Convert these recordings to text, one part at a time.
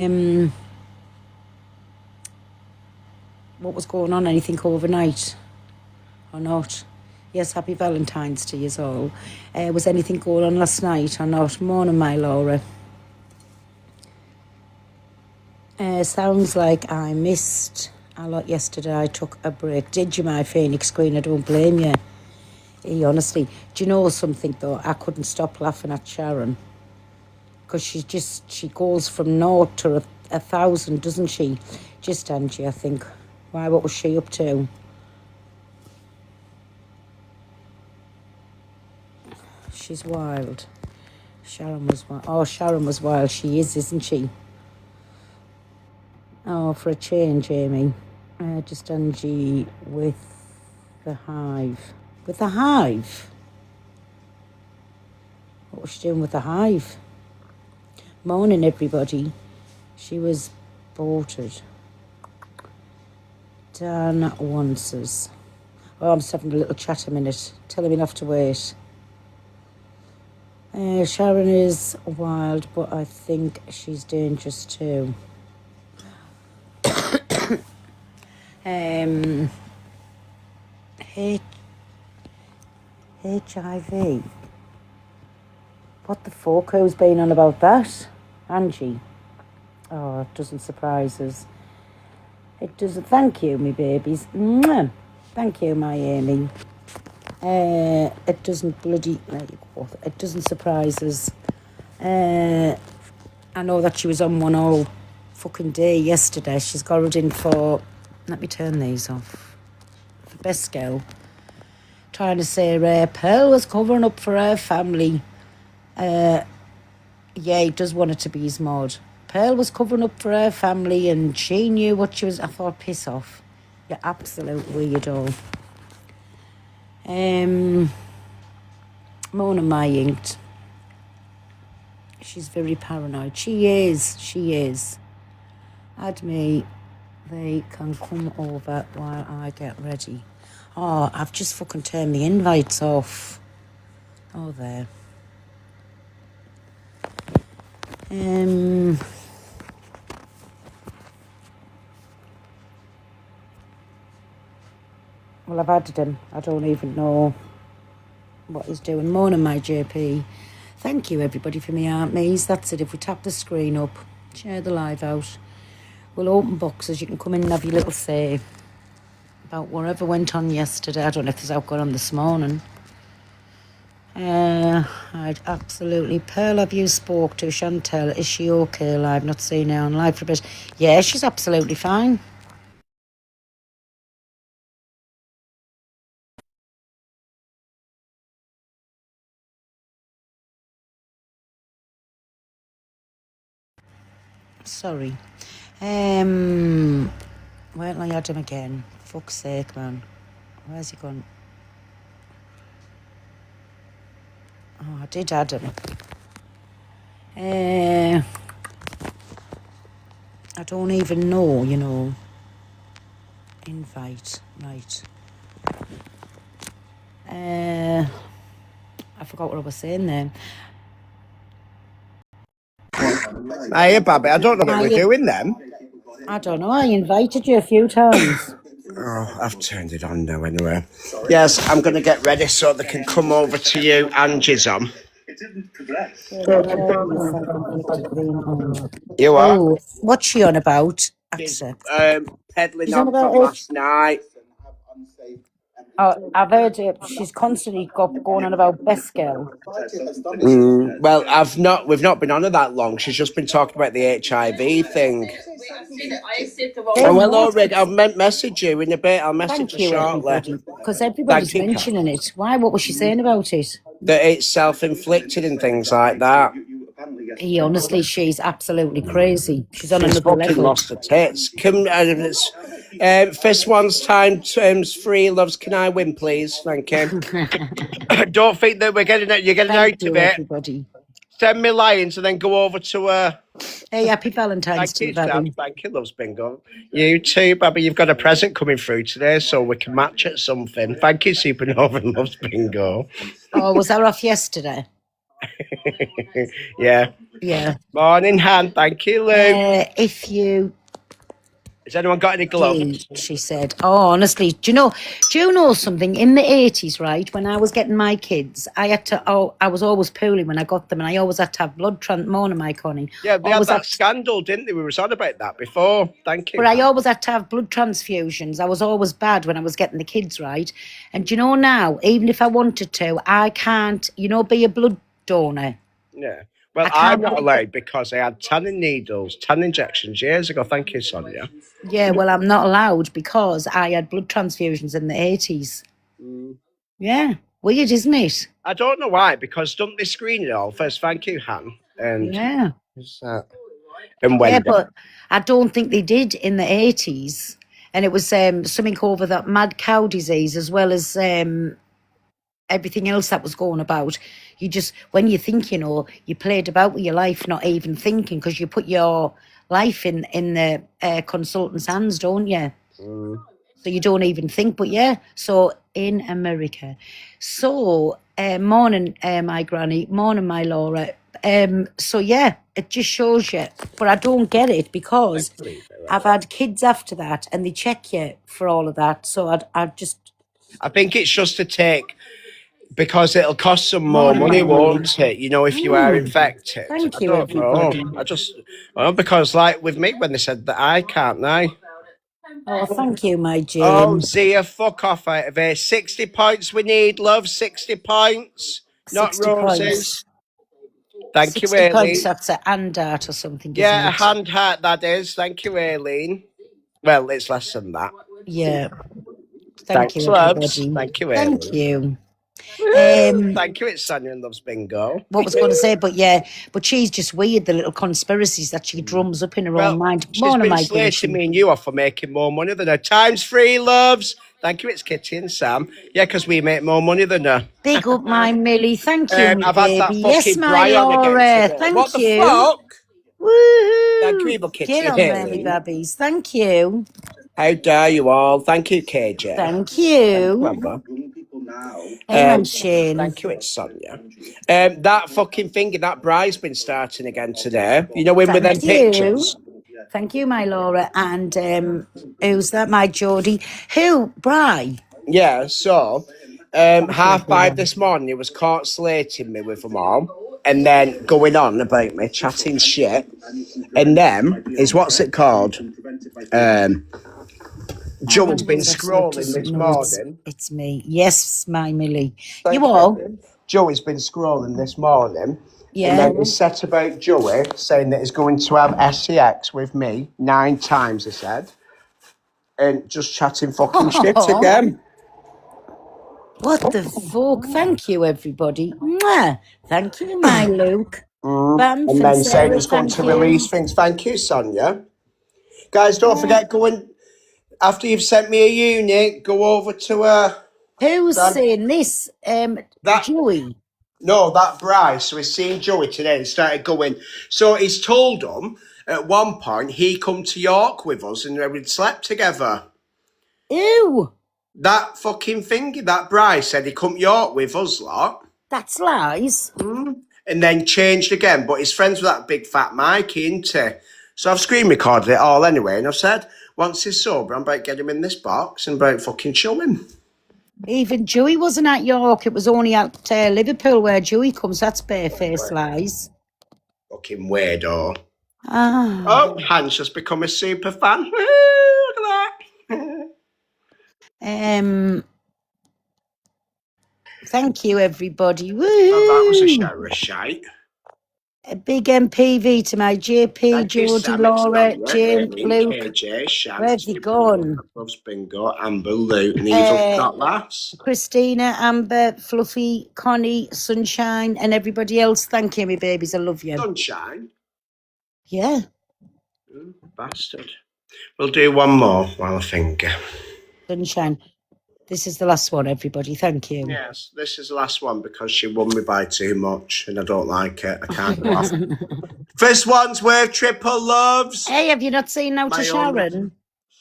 What was going on? Anything overnight or not? Yes, happy Valentine's to you all. Was anything going on last night or not? Morning, my Laura. Sounds like I missed a lot yesterday. I took a break. Did you, my Phoenix Queen? I don't blame you. Honestly, do you know something though? I couldn't stop laughing at Sharon because she goes from naught to a thousand, doesn't she? Just Angie, I think. Why? What was she up to? She's wild. Sharon was wild. Oh, Sharon was wild. She is, isn't she? Oh, for a change, Amy. Just Angie with the hive. With the hive? What was she doing with the hive? Morning, everybody. She was boated. Dan wants us. Oh, I'm just having a little chat a minute. Tell him he'll have to wait. Sharon is wild, but I think she's dangerous too. HIV. What the fuck? Who's been on about that? Angie. Oh, it doesn't surprise us. It doesn't. Thank you, me babies. Mwah. Thank you, my Amy. It doesn't bloody... It doesn't surprise us. I know that she was on one all fucking day yesterday. She's got it in for... Let me turn these off. The best girl. Trying to say Pearl was covering up for her family. Yeah, he does want it to be his mod. Pearl was covering up for her family and she knew what she was... I thought, piss off. You absolute weirdo. Mona my inked. She's very paranoid. She is. Add me. They can come over while I get ready. Oh, I've just fucking turned the invites off. Oh, there. Well, I've added him. I don't even know what he's doing. Morning, my JP. Thank you, everybody, for me Aunt Me's. That's it. If we tap the screen up, share the live out, we'll open boxes. You can come in and have your little say about whatever went on yesterday. I don't know if there's outgone on this morning. I'd absolutely... Pearl, have you spoke to Chantel? Is she okay? I've not seen her on live for a bit. Yeah, she's absolutely fine. Sorry. Where will I add him again? Fuck's sake, man. Where's he gone? Oh, I did add him. I don't even know, you know. Invite, right. I forgot what I was saying there. Hiya, Babby. I don't know what we're doing then. I don't know. I invited you a few times. Oh, I've turned it on now anyway. Yes, I'm going to get ready so they can come over to you. Angie's on. You are? Oh, what's she on about? Accept. Peddling She's on on about from it. last night. I've heard it. She's constantly going on about best girl. Well, we've not been on her that long. She's just been talking about the HIV thing. Oh, well, already. I'll message you in a bit. I'll message you shortly. Because everybody's mentioning it. Why? What was she saying about it? That it's self-inflicted and things like that. Honestly, she's absolutely crazy. She's on another level. Lost her tits. First one's time times 3 loves. Can I win, please? Thank you. Don't think that we're getting it. You're getting out of it. Everybody. Send me lions and then go over to Hey, happy Valentine's to you, Babby. Thank you, loves bingo. You too, Babby. You've got a present coming through today, so we can match at something. Thank you, Supernova and loves bingo. Oh, was that off yesterday? Yeah. Yeah. Morning, Han. Thank you, Lou. If you Has anyone got any gloves? she said. Oh, honestly, do you know something? In the 80s, right, when I was getting my kids, I had to, I was always poorly when I got them, and I always had to have morning, my Connie. Yeah, they had Always that had, scandal, didn't they? We were on about that before. Thank you, but I Han. always had to have blood transfusions. I was always bad when I was getting the kids, right? And do you know now, even if I wanted to, I can't, be a blood donor. Yeah. Well, I I'm can't not allowed because I had 10 needles, 10 injections years ago. Thank you, Sonia. Yeah, well, I'm not allowed because I had blood transfusions in the 80s. Yeah, weird, isn't it? I don't know why, because don't they screen it all first? Thank you, Han. And Yeah. and Yeah, Wendy. but I don't think they did in the 80s. And it was something over that mad cow disease as well as everything else that was going about. You just, when you think, you played about with your life, not even thinking, because you put your life in the consultant's hands, don't you? So you don't even think. But yeah, so in America. So morning, my granny, morning, my Laura. So yeah, it just shows you. But I don't get it because I've had kids after that, and they check you for all of that. So I just. I think it's just to take, because it'll cost some more Morning, money, my Lily. won't it? If you are infected. I Thank you, don't know. everybody. Because like with me, when they said that I can't now. Oh, thank you, my Oh, Jane. Zia, fuck off out of here. 60 points we need, love. 60 points. Not 60 roses. points. Thank you, 60 points, Aileen. that's a hand art or something, isn't Yeah, a it? hand heart, that is. Thank you, Aileen. Well, it's less than that. Yeah. Thank Thanks, you, loves. everybody. Thank you, Thank Aileen. you. Thank you, it's Sonia and Loves Bingo. What was going to say, but yeah, but she's just weird, the little conspiracies that she drums up in her own Well, mind. she's Morning, been my slating Grinchen. me and you off for making more money than her. Times three, loves. Thank you, it's Kitty and Sam. Yeah, because we make more money than her. Big up, my Millie. Thank you, my I've had baby. that Yes, fucking my Brian again Laura. today. What Thank the you. fuck? Thank you, Woohoo. Evil Kitty Get and on there, my Aileen. babbies. Thank you. How dare you all? Thank you, KJ. Thank you. Remember. Hey, my Shane. Thank you, it's Sonia. That fucking thing, that Bri's been starting again today. When with them Thank you. pictures. Thank you, my Laura. And who's that? My Geordie. Who? Bri. Yeah, so Thank you, 5:30 everyone. this morning, he was caught slating me with them all, and then going on about me, chatting shit. And then is what's it called? Joey's been scrolling this No, morning. it's me. Yes, my Millie. You Thank all? you. Joey's been scrolling this morning. And Yeah. then he set about Joey saying that he's going to have SCX with me 9 times, he said. And just chatting fucking shit Oh, again. what the fuck? Thank you, everybody. Mwah. Thank you, my Luke. Bamf And and then saying Sarah, he's going thank to you. release things. Thank you, Sonia. Guys, don't forget, after you've sent me a unit, go over to Who's Dan, saying this? that Joey. no, that Bryce. So he's seen Joey today and started going. So he's told him at one point he come to York with us and we'd slept together. Ew. That fucking thingy, that Bryce said he come to York with us lot. That's lies. And then changed again. But he's friends with that big fat Mikey, isn't he? So I've screen recorded it all anyway, and I've said, once he's sober, I'm about to get him in this box and about fucking show him. Even Joey wasn't at York. It was only at Liverpool where Joey comes. That's barefaced lies. Fucking weirdo. Ah. Oh, Hans just become a super fan. Woo, look at that. Thank you, everybody. Well, that was a Woo! shower of shite. A big MPV to my JP, Thank you, Geordie, Sam. It's Laura, Sonia, Jane, Aileen, Luke. KJ, Shan, Where have you Super Love, gone? Loves Bingo, Amber, Lou, and Evil Cat Lass. Christina, Amber, Fluffy, Connie, Sunshine, and everybody else. Thank you, my babies. I love you. Sunshine. Yeah. Bastard. We'll do one more while I think. Sunshine. This is the last one, everybody. Thank you. Yes, this is the last one because she won me by too much and I don't like it. I can't go off. First one's worth triple loves. Hey, have you not seen now to Sharon?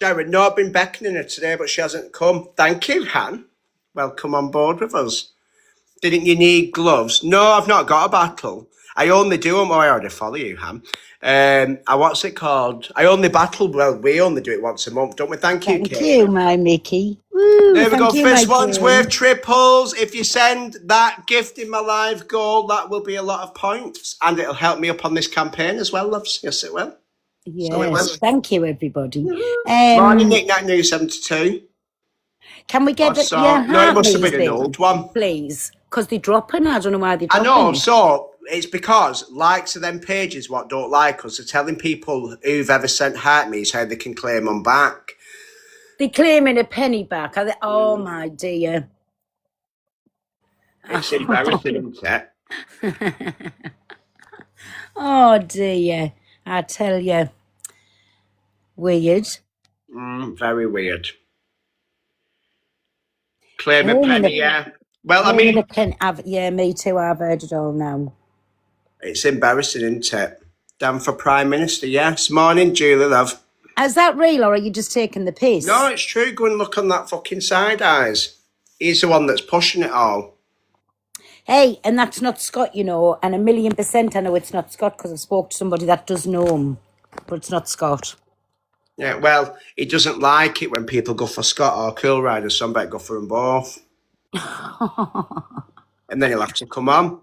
Sharon, no, I've been beckoning her today, but she hasn't come. Thank you, Han. Welcome on board with us. Didn't you need gloves? No, I've not got a battle. I only do them. Oh, I already follow you, Ham. What's it called? I only battle. Well, we only do it once a month, don't we? Thank you, Thank Kate. you, my Mickey. Woo, There we go. thank you, my First one's Jane. worth triples. If you send that gift in my live goal, that will be a lot of points, and it'll help me up on this campaign as well, loves. Yes, it will. So it will. Yes, thank you, everybody. Morning, Nick Nack News 72. Can we get So, your no, it heart must have been an music, old one. please? Because they're dropping. I don't know why they're I dropping. know. So it's because likes of them pages what don't like us are telling people who've ever sent heart me's how they can claim them back. They're claiming a penny back. Are they? Oh, my dear. It's embarrassing, isn't it? Oh, dear. I tell you. Weird. Very weird. Claim a Claiming penny, yeah. Well, I claiming mean, a penny. Yeah, me too. I've heard it all now. it's embarrassing, isn't it? Dan for Prime Minister, yes. Morning, Julie, love. Is that real, or are you just taking the piss? No, it's true. Go and look on that fucking side eyes. He's the one that's pushing it all. Hey, and that's not Scott, you know, and 1,000,000% I know it's not Scott because I spoke to somebody that does know him, but it's not Scott. Yeah, well, he doesn't like it when people go for Scott or Cool Rider, so I better go for them both. And then he'll have to come on.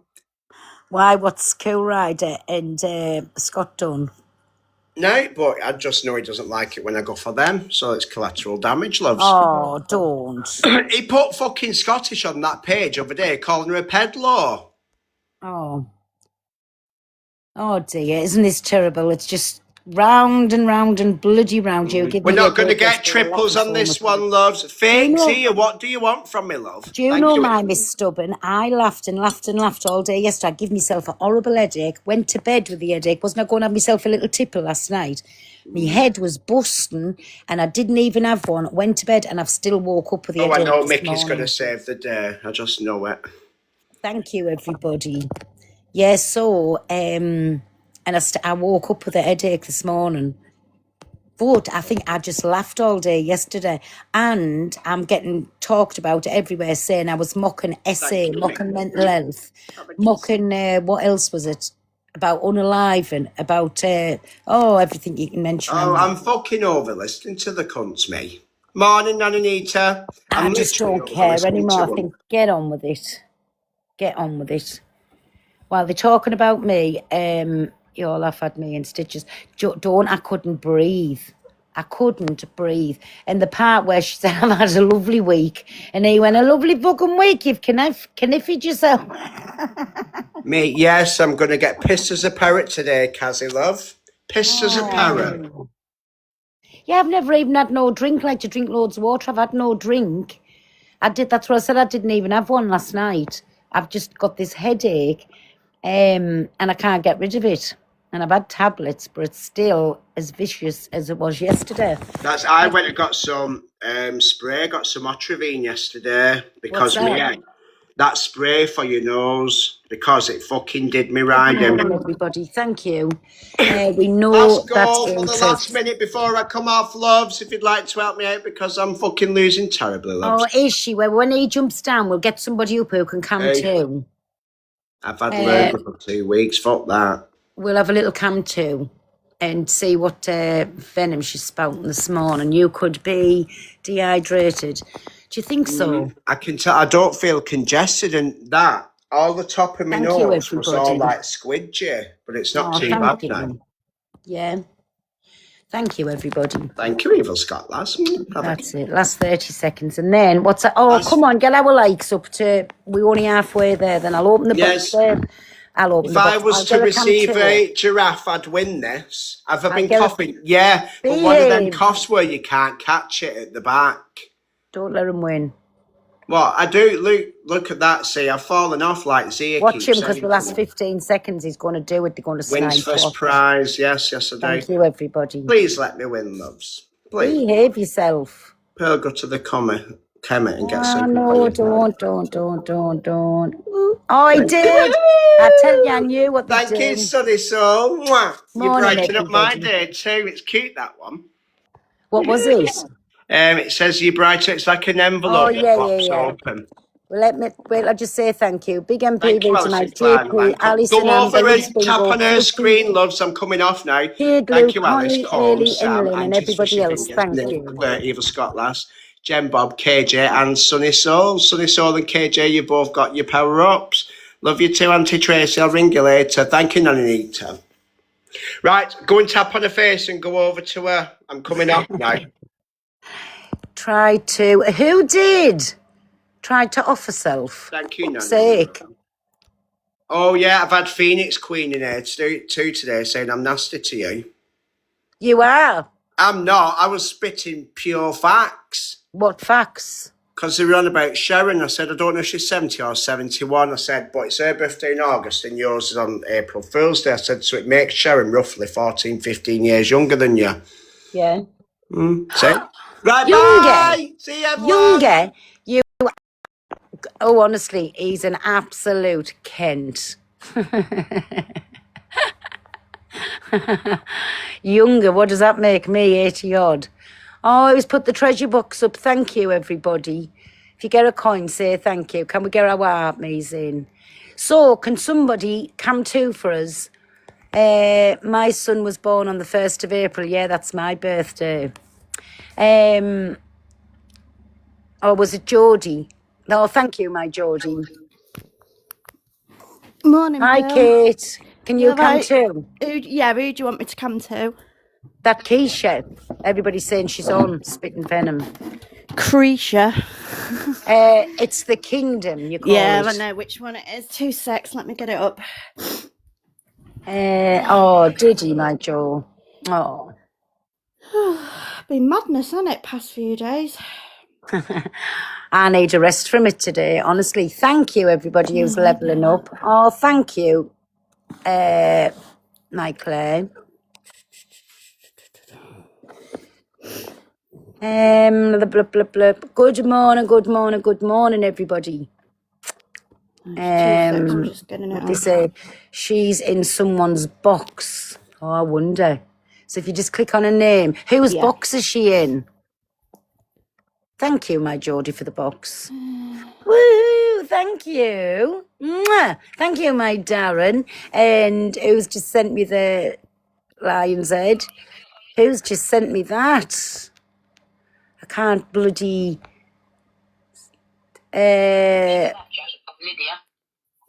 Why, what's Cool Rider and Scott done? No, but I just know he doesn't like it when I go for them, so it's collateral damage, loves. Oh, don't. He put fucking Scottish on that page over there, calling her a pedlar. Oh. Oh, dear. Isn't this terrible? It's just round and round and bloody round you. Give We're me not going to a get triples on this one, loves. Fakes know- here. What do you want from me, love? Do you know my Miss Stubborn? I laughed and laughed and laughed all day yesterday. I give myself a horrible headache. Went to bed with the headache. Wasn't I going to have myself a little tipple last night? My head was busting and I didn't even have one. Went to bed and I've still woke up with the headache. I know this Mickey's going morning. to save the day. I just know it. Thank you, everybody. Yeah, so, and I woke up with a headache this morning. But I think I just laughed all day yesterday. And I'm getting talked about everywhere saying I was mocking essay, mocking mental health, mocking, what else was it? About unalive, about, everything you can mention. Oh, I'm fucking over listening to the cunts, me. Morning, Nananita. I just don't care anymore. I think get on with it. Get on with it. While they're talking about me, you all have had me in stitches. I couldn't breathe. I couldn't breathe. And the part where she said, I've had a lovely week. And he went, a lovely fucking week. You've caniffed yourself. Me, yes, I'm going to get pissed as a parrot today, Kazzy, love. Pissed as a parrot. Yeah, I've never even had no drink. Like to drink loads of water. I've had no drink. That's what I said. I didn't even have one last night. I've just got this headache. And I can't get rid of it. And I've had tablets, but it's still as vicious as it was yesterday. I went and got some spray, got some Atrovine yesterday because that spray for your nose, because it fucking did me right in. Everybody, thank you. We know last that's goal for the last minute before I come off, loves, if you'd like to help me out because I'm fucking losing terribly, loves. Oh, is she? Well, when he jumps down, we'll get somebody up who can count too. I've had labour for 2 weeks, fuck that. We'll have a little cam too and see what venom she's spouting this morning. You could be dehydrated. Do you think so? I can tell. I don't feel congested and that. All the top of my nose was all like squidgy, but it's not too bad now. Yeah. Thank you, everybody. Thank you, Evil Scott, lass. That's it. Last 30 seconds. And then what's that? Oh, come on, get our likes up to... We're only halfway there. Then I'll open the box there. I'll open the box. If I was to receive a giraffe, I'd win this. Have I been coughing? Yeah, but one of them coughs where you can't catch it at the back. Don't let him win. What? I do. Look at that. See, I've fallen off like Zia. Watch him because the last 15 seconds he's going to do it. They're going to snipe. Wins first prize. Yes, I do. Thank you, everybody. Please let me win, loves. Please. Behave yourself. Pearl, go to the comment and get some. No, don't. Oh, I did. I tell you, I knew what they did. Thank you, Sunny Soul. Mwah. You're brightening up my day too. It's cute, that one. What was it? It says you brighten. It's like an envelope. Oh, yeah. Open. Well, I just say thank you. Big Thank you, MPV Alice. tonight. It's fine, man. JP, Alice and Go Amber, over Liz and tap Bingo, on her Kitty, screen, loves. I'm coming off now. Kid, Thank Luke, you, Alice, Holly, Cole, Early, Sam, Emlyn, and Angie's everybody Fishy else. Fingers, Thank Nick, you. Claire, Eva Scott Lass, Jen Bob, KJ, and Sunny Soul. Sunny Soul and KJ, you both got your power ups. Love you too, Auntie Tracy. I'll ring you later. Thank you, Nanny Nita. Right, go and tap on her face and go over to her. I'm coming off now. Who did? Tried to offer self. Thank you, Fuck's Nanny sake. Nita. Oh, yeah, I've had Phoenix Queen in here too today saying I'm nasty to you. You are. I'm not. I was spitting pure facts. What facts? Because they were on about Sharon. I said, I don't know if she's 70 or 71. I said, but it's her birthday in August and yours is on April Fool's Day. I said, so it makes Sharon roughly 14, 15 years younger than you. Yeah. See? Right, Younger. bye! See you, everyone! Younger. You. Oh, honestly, he's an absolute Kent. Younger, what does that make me? 80 odd. Oh, I always put the treasure box up. Thank you, everybody. If you get a coin, say thank you. Can we get our armies in? So, can somebody come to for us? My son was born on the 1st of April. Yeah, that's my birthday. Or was it Geordie? No, thank you, my Geordie. Morning, Hi, Bill. Kate. Can you come Right. too? Who do you want me to come to? That Keisha. Everybody's saying she's on Spitting Venom. Creesha. It's the kingdom, you call Yeah, it. I know which one it is. 2 secs, let me get it up. Oh, did he, my Joe? Oh. Been madness, hasn't it, past few days? I need a rest from it today, honestly. Thank you, everybody who's levelling up. Oh, thank you, my Claire. Blah, blah, blah, blah. Good morning, everybody. 2 secs, I'm just getting it What they up. say, she's in someone's box. Oh, I wonder. So if you just click on her name, whose box is she in? Thank you, my Geordie, for the box. Woo! Thank you. Mwah! Thank you, my Darren. And who's just sent me the lion's head? Who's just sent me that? I can't bloody...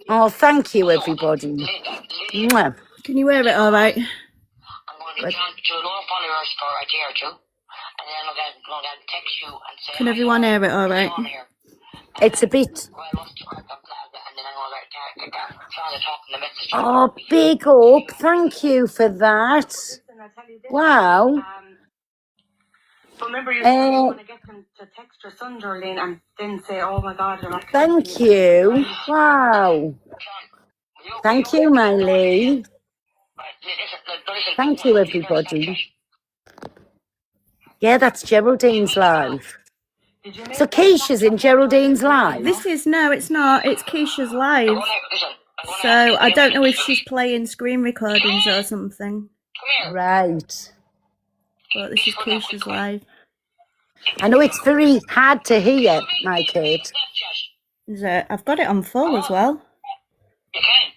Oh, thank you, everybody. Mwah. Can you hear it all right? I'm going to get John to no followers for a day or two, and then I'm going to text you and say, Can everyone hear it all right? It's a bit... Oh, big up. Thank you for that. Wow. Remember, you said you were going to get them to text your son, Darlene, and then say, oh my God, you're not... Thank you. Wow. Thank you, my Lee. Thank you, everybody. Yeah, that's Geraldine's live. So Keisha's in Geraldine's live? This is, no, it's not. It's Keisha's live. So I don't know if she's playing screen recordings or something. Right. But this is Keisha's live. I know it's very hard to hear, my Kate. Is it? I've got it on full as well. You can.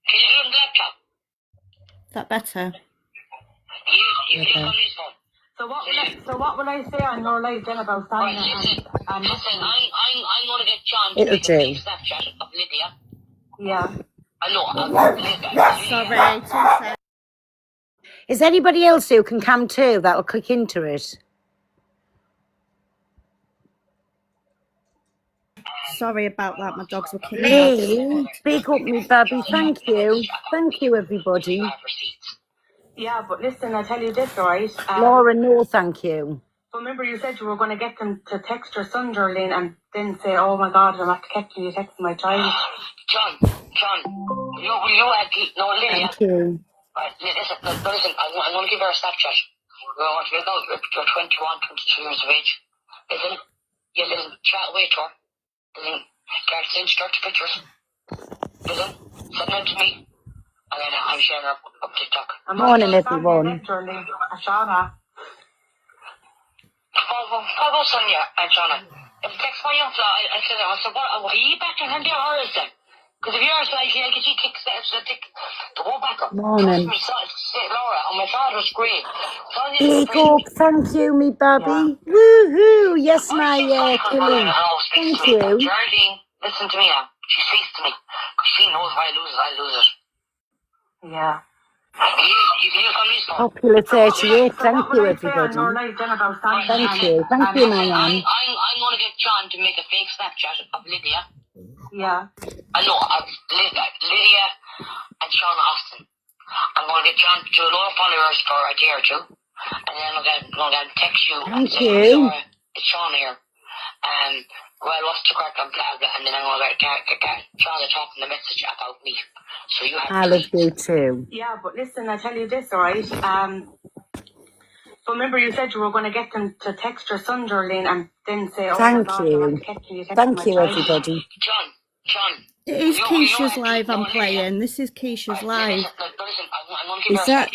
Can you do it on the laptop? Is that better? You click on this phone. So what will I say on your live then about Simon listen, I'm going to get John to make a big Snapchat of Lydia. Yeah. I know. Sorry, 2 secs. Is anybody else who can come too that'll click into it? Sorry about that, my dogs were kicking off. Lee, speak up, me baby. Thank you. Thank you, everybody. Yeah, but listen, I tell you this, right? Laura, no, thank you. Remember, you said you were going to get them to text your son, Darlene, and then say, "Oh my God, I'm not texting you, texting my child." John, will you no, Lydia? Thank you. Right, listen, I'm going to give her a Snapchat. We want to make out you're 21, 22 years of age. Listen, you little chat away to her. Listen, start sending dirty pictures. Listen, send them to me. And then I'm sharing her up TikTok. Morning, everyone. Ashana. Oh, Sonia and Shauna. If it takes my young fella, I said, what, are you back to him there or is it? Because if you're slightly, I can see kicks the wall back up. Morning. Trust me, Laura, on my father's screen. Big up, thank you, me Bobby. Woohoo! Yes, my Killy. Thank you. Geraldine, listen to me now. She speaks to me. Because she knows if I lose it, I lose it. Yeah. You come this far. Popular 38. Thank you, everybody. Thank you. Thank you, Marianne. I'm going to get John to make a fake Snapchat of Lydia. Yeah. I know, Lydia and Sean Austin. I'm going to get John to lower followers for a day or two. And then I'm going to text you and Thank say, you. Laura, it's Sean here. Well, what's the crack and blah, blah. And then I'm going to get John to talk in the message about me. So you have I love you too. Yeah, but listen, I tell you this, all right? So remember you said you were going to get them to text your son, Darlene, and then say, oh, Thank my God, you. you have to get you. Thank you, everybody. John. It is Keisha's live I'm playing. This is Keisha's live. Is that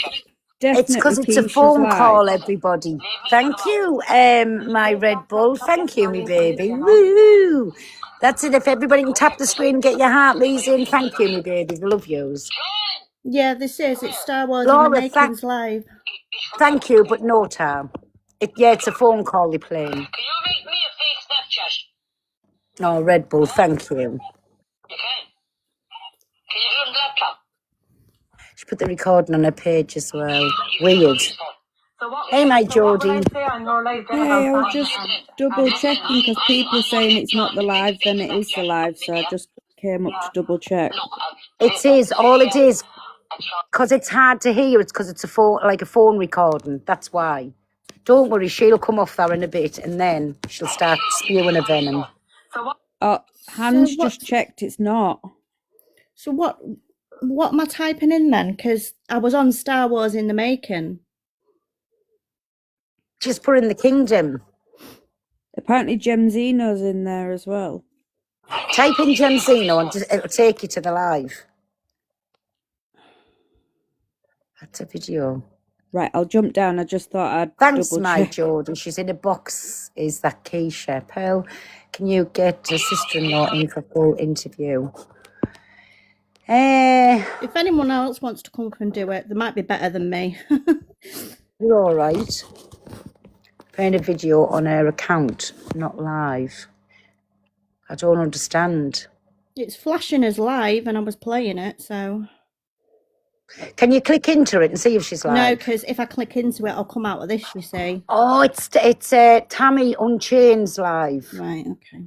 It's because definitely it's a Keisha's phone live? call, everybody. Thank you, my Red Bull. Thank you, me baby. Woo! That's it. If everybody can tap the screen and get your Heartleys in, thank you, me baby. I love yous. Yeah, this is. It's Star Wars in the Laura, Makings live. thank you, but no time. It's a phone call they're playing. Can you make me a fake Snapchat? Oh, Red Bull, thank you. You can. Can you do it on the laptop? She put the recording on her page as well. Weird. So what, Hey, my so what will I Geordie. say on your live then Hey, I about was just double checking because people are saying it's not the live, then it is the live, so I just came up to double check. It is. All it is, because it's hard to hear. It's because it's a phone recording. That's why. Don't worry, she'll come off there in a bit, and then she'll start spewing her venom. Oh, Hans just checked it's not. So what am I typing in then? Because I was on Star Wars in the Making. Just put in the kingdom. Apparently Gemzino's in there as well. Type in Genzino and it'll take you to the live. That's a video. Right, I'll jump down. I just thought I'd Thanks, double my check. Jordan. She's in a box. Is that Keisha? Pearl, can you get a sister-in-law in for full interview? If anyone else wants to come up and do it, they might be better than me. You're all right. Playing a video on her account, not live. I don't understand. It's flashing as live and I was playing it, so... Can you click into it and see if she's live? No, because if I click into it, I'll come out of this, you see. Oh, it's Tammy Unchained's live. Right, okay.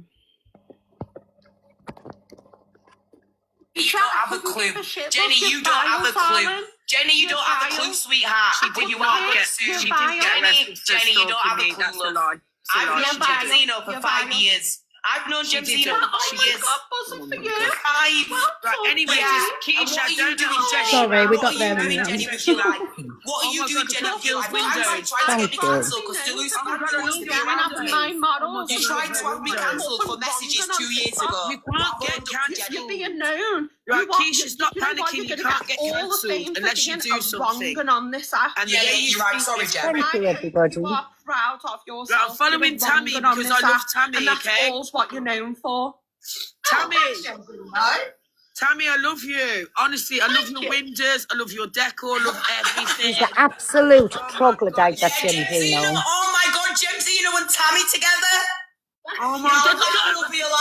You don't have a clue. Jenny, you don't have a clue. Jenny, you don't have a clue, sweetheart. She did not get sued. She did get arrested. Jenny, you don't have a clue, love. I've known Gemzino for 5 years. I've known Gemzino for years. Right, anyway, Keisha, don't do it, Jenny. Sorry, we got there in the Jenny, end. with your life? What are you doing, Jenny, with your life? I'm trying to get me cancelled because Toulouse wants to be around me. You tried to have me cancelled for messages 2 years ago. You can't get cancelled. You're being known. Right, Keisha, stop panicking. You can't get cancelled unless you do something. On this app. And Yeah, the way you're right. Sorry, Jen. Thank you, everybody. You are proud of yourself. Right, I'm following You're Tammy wrong on because this I love app, Tammy, and that's okay? all what you're known for. Tammy, I love you. Honestly, I love your windows. I love your decor. I love everything. She's the absolute troglodyte, that Genzino. Oh my God, Gemzino and Tammy together. Oh my God. I love you like.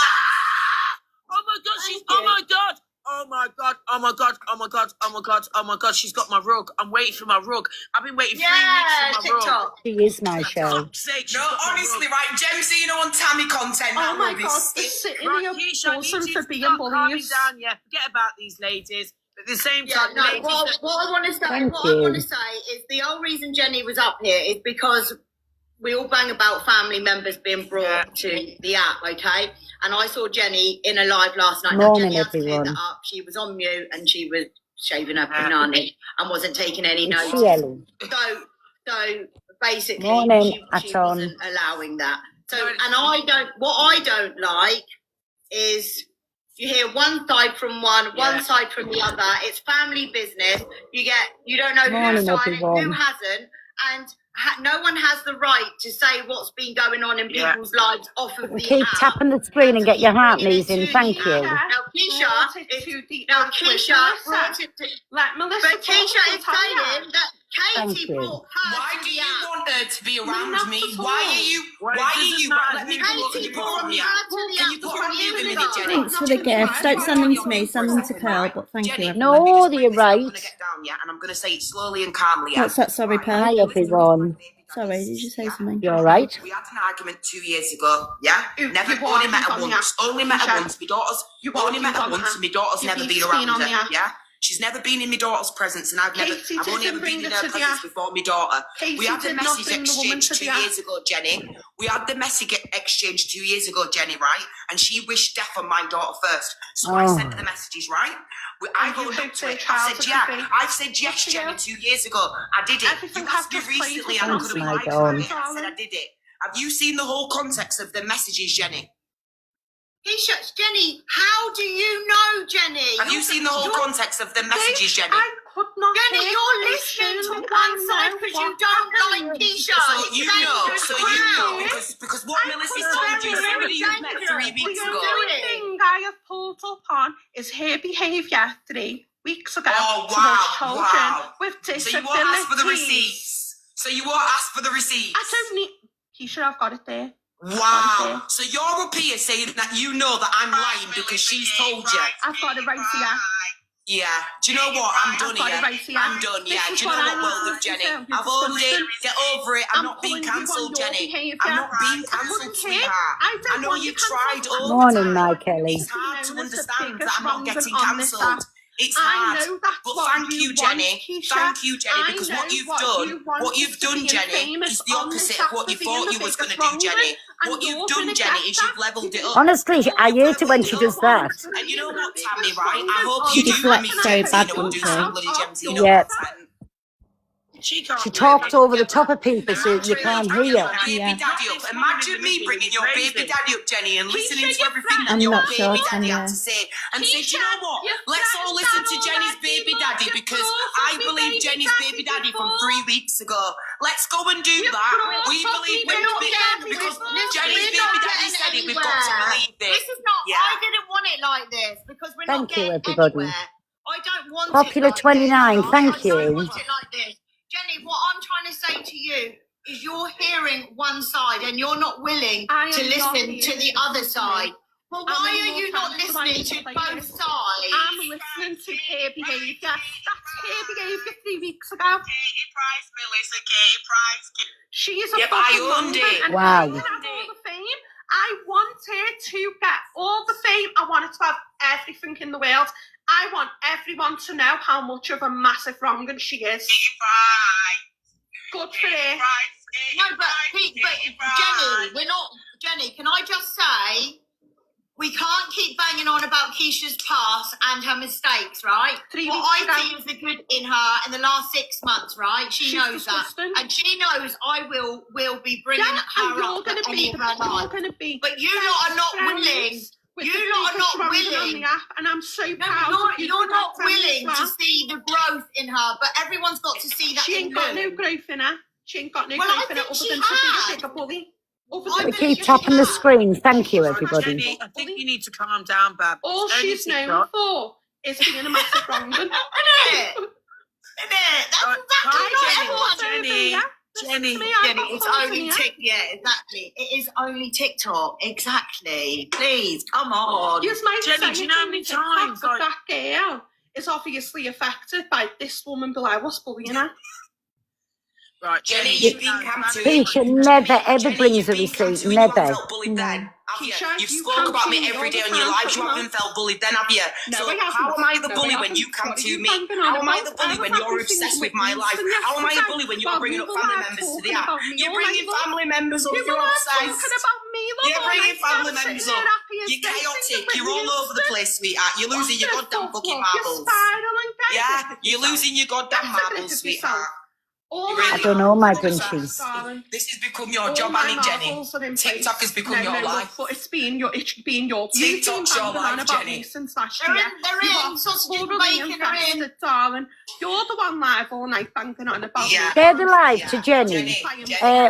Oh my God, oh my God. Oh my God, oh my God, oh my God, oh my God, oh my God, she's got my rug. I'm waiting for my rug. I've been waiting 3 weeks for my rug. She is my show. No, honestly, right, Gemzino and Tammy content. Oh my God, they're sitting here buzzing for being bullies. Down, yeah. Forget about these ladies. At the same time, what I want to say is the whole reason Jenny was up here is because we all bang about family members being brought to the app, okay? And I saw Jenny in a live last night. Morning, Jenny had to everyone. clear that up. She was on mute and she was shaving her banana and wasn't taking any It's notes. Ellie. So basically, Morning, she wasn't allowing that. So, and what I don't like is you hear one side from one side from the other. It's family business. You don't know who's signing, who hasn't. and no one has the right to say what's been going on in people's lives off of the Keep app. tapping the screen and get your heart knees in. Thank you. Now, Keisha, brought it to... Let Melissa But Keisha is saying that Thank Katie you. brought her Why to do the you app. want her to be around not me? at all. Why are you? Let me put Katie you brought on her mute. to the Can app. you put her on mute a minute, Jenny? Thanks for the gift. Don't send them to me, send them to Pearl, but thank Jenny, you. No, let me just you're bring this up. I'm right. going to get down, yeah, and I'm going to say it slowly and calmly. Yeah? What's that? Sorry, Pearl. Hi, everyone. Sorry, did you say something? You all right? We had an argument 2 years ago, yeah? Only met her once. Only met her once. My daughter's only met her once, and my daughter's never been around her, yeah? She's never been in my daughter's presence, and I've only ever been in her presence before my daughter. We had the message exchange 2 years ago, Jenny. We had the message exchange 2 years ago, Jenny, right? And she wished death on my daughter first. So I sent her the messages, right? I owned up to it. I've said yes, Jenny, 2 years ago. I did it. You asked me recently, and I'm going to be lying to her. I said I did it. Have you seen the whole context of the messages, Jenny? Keisha, Jenny, how do you know, Jenny? Have you seen the whole context of the messages, Jenny? I could not Jenny, you're listening to one side because you don't like Keisha. So you know, because what Melissa's told you, somebody you've met 3 weeks ago. The only thing I have pulled up on is her behaviour 3 weeks ago Oh, towards children wow. with disabilities. So you won't ask for the receipts. I don't need... Keisha, I've got it there. Wow. So you're up here saying that you know that I'm lying because she's told you. I've got it right here. Yeah. Do you know what? I'm done here. I'm done. Yeah. Do you know what? Well, look, Jenny, I've owned it. Get over it. I'm not being cancelled, Jenny. I'm not being cancelled, sweetheart. I know you tried all the Morning, time. my Kelly. It's hard to understand that I'm not getting cancelled. It's hard. But thank you, Jenny. Thank you, Jenny, because what you've done, Jenny, is the opposite of what you thought you was going to do, Jenny. What you've done, Jenny, is you've levelled it up. Honestly, I hate it when she does that. And you know what, Tammy, right? I hope She you do deflects me so bad, do doesn't some she? bloody Gemzino Yeah. content. She talks over the top of people so you can't hear. Baby daddy up. Imagine me bringing your baby daddy up, Jenny, and listening to everything that I'm your not baby sure, daddy had Tanya. to say. And say, do you know what? Let's all listen to Jenny's baby daddy because I believe Jenny's baby daddy from 3 weeks ago. Let's go and do that. We believe because Jenny's baby daddy said it. We've got to believe it. This is not. I didn't want it like this because we're not Thank you, getting everybody. anywhere. I don't want Popular it like 29, this. thank I you. don't want it like this. Jenny, what I'm trying to say to you is you're hearing one side and you're not willing to listen to the other side. Well, why are you not listening to both sides? I'm listening to her behaviour. That's her behaviour 3 weeks ago. Katie Price, Melissa, Katie Price. She's a Yep, I fucking owned woman, it. and Wow. she can have all the fame. I want her to get all the fame. I want her to have everything in the world. I want everyone to know how much of a massive wrong'un she is. Good for her. No, but Jenny, we're not. Jenny, can I just say, we can't keep banging on about Keisha's past and her mistakes, right? 3 what weeks I ago. see is the good in her in the last 6 months, right? She's knows disgusting. that, and she knows I will be bringing Yeah, and her you're up going at to any be, of her life. But you lot are not willing. You lot are not willing. And I'm so No, proud of you. you're not for that, willing Tammy, as to well. see the growth in her, but everyone's got to see that She in ain't got no you. growth in her. She ain't got no Well, growth I in her think other she than to be had. like a bully. We keep tapping the screen. Thank you, everybody. Jenny, I think you need to calm down, Bab. All It's only she's known TikTok. for is being a massive wrong'un. Isn't it? That's exactly not everyone. Jenny, Jenny, it's only exactly. It is only TikTok. Exactly. Please, come on. Yes, my Jenny, do you know how many times that girl is obviously affected by this woman below us bullying her. right, Jenny, you've been cancelled. Keisha never ever brings a receipt. Never. Then, Keisha, you've you spoke about me cancel every all day the on your time, lives. so You no. haven't felt bullied then, have you? No, So I haven't. how am I the No, bully I when you haven't. come What are to you me? banging on How am I about? the bully I when was you're having obsessed with things my with life? Winston How am I the yesterday. bully when you're Well, bringing you up were family like members to the talking app? about me You're all bringing night long. family members up. You You're were obsessed. talking about me, love. You're all bringing night. family I'm members sitting up. there happy as You're daisy chaotic. with You're all over the Winston. place, sweetheart. You're losing your What the goddamn fuck, fucking love? You're marbles. spiraling, guys. Yeah, Look at you're yourself. losing your goddamn Get a grip marbles, of yourself. sweetheart. I don't know, my Grinchies. This has become your All job, my hasn't it, Jenny? marbles are in TikTok place. has become your life. But it's been your TikTok's your life, Jenny. Since last They're year. in sausage and bacon, they're in. Darling. You're the one live all night banging on about me. Share the live to Jenny.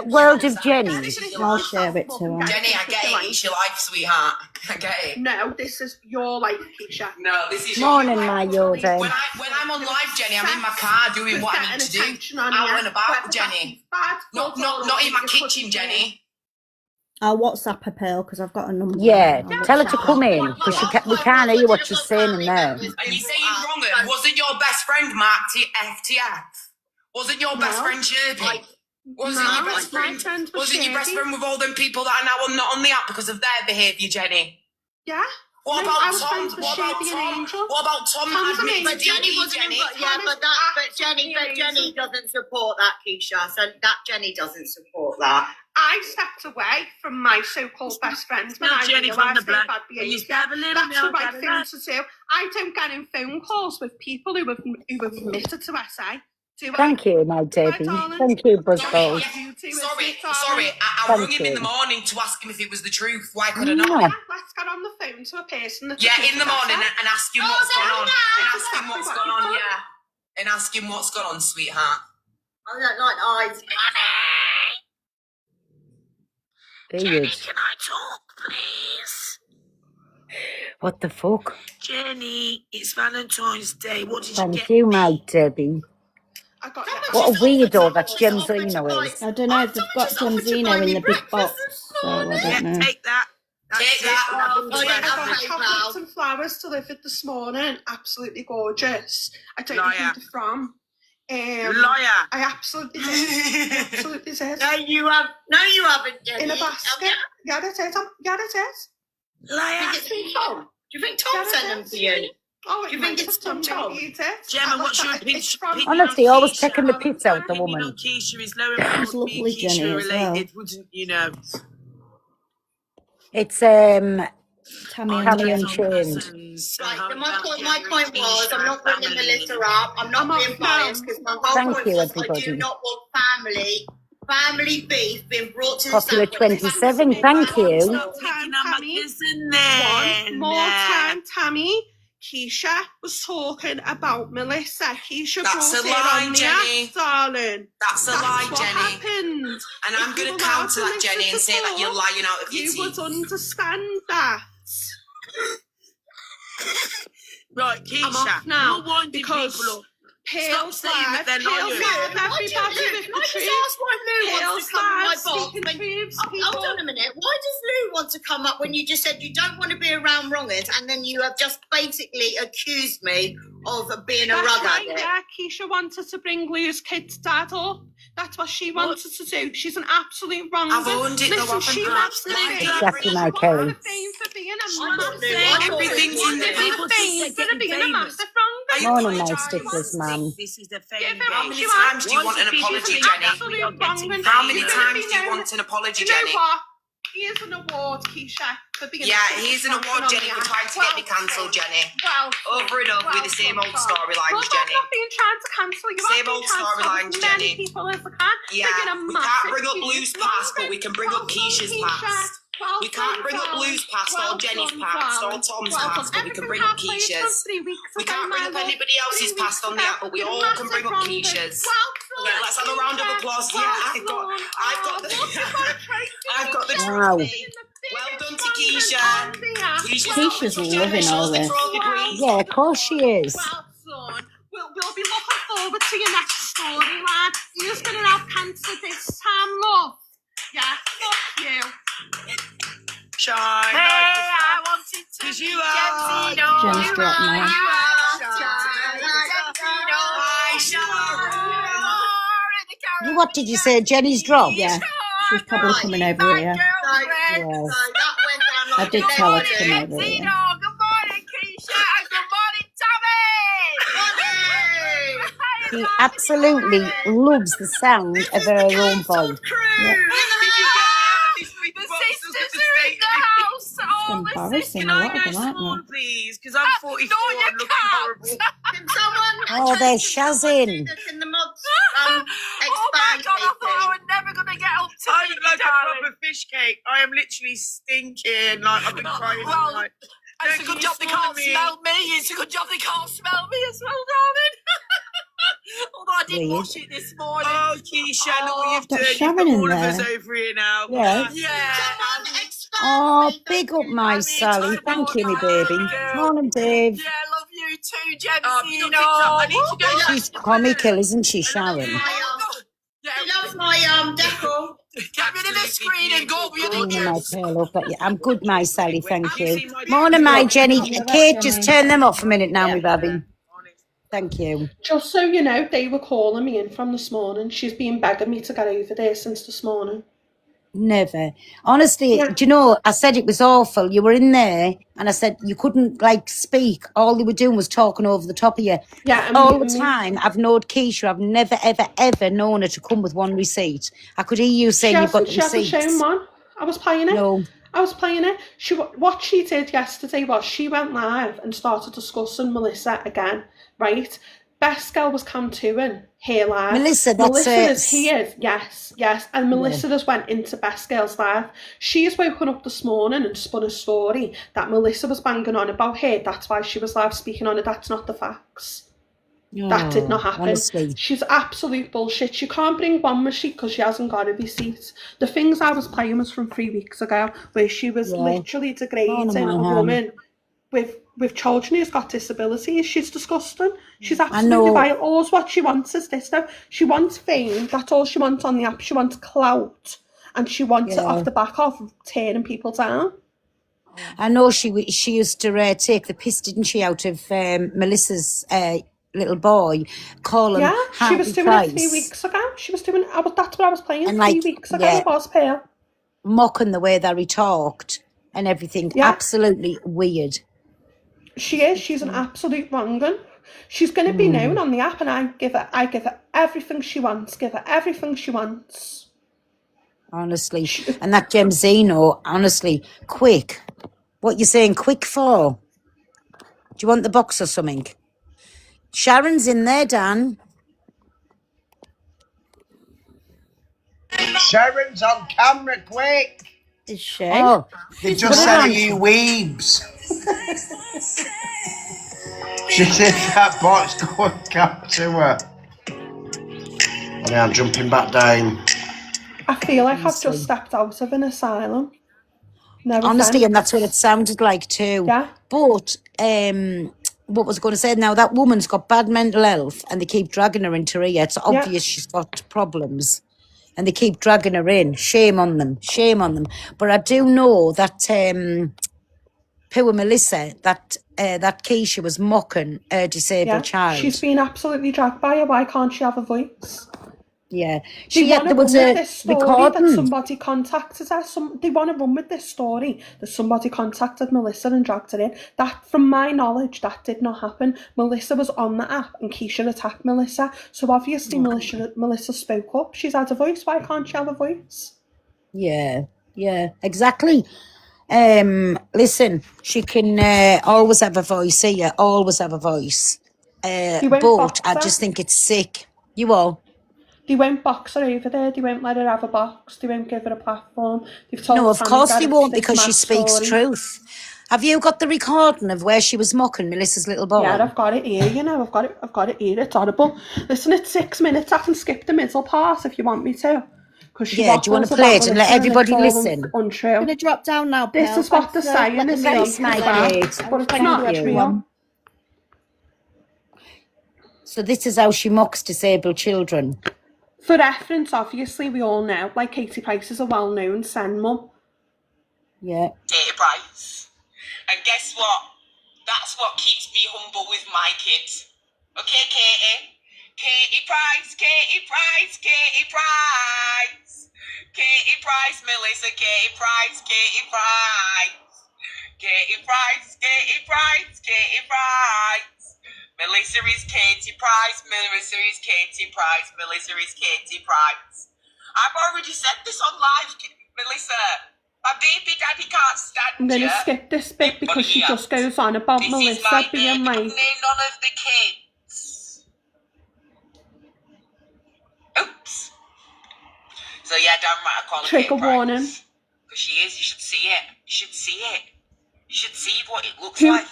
World of Jenny. I'll share it to her. Jenny, I get it. It's your life, sweetheart. I get it. No, this is your life, Keisha. No, this is Morning, my Yoda. When I'm on live, Jenny, I'm in my car doing what I need to do. Out and about, Jenny. Not in my kitchen, Jenny. I'll WhatsApp her, Pearl, because I've got a number. Yeah, tell her to come in, because we can't hear what she's saying in there. Are you saying wrong? Wasn't your best friend Mark FTF? Wasn't your best friend Sherby? Wasn't your best friend? Wasn't your best friend with all them people that are now not on the app because of their behaviour, Jenny? Yeah. What about Tom? What about Tom? But Jenny wasn't but Jenny doesn't support that, Keisha. So that Jenny doesn't support that. I stepped away from my so-called best friends when I realised they had behaviour. That's the right thing to do. I don't get in phone calls with people who have admitted to SA. Thank you, my Debbie. Thank you, Buzzballs. Sorry. I rang him in the morning to ask him if it was the truth. Why could I not? Let's get on the phone to a person that's in the morning and ask him what's going on. And ask him what's going on, yeah. And ask him what's going on, sweetheart. I don't like eyes. Jenny, can I talk, please? What the fuck? Jenny, it's Valentine's Day. What did you get? Thank you, my Debbie. What a weirdo that Gemzino is. I don't know if they've got Gemzino in the big box, so I don't know. Take that. Take that. I got some flowers delivered this morning. Absolutely gorgeous. I don't know who they're from. Liar. I absolutely did. Absolutely did. No, you haven't, Jenny. In a basket. Yeah, it is. Liar. Do you think Tom sent them to you? Oh, do you think it's Tom? Gemma, what's your opinion? Honestly, always taking the piss out the woman. Keisha is lower It's lovely, Jenny, as well. Wouldn't you know? It's Tammy Unchained. Right, my point was, I'm not bringing Melissa up. I'm not being biased because my whole point was I do not want family beef being brought to Popular the 27, thank you. One more time, Tammy. Keisha was talking about Melissa. Keisha That's brought a lie, it on Jenny. The app, darling. That's a lie, what Jenny. Happened. And I'm going to counter that, Jenny, and say that you're lying out of your teeth. You would understand that. Right, Keisha, I'm off now you're winding because people up. Stop saying that they're everybody with the Can I just ask why Lou wants to come on my box? Hold on a minute. Why does Lou want to come up when you just said you don't want to be around wrongers and then you have just basically accused me of being a rug addict? Yeah, Keisha wanted to bring Lou's kid's dad up. That's what she wanted to do. She's an absolute wrong. I've owned it. Listen, she loves the Exactly, my Kelly. Everything's in the people for being a massive wrong. Morning, my sticklers, ma'am. This is a fame. How many times do you want an apology, Jenny? How many times do you want an apology, Jenny? You know what? Here's an award, Keisha, for being here's an award, Jenny, for trying to get me cancelled, Jenny. Over and over with the same old storylines, Jenny. I've not been trying to cancel you. Same old storylines, Jenny. People as I can. Yeah, we can't bring up Lou's past, but we can bring up Keisha's past. We can't bring up Lou's past or Jenny's past or Tom's past, but we can bring up Keisha's. We can't bring up anybody else's past on the app, but we all can bring up Keisha's. Yeah, let's have a round of applause. Yeah, I've got the Wow. Well done to Keisha. Keisha's loving all this. Yeah, of course she is. Well done. We'll be looking forward to your next storyline. You're just going to have cancer this time, love. Yeah, fuck you. Shine. Hey, I wanted to Because be you are. Jen's dropped now. What did you say? Jenny's dropped? Yeah, she's probably coming over here. Yes. I did tell her to come over here. Good morning, Keisha, and good morning, Tommy. She absolutely loves the sound of her own voice. The sisters are in the house. Oh embarrassing, a Can I lot go of them, aren't spawn, they? please? Because I'm 44 and looking horrible. Can someone? Oh, there's Shazin. Can the mods Oh my expand? god, I thought I was never going to get up to I it, look like darling. a proper fish cake. I am literally stinking. Like, I've been crying all night. It's a good job they can't smell me. It's a good job they can't smell me as well, darling. Although I did Weird. wash it this morning. Oh, Keisha, look what you've Got done. You've Sharon got in all of us there. over here now. Yeah. Yeah. Someone expand. Oh, me, big thank up you. my Sally. Thank you, me baby. Morning, Dave. Yeah, love you too, Jemsy. Big up TikTok. I need to go back She's to comical, isn't she, I love Sharon? She loves my decor. Get rid of the screen and go with your Morning, my gorgeous. pearl up at you. I'm good, my Sally, thank Have you you. seen my Morning, my TikTok? Jenny. Kate, just turn them off a minute now, me baby. Thank you. Just so you know, they were calling me in from this morning. She's been begging me to get over there since this morning. Never. Honestly, Yeah. do you know, I said it was awful. You were in there and I said you couldn't like speak. All they were doing was talking over the top of you. Yeah, and All the muting me. time, I've known Keisha. I've never, ever, ever known her to come with one receipt. I could hear you saying you've got the She hasn't shown receipts. one. I was playing it. No. I was playing it. What she did yesterday was she went live and started discussing Melissa again, right? Best Girl was Cantuan here live. Melissa, that's Melissa it. is here, yes. And Melissa just went into Best Girl's live. She's woken up this morning and spun a story that Melissa was banging on about her. That's why she was live speaking on it. That's not the facts. That did not happen. Honestly. She's absolute bullshit. She can't bring one receipt because she hasn't got a receipt. The things I was playing was from 3 weeks ago, where she was literally degrading a woman with children who's got disabilities. She's disgusting. She's absolutely vile. All what she wants is this though. She wants fame. That's all she wants on the app. She wants clout, and she wants it off the back of tearing people down. I know she used to take the piss, didn't she, out of Melissa's little boy, call him she was doing Price. it 3 weeks ago. She was doing it. That's what I was playing And 3 weeks ago. It was Pearl. Mocking the way that he talked and everything. Yeah. Absolutely weird. She is. She's an absolute wrong'un. She's going to be known on the app, and I give her everything she wants. Give her everything she wants. Honestly. And that Gemzino, honestly, quick. What you saying quick for? Do you want the box or something? Sharon's in there, Dan. Sharon's on camera, quick. Is she? Oh, They just said you weebs. She's in that box, go and come to her. And I'm jumping back down. I feel like I've just stepped out of an asylum. No honestly, offense. and that's what it sounded like too. Yeah. But what was I going to say now? That woman's got bad mental health, and they keep dragging her into here. It's obvious she's got problems, and they keep dragging her in. Shame on them. Shame on them. But I do know that poor Melissa, that Keisha was mocking a disabled child. She's been absolutely dragged by her. Why can't she have a voice? Yeah. There was a recording that somebody contacted her. They want to run with this story that somebody contacted Melissa and dragged her in. That, from my knowledge, that did not happen. Melissa was on the app and Keisha attacked Melissa. So obviously Melissa spoke up. She's had a voice. Why can't she have a voice? Yeah, exactly. Listen, she can always have a voice here, always have a voice. But I just think it's sick. You all? They won't box her over there. They won't let her have a box. They won't give her a platform. They've told No, of Tammy course that they it's won't, this because she mad speaks story. truth. Have you got the recording of where she was mocking Melissa's little boy? Yeah, I've got it here, you know. I've got it here. It's horrible. Listen, it's 6 minutes. I can skip the middle part if you want me to. Yeah, do you want to play it and let everybody listen? Untrue. I'm going to drop down now, Pearl. This is what they're saying. This Thanks, my kid. But it's not real. So this is how she mocks disabled children. For reference, obviously, we all know, like Katie Price is a well-known send mum. Yeah. Katie Price. And guess what? That's what keeps me humble with my kids. Okay, Katie? Katie Price, Katie Price, Katie Price. Katie Price, Melissa, Katie Price, Katie Price. Katie Price, Katie Price, Katie Price. Melissa is Katie Price, Melissa is Katie Price, Melissa is Katie Price. I've already said this on live, Melissa. My baby Daddy can't stand I'm going you. to skip this bit because she just goes on about This Melissa is my being baby. like... None of the kids. Oops. So yeah, damn right, I call her Trigger Kate warning. Price. Because she is, you should see it. You should see it. You should see what it looks Who- like.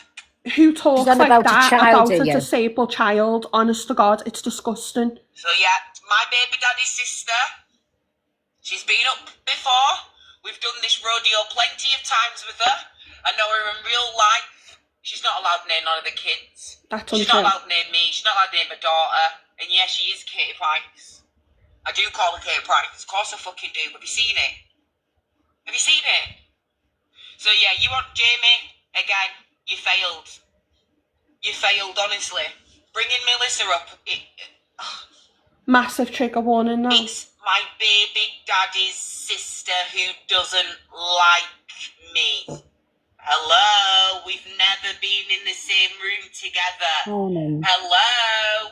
Who talks on like about a that child, about a yeah. disabled child? Honest to God, it's disgusting. So yeah, my baby daddy's sister. She's been up before. We've done this rodeo plenty of times with her. I know her in real life. She's not allowed near none of the kids. That's She's untrue. not allowed near me. She's not allowed near my daughter. And yeah, she is Katie Price. I do call her Katie Price. Of course I fucking do. Have you seen it? Have you seen it? So yeah, you want Jamie? Again, you failed. You failed, honestly. Bringing Melissa up. Massive trigger warning now. It's my baby daddy's sister who doesn't like me. Hello? We've never been in the same room together. Hello?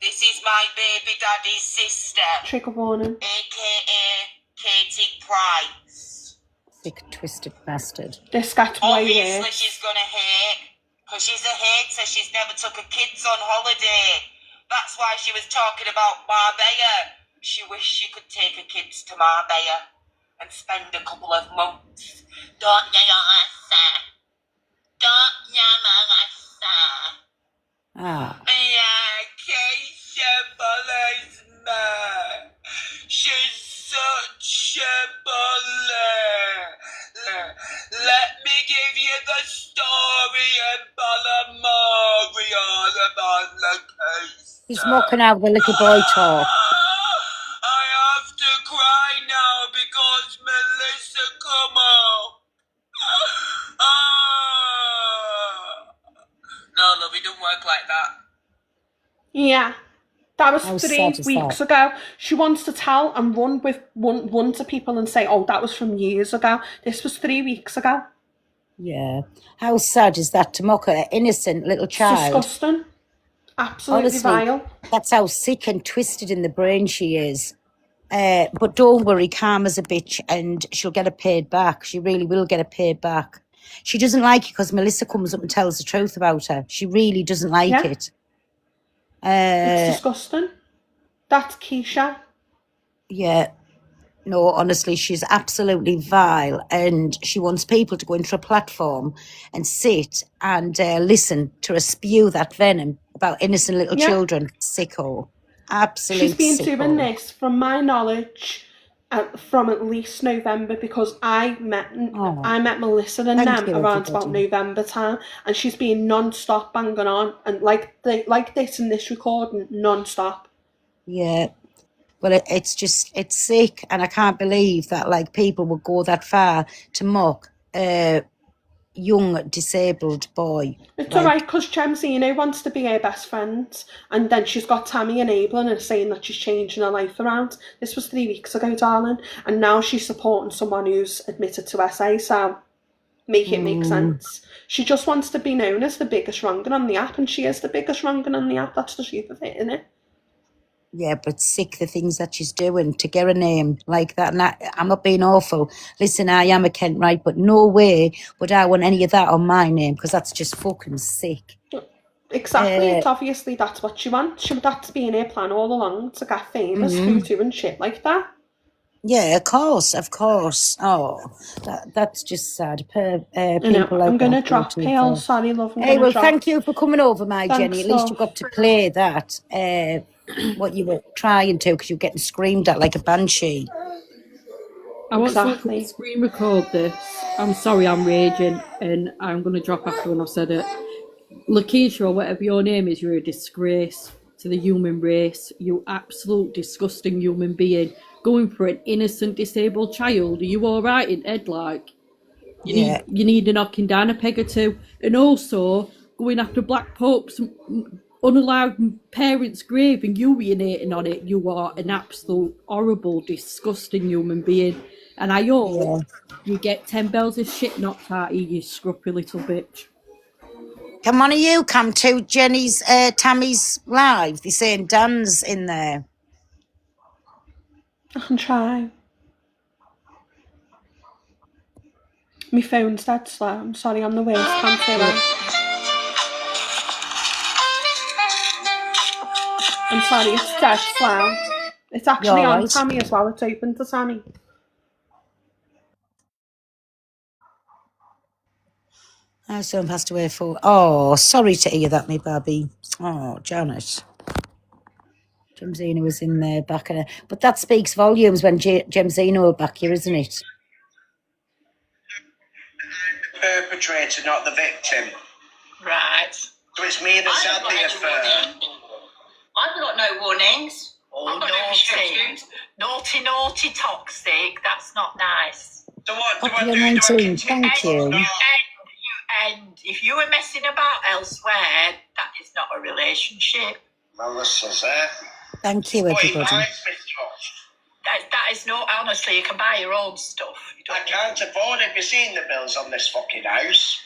This is my baby daddy's sister. Trigger warning. AKA Katie Price. Sick, twisted bastard. This gets way Obviously worse. she's gonna hate. Because she's a hater. She's never took her kids on holiday. That's why she was talking about Marbella. She wished she could take her kids to Marbella and spend a couple of months. Don't you, Melissa? Don't you, Melissa? Ah. Yeah, Keisha follows me. She's such a bully. Let me give you the story of Balamori all about the case. He's mocking out the little boy talk. I have to cry now because Melissa come out. No, love, it don't work like that. Yeah. That was How 3 sad is weeks that? ago. She wants to tell and run to people and say, oh, that was from years ago. This was 3 weeks ago. Yeah. How sad is that to mock an innocent little It's child? disgusting. Absolutely Honestly, vile. that's how sick and twisted in the brain she is. But don't worry, Karma's a bitch and she'll get it paid back. She really will get it paid back. She doesn't like it because Melissa comes up and tells the truth about her. She really doesn't like Yeah. it. It's disgusting. That's Keisha. Yeah. No, honestly, she's absolutely vile and she wants people to go into a platform and sit and listen to her spew that venom about innocent little Yeah. children. Sicko. Absolute She's been sicko. doing this, from my knowledge, from at least November, because I met Melissa and Thank them you, around about everybody. November time, and she's been non-stop banging on, and like this in this recording, non-stop. Yeah. Well, it's sick, and I can't believe that like people would go that far to mock a young disabled boy. It's Like, alright, because Chemzino wants to be her best friend, and then she's got Tammy enabling her, saying that she's changing her life around. This was 3 weeks ago, darling, and now she's supporting someone who's admitted to SA, so make it make sense. She just wants to be known as the biggest wrong'un on the app, and she is the biggest wrong'un on the app. That's the truth of it, innit? yeah, but sick the things that she's doing to get a name like that. And I'm not being awful. Listen, I am a Kent Wright, but no way would I want any of that on my name because that's just fucking sick. Exactly. It's obviously that's what she wants. That's been her plan all along, to get famous through doing shit like that. Yeah, of course. Oh, that's just sad. People like I'm gonna that drop too Pale. far. Sorry, love. Hey, well, thank you for coming over, my Thanks, Jenny. At least you love. got to play that. What you were trying to, because you were getting screamed at like a banshee. I want someone Exactly. to screen record this. I'm sorry, I'm raging, and I'm going to drop after when I've said it. Lakeisha, or whatever your name is, you're a disgrace to the human race. You absolute disgusting human being. Going for an innocent disabled child. Are you all right in head? Like, you need a knocking down a peg or two. And also going after Black Pope's unallowed parents' grave and urinating on it. You are an absolute horrible, disgusting human being. And I hope you get 10 bells of shit knocked out of you scruffy little bitch. Can one of you come to Jenny's, Tammy's live? They're saying Dan's in there. I can try. My phone's dead slow. I'm sorry, I'm the worst. Can't say that. I'm sorry, it's dead slow. It's actually You're on right. Tammy as well. It's open to Tammy. My son passed away for... Oh, sorry to hear that, me Barbie. Oh, Janet. Jemzina was in there back in it. But that speaks volumes when Jemzina were back here, isn't it? Perpetrator, not the victim. Right. So it's me that's had the affair. I've got no warnings. Oh, naughty, toxic. That's not nice. So what do I Popular do? Do I 19, continue? thank you. And if you were messing about elsewhere, that is not a relationship. Melissa's there. Thank you, everybody. That is no, honestly, you can buy your own stuff. I can't afford it. Have you seen the bills on this fucking house?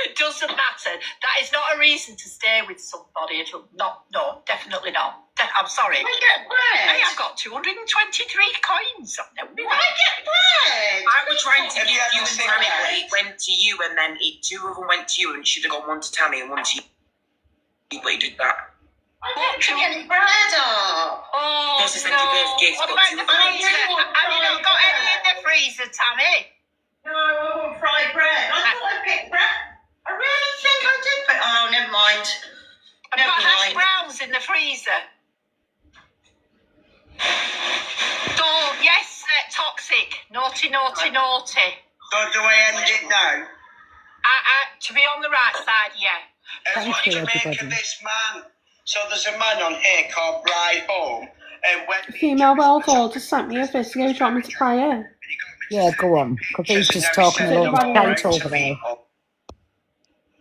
It doesn't matter. That is not a reason to stay with somebody. No, definitely not. I'm sorry. I get bread. Hey, I've got 223 coins. I get bread. I was trying to Have give you you ever and seen Tammy, that? but it went to you, and then two of them went to you, and it should have gone one to Tammy and one to you. But you did that. I get getting bread up. Oh, This is Andrew Bird's gift, What but about two the of them went to freezer? you. Have you not got any in the freezer, Tammy? No, I want fried bread. I thought I picked bread. I really think I did, but oh, never mind. I've got hash browns in the freezer. Oh, yes, toxic. Naughty. So do I end it now? To be on the right side, yeah. And Thank what do you, you make everybody. of this man? So there's a man on here called Bride Home. And when Female World Order sent me a video. Do you want me to play it? Yeah, go on. Because he's just talking a load of shite over there.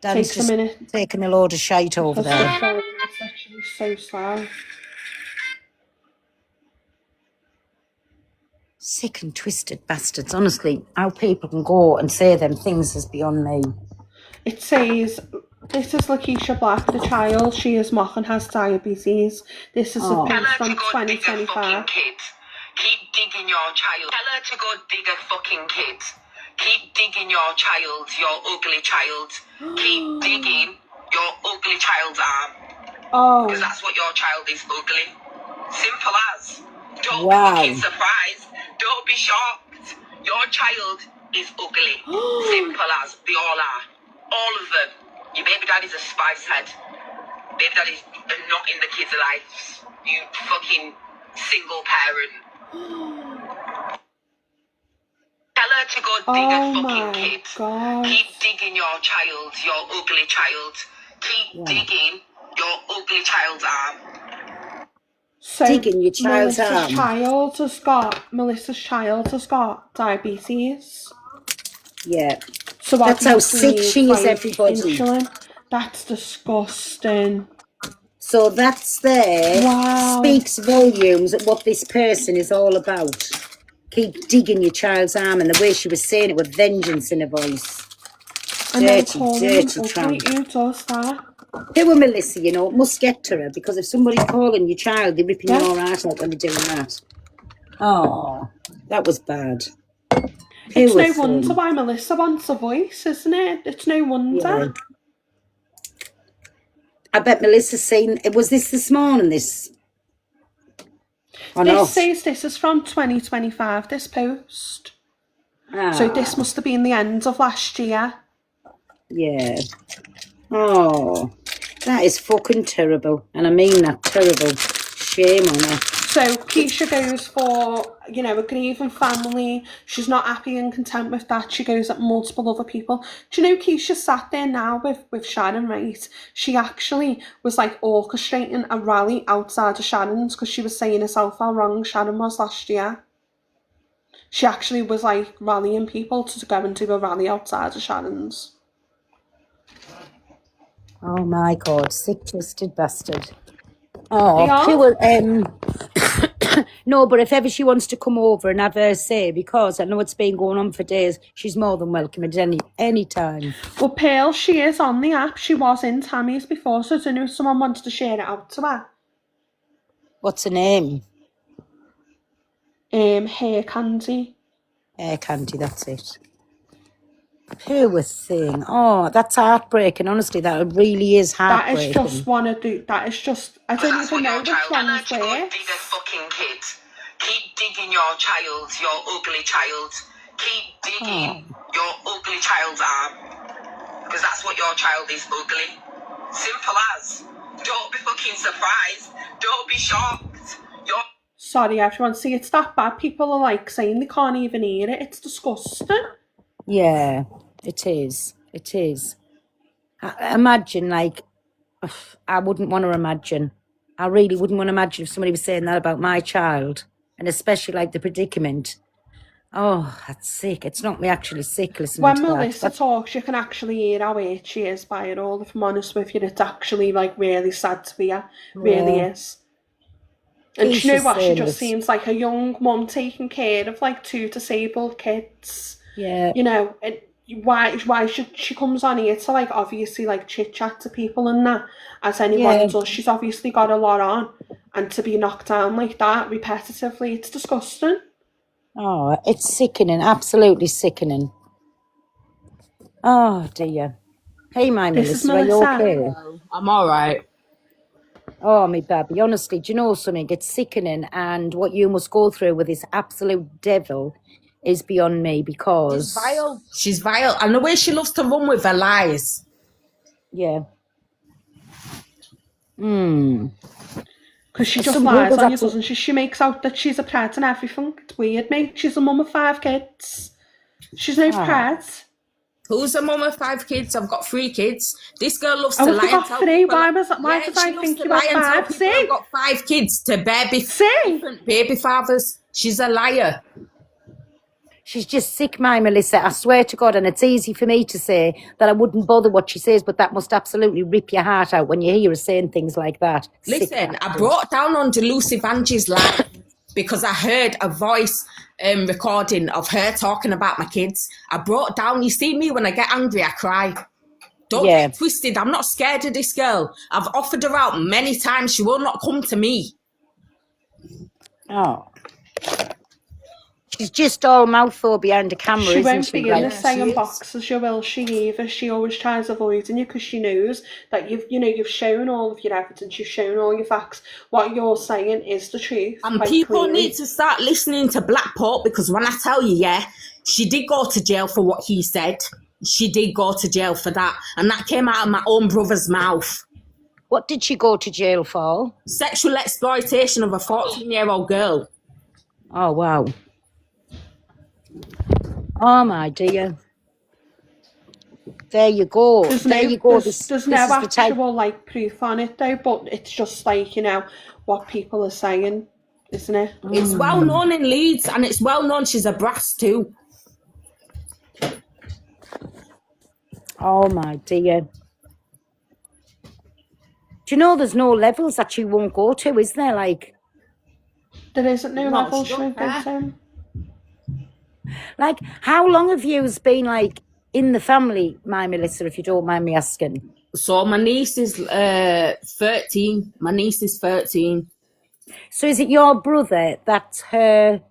Dan's Takes a just minute. taking a load of shite over Because the there. phone is actually so slow. Sick and twisted bastards. Honestly, how people can go and say them things is beyond me. It says, this is Lakeisha Black, the child she is mocking has diabetes. This is a Oh. post from Tell her to go dig a 2025. fucking kid. Keep digging your child. Tell her to go dig a fucking kid. Keep digging your child, your ugly child. Keep digging your ugly child's arm. Oh, Because that's what your child is, ugly. Simple as. Don't Wow. be fucking surprised. Don't be shocked. Your child is ugly. Simple as. They all are. All of them. Your baby daddy's a spice head. Baby daddy's not in the kids' lives. You fucking single parent. Tell her to go dig a oh fucking my kid. God. Keep digging your child, your ugly child. Keep digging your ugly child's arm. So Digging your child's arm. Melissa's child has got diabetes. Yeah. So That's how obviously sick needs, she is, like, everybody. insulin. That's disgusting. So that's there. Wow. Speaks volumes at what this person is all about. Keep digging your child's arm, and the way she was saying it with vengeance in her voice. And then Dirty, calling dirty them ugly. tramp. Who does that? Who are Melissa, you know, it must get to her, because if somebody's calling your child, they're ripping Yeah. your heart out when they're doing that. Oh, that was bad. It's Poor no wonder thing. why Melissa wants a voice, isn't it? It's no wonder. Yeah. I bet Melissa's seen, was this morning, this? Or This not? says this is from 2025, this post. Ah, So this must have been the end of last year. yeah. Oh, that is fucking terrible. And I mean that, terrible. Shame on her. So Keisha goes for, a grieving family. She's not happy and content with that. She goes at multiple other people. Do you know Keisha sat there now with Sharon, right? She actually was like orchestrating a rally outside of Sharon's because she was saying herself how wrong Sharon was last year. She actually was like rallying people to go and do a rally outside of Sharon's. Oh my God, sick, twisted bastard. They Oh, are? poor, no, but if ever she wants to come over and have her say, because I know it's been going on for days, she's more than welcome at any time. Well, Pearl, she is on the app. She was in Tammy's before, so I don't know if someone wants to share it out to her. What's her name? Hair Candy. Candy, that's it. Poor thing. Oh, that's heartbreaking. Honestly, that really is That is heartbreaking. just one of the. That is just. I don't even know which one's Go where. dig a fucking kid. Keep digging your child, your ugly child. Keep digging your ugly child's arm. Because that's what your child is, ugly. Simple as. Don't be fucking surprised. Don't be shocked. Sorry, everyone. See, it's that bad. People are like saying they can't even hear it. It's disgusting. Yeah, it is. It is. Imagine, like, I wouldn't want to imagine. I really wouldn't want to imagine if somebody was saying that about my child, and especially like the predicament. Oh, that's sick. It's not me actually sick listening When to that. Melissa talks, you can actually hear how hurt she is by it all. If I'm honest with you, it's actually like really sad to hear. Really is. And do you know Keisha's what? She saying just this. seems like a young mum taking care of like 2 disabled kids. Yeah. You know, and why should she comes on here to like obviously like chit chat to people and that, as anyone does. She's obviously got a lot on, and to be knocked down like that repetitively, it's disgusting. Oh, it's sickening. Absolutely sickening. Oh dear. Hey, my This Melissa, is are you Melissa. okay? I'm all right. Oh, me baby, honestly, do you know something? It's sickening, and what you must go through with this absolute devil is beyond me because... She's vile. She's vile. And the way she loves to run with her lies. Yeah. Because she just lies on you, doesn't she? She makes out that she's a pret and everything. It's weird, mate. She's a mum of 5 kids. She's no pret. Who's a mum of 5 kids? I've got 3 kids. This girl loves to lie. I've got 3. Why did I think you were 5? See? I've got 5 kids to bear different baby fathers. She's a liar. She's just sick, my Melissa. I swear to God, and it's easy for me to say that I wouldn't bother what she says, but that must absolutely rip your heart out when you hear her saying things like that. Listen, I brought down on Delusive Angie's live because I heard a voice recording of her talking about my kids. I brought down, you see me, when I get angry, I cry. Don't get twisted. I'm not scared of this girl. I've offered her out many times. She will not come to me. Oh. She's just all mouth though behind the camera, she isn't she? She won't be in the same box as you, will she, Eva? She always tries avoiding you because she knows that you've shown all of your evidence, you've shown all your facts. What you're saying is the truth. And people need to start listening to Blackport, because when I tell you, she did go to jail for what he said. She did go to jail for that. And that came out of my own brother's mouth. What did she go to jail for? Sexual exploitation of a 14-year-old girl. Oh, wow. Oh, my dear. There you go. There's no actual like proof on it though, but it's just like, what people are saying, isn't it? It's well known in Leeds, and it's well known she's a brass too. Oh my dear. Do you know there's no levels that she won't go to, is there? Like, there isn't no levels she won't go to. Like, how long have you been like in the family, my Melissa, if you don't mind me asking? So my niece is 13. My niece is 13. So is it your brother that's her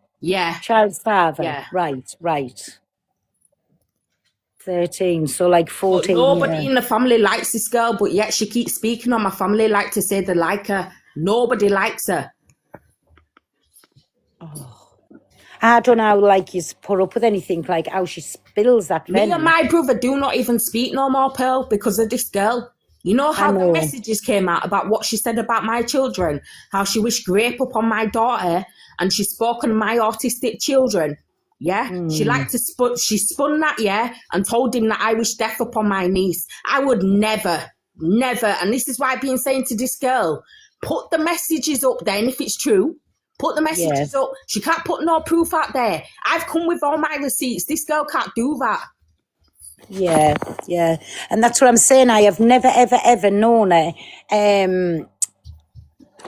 child's father? Yeah. Right. 13, so like 14. But nobody in the family likes this girl, but yet she keeps speaking on my family like to say they like her. Nobody likes her. Oh. I don't know, like, you put up with anything, like how she spills that venom. Me and my brother do not even speak no more, Pearl, because of this girl. You know how the messages came out about what she said about my children, how she wished grape upon my daughter, and she spoke on my autistic children. Yeah, she liked to she spun that, and told him that I wish death upon my niece. I would never, and this is why I've been saying to this girl, put the messages up there, and if it's true, put the messages up. She can't put no proof out there. I've come with all my receipts. This girl can't do that. Yeah. And that's what I'm saying. I have never, ever, ever known her,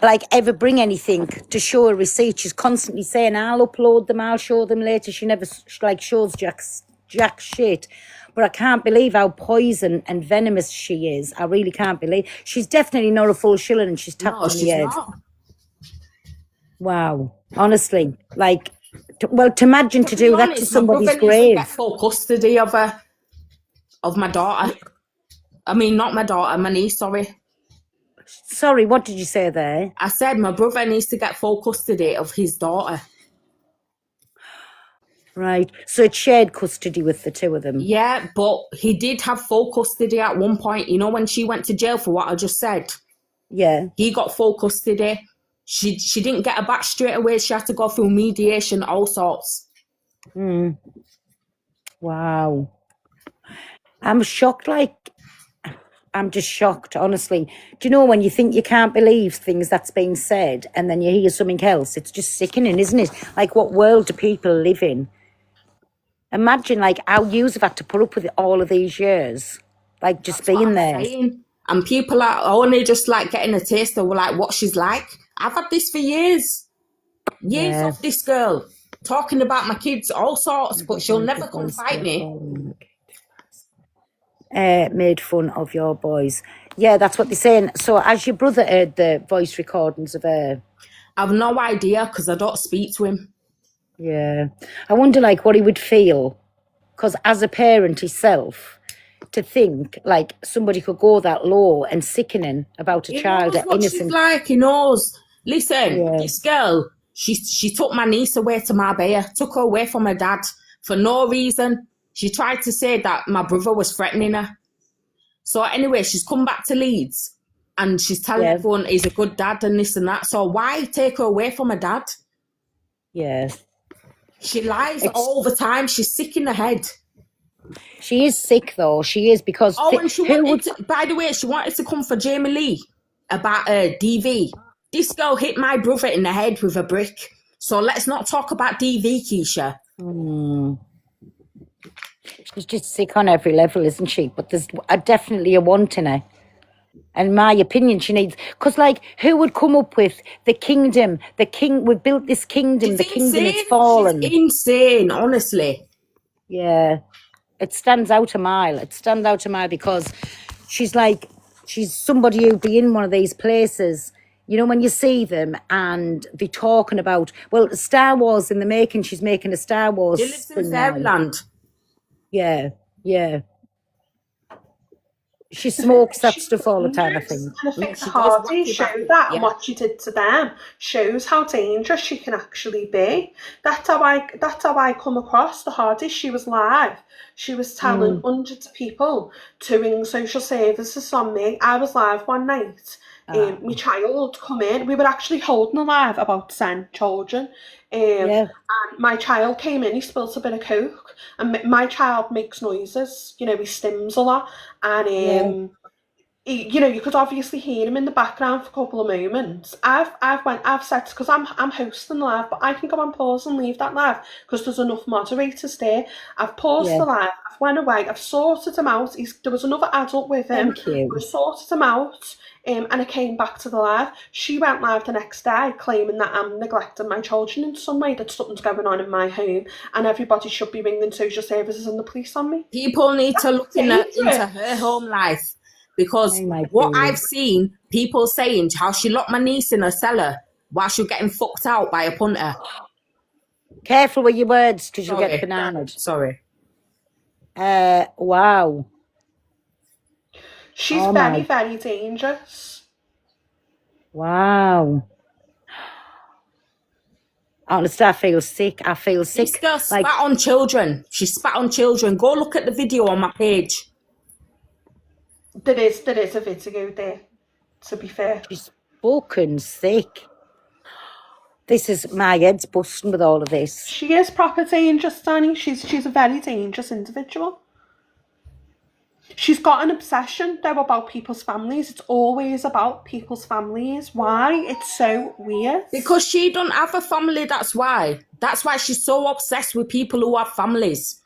like, ever bring anything to show a receipt. She's constantly saying, I'll upload them, I'll show them later. She never, like, shows jack shit. But I can't believe how poison and venomous she is. I really can't believe. She's definitely not a full shilling, and she's tapped on the head. Not. Wow, honestly, like, to imagine to do that to somebody's grave. Get full custody of her. of my daughter. I mean, not my daughter, my niece, sorry. Sorry, what did you say there? I said my brother needs to get full custody of his daughter. Right. So it's shared custody with the two of them. Yeah, but he did have full custody at one point. You know, when she went to jail for what I just said? Yeah. He got full custody. She didn't get her back straight away. She had to go through mediation, all sorts. Wow. I'm shocked, I'm just shocked, honestly. Do you know when you think you can't believe things that's being said and then you hear something else? It's just sickening, isn't it? Like, what world do people live in? Imagine, like, how yous have had to put up with it all of these years. Like, just That's what being I'm there. saying. And people are only just like getting a taste of like what she's like. I've had this for years. Years Yeah. of this girl talking about my kids, all sorts, but she'll never come fight me. Made fun of your boys. Yeah, that's what they're saying. So, has your brother heard the voice recordings of her? I've no idea because I don't speak to him. Yeah. I wonder, like, what he would feel. Because as a parent himself, to think, like, somebody could go that low and sickening about a He child, knows an what innocent... she's like. He knows. Listen, Yeah. this girl, she took my niece away to Marbella, took her away from her dad for no reason. She tried to say that my brother was threatening her. So anyway, she's come back to Leeds and she's telling everyone he's a good dad and this and that. So why take her away from her dad? Yeah. She lies all the time. She's sick in the head. She is sick, though. She is, because... Oh, and she wanted to, by the way, she wanted to come for Jamie Lee about DV. This girl hit my brother in the head with a brick. So let's not talk about DV, Keisha. She's just sick on every level, isn't she? But there's definitely a want in her. In my opinion, she needs... Because, like, who would come up with the kingdom? The king... We've built this kingdom. It's the kingdom insane. is fallen. She's insane, honestly. Yeah. It stands out a mile. It stands out a mile because she's like... She's somebody who'd be in one of these places... You know, when you see them and they're talking about... Well, Star Wars in the making. She's making a Star Wars... She lives in Fairyland. Yeah, yeah. She smokes that stuff all the time, I think. And I think the Hardy showed that, and what she did to them shows how dangerous she can actually be. That's how I come across the Hardy. She was live. She was telling hundreds of people to ring social services on me. I was live one night. My child come in. We were actually holding a live about 10 children. And my child came in, he spilt a bit of coke, and my child makes noises, you know, he stims a lot, and he, you know, you could obviously hear him in the background for a couple of moments. I've said, because I'm hosting the live, but I can go on pause and leave that live because there's enough moderators there. I've paused the live, I've went away, I've sorted him out. There was another adult with him. We sorted him out. And I came back to the live. She went live the next day claiming that I'm neglecting my children in some way, that something's going on in my home and everybody should be ringing social services and the police on me. People need to look into her home life because what I've seen, people saying how she locked my niece in a cellar while she was getting fucked out by a punter. Careful with your words because you'll get bananaed. Sorry. Wow. She's very, very dangerous. Wow. Honestly, I feel sick. This girl spat on children. She spat on children. Go look at the video on my page. There is a video there, to be fair. She's fucking sick. My head's busting with all of this. She is proper dangerous, Danny. She's a very dangerous individual. She's got an obsession, though, about people's families. It's always about people's families. Why? It's so weird. Because she don't have a family, that's why. That's why she's so obsessed with people who have families.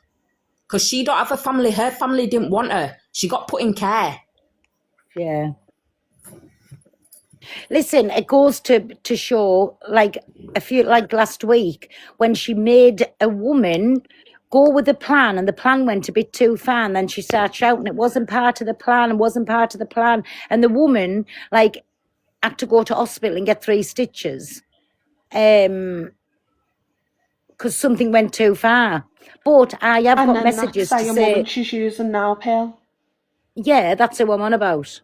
Because she don't have a family. Her family didn't want her. She got put in care. Yeah. Listen, it goes to show, like last week, when she made a woman go with the plan, and the plan went a bit too far, and then she started shouting it wasn't part of the plan, and the woman had to go to hospital and get 3 stitches because because something went too far. But I have got messages to That's say... woman she's using now, Pearl. Yeah, that's who I'm on about.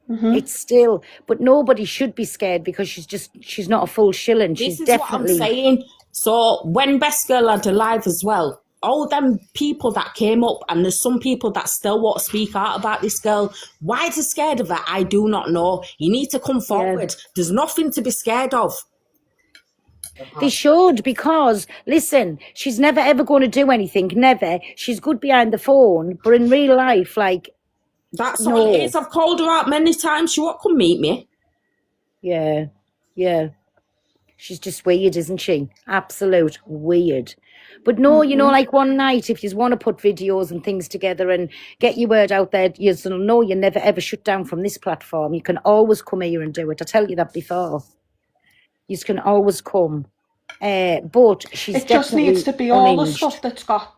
It's still... But nobody should be scared because she's not a full shilling. She's This is definitely... what I'm saying. So when Best Girl had alive as well, all them people that came up, and there's some people that still won't speak out about this girl. Why they're scared of her, I do not know. You need to come forward. There's nothing to be scared of. They should, because, listen, she's never ever going to do anything, never. She's good behind the phone, but in real life, like, That's all it is. I've called her out many times. She won't come meet me. Yeah, yeah. She's just weird, isn't she? Absolute weird. But no, you know, like one night, if you want to put videos and things together and get your word out there, you'll know you're never ever shut down from this platform. You can always come here and do it. I tell you that before. You can always come. But she's it just needs to be all the unhinged. stuff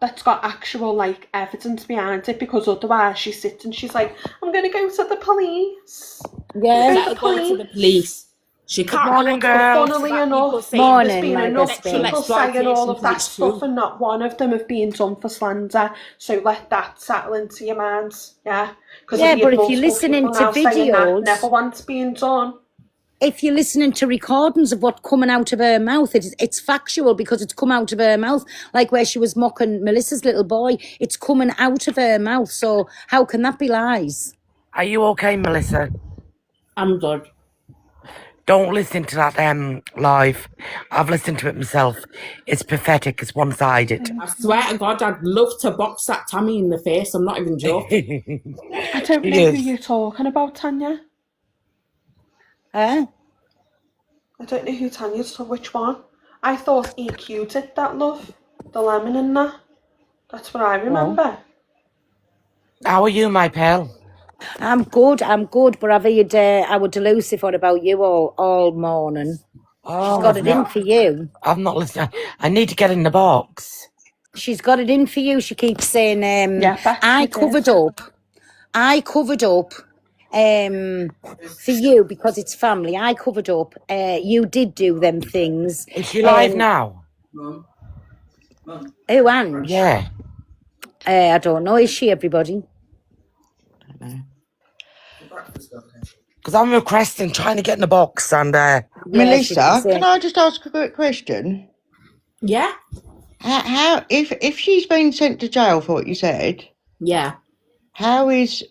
that's got actual like evidence behind it, because otherwise she sits and she's like, I'm gonna go to the police. Yeah, Let her go to the police. She can't. Morning, girl. Funnily enough, Morning, there's been my enough best people friend. saying all of that It's stuff, true. and not one of them have been done for slander. So let that settle into your minds, yeah. Because Yeah, but if you're listening to videos, never once being done. If you're listening to recordings of what's coming out of her mouth, it's factual because it's come out of her mouth. Like where she was mocking Melissa's little boy, it's coming out of her mouth. So how can that be lies? Are you okay, Melissa? I'm good. Don't listen to that live. I've listened to it myself. It's pathetic. It's one-sided. I swear to God, I'd love to box that Tammy in the face. I'm not even joking. I don't know who you're talking about, Tanya. Huh? I don't know who Tanya's talking. Which one? I thought EQ did that, love. The lemon in that. That's what I remember. How are you, my pal? I'm good, but I've heard our delusive on about you all morning. Oh, She's got it in for you. I'm not listening. I need to get in the box. She's got it in for you. She keeps saying, I covered up for you because it's family. I covered up. You did do them things. Is she live now? Who, Ange? Yeah. I don't know. Is she, everybody? Because I'm requesting, trying to get in the box, and Melissa, can I just ask a quick question? Yeah. How if she's been sent to jail for what you said? Yeah. Does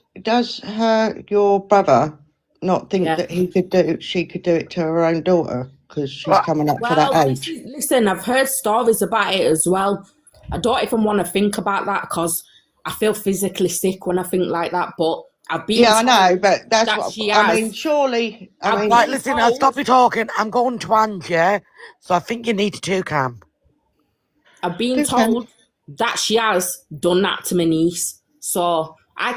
your brother not think that she could do it to her own daughter because she's coming up to that age? Listen, I've heard stories about it as well. I don't even want to think about that because I feel physically sick when I think like that. But I've been I know, but that's that what she I has. mean. Surely, right, listen, I'll stop you talking. I'm going to Ange, yeah? So I think you need to too, Cam. I've been told that she has done that to my niece. So I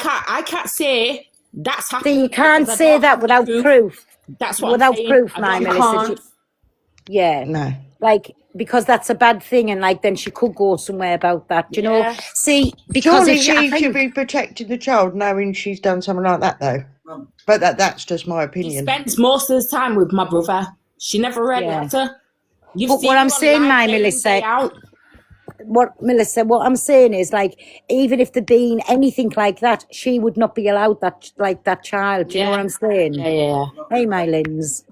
can't say that's happened. See, you can't say that without proof. That's what without I'm saying. proof, my Melissa. Yeah. No. Like, because that's a bad thing, and like then she could go somewhere about that, you know. See, because surely she should be protecting the child knowing she's done something like that, though. But that's just my opinion. She spends most of the time with my brother. She never read letter. But what I'm saying, my Melissa, what I'm saying is, like, even if there'd been anything like that, she would not be allowed that child. Do you know what I'm saying? Yeah. Hey, my Lins.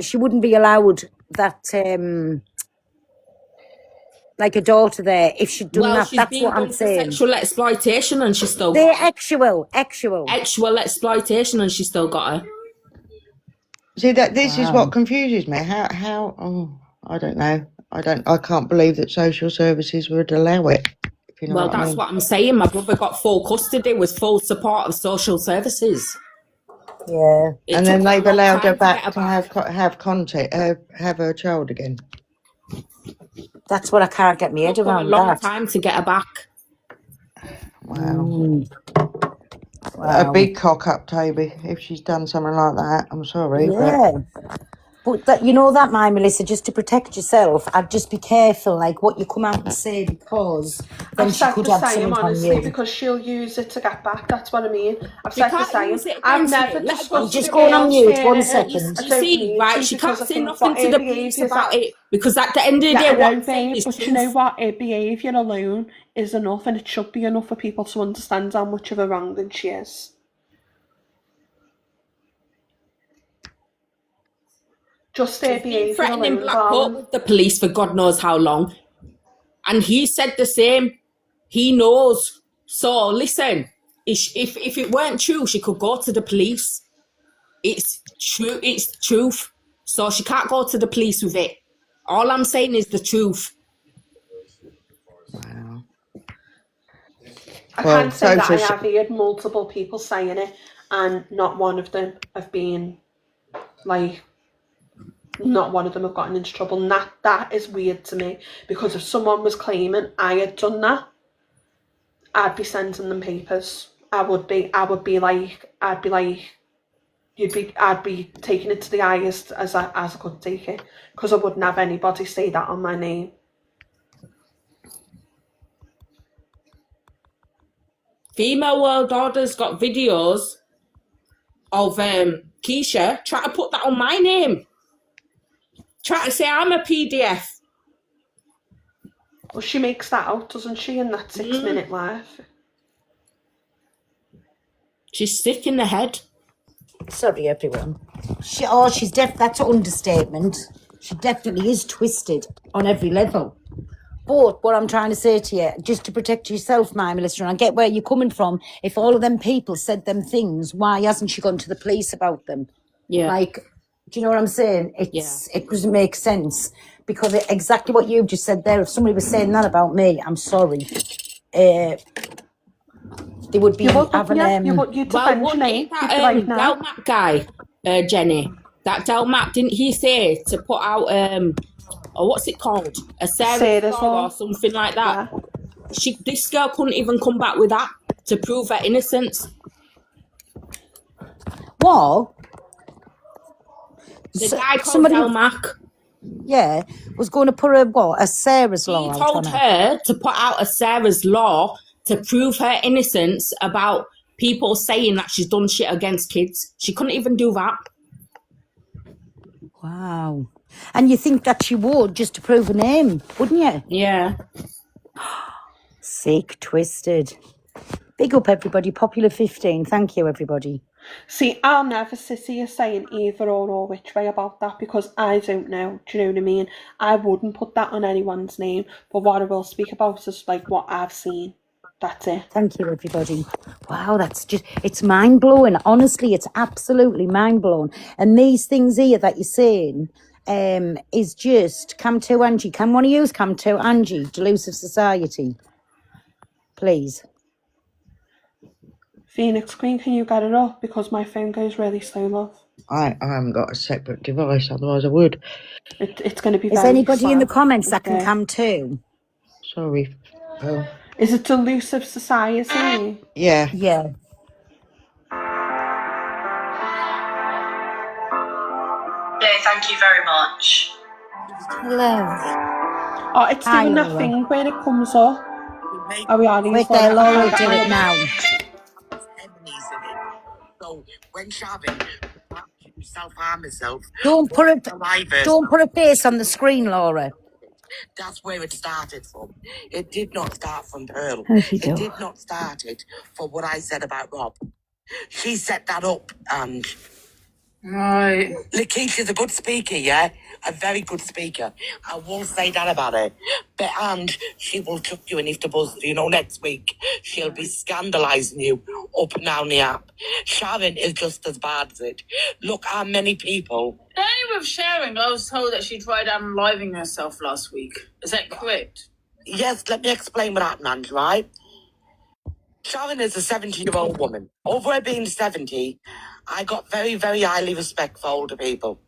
She wouldn't be allowed that, like a daughter there if she'd done that. That's what I'm saying. Sexual exploitation, and she still. They're actual exploitation, and she still got her. See this is what confuses me. How? Oh, I don't know. I can't believe that social services would allow it. If you know Well, what I that's mean. what I'm saying. My brother got full custody with full support of social services. Yeah, and then they've allowed her back to have contact, have her child again. That's what I can't get my head around. A long time to get her back. Wow. A big cock up, Toby. If she's done something like that, I'm sorry. Yeah. But that, you know that, my Melissa, just to protect yourself, I'd just be careful, like, what you come out and say, because then I've she said could the have same, something on honestly, you. because she'll use it to get back. That's what I mean. I've She said the can't same. use it I've against never me. Let her go I'm discussed to the just the going on girls' mute, police. one parents. second. I You don't see, need right? to She because can't I say think nothing what to her the police behaviour's about at. it because at the end of the Yeah, day, I what know, I'm saying babe, is but truth. you know what? Her behaviour alone is enough, and it should be enough for people to understand how much of a wrong she is. Just her She's been behaviour threatening alone, Blackport darling. with the police for God knows how long. And he said the same. He knows. So listen, if it weren't true, she could go to the police. It's true. It's truth. So she can't go to the police with it. All I'm saying is the truth. Wow. I Well, can say that I social. have heard multiple people saying it, and not one of them have been like. Not one of them have gotten into trouble, and that is weird to me, because if someone was claiming I had done that, I'd be sending them papers. I'd be like, I'd be taking it to the highest as I could take it, because I wouldn't have anybody say that on my name. Female World Order's got videos of Keisha trying to put that on my name. Trying to say I'm a PDF. Well, she makes that out, doesn't she, in that 6-minute live? She's sick in the head. Sorry, everyone. That's an understatement. She definitely is twisted on every level. But what I'm trying to say to you, just to protect yourself, my Melissa, and I get where you're coming from. If all of them people said them things, why hasn't she gone to the police about them? Yeah. Like, do you know what I'm saying? It doesn't make sense, because exactly what you've just said there. If somebody was saying that about me, I'm sorry. They would be having you'd defend your name. You'd be like, no. Delmat guy, Jenny. That Delmat, didn't he say to put out or what's it called? A Sarah's Law or something like that. Yeah. This girl couldn't even come back with that to prove her innocence. What? The guy called Delmac. Yeah, was going to put a Sarah's Law out on her. He told her to put out a Sarah's Law to prove her innocence about people saying that she's done shit against kids. She couldn't even do that. Wow. And you think that she would, just to prove her name, wouldn't you? Yeah. Sick, twisted. Big up, everybody. Popular 15. Thank you, everybody. See, I'll never sit here saying either or which way about that, because I don't know. Do you know what I mean? I wouldn't put that on anyone's name, but what I will speak about is like what I've seen. That's it. Thank you, everybody. Wow, it's mind-blowing. Honestly, it's absolutely mind-blowing. And these things here that you're saying is just, come to Angie. Can one of you come to Angie, Delusive Society? Please. Phoenix Queen, can you get it up? Because my phone goes really slow, love. I haven't got a separate device, otherwise I would. It's going to be Is very anybody slow. in the comments that can come too? Sorry. Oh. Is it Delusive Society? Yeah. Yeah. No, thank you very much. Hello. Oh, it's doing that thing where it comes up. Oh, we are. Wait there, Laura will do it now. So when Shavin self-harm herself, don't put a face on the screen, Laura. That's where it started from. It did not start from Pearl. It did not start it for what I said about Rob. She set that up, and right. Lakeisha's a good speaker, yeah? A very good speaker. I won't say that about her. And she will chuck you in if the buzz, next week. She'll be scandalising you up and down the app. Sharon is just as bad as it. Look how many people... Only with Sharon, I was told that she tried unaliving herself last week. Is that correct? Yes, let me explain what happened, Ange, right? Sharon is a 70-year-old woman. Over her being 70, I got very, very highly respect for older people.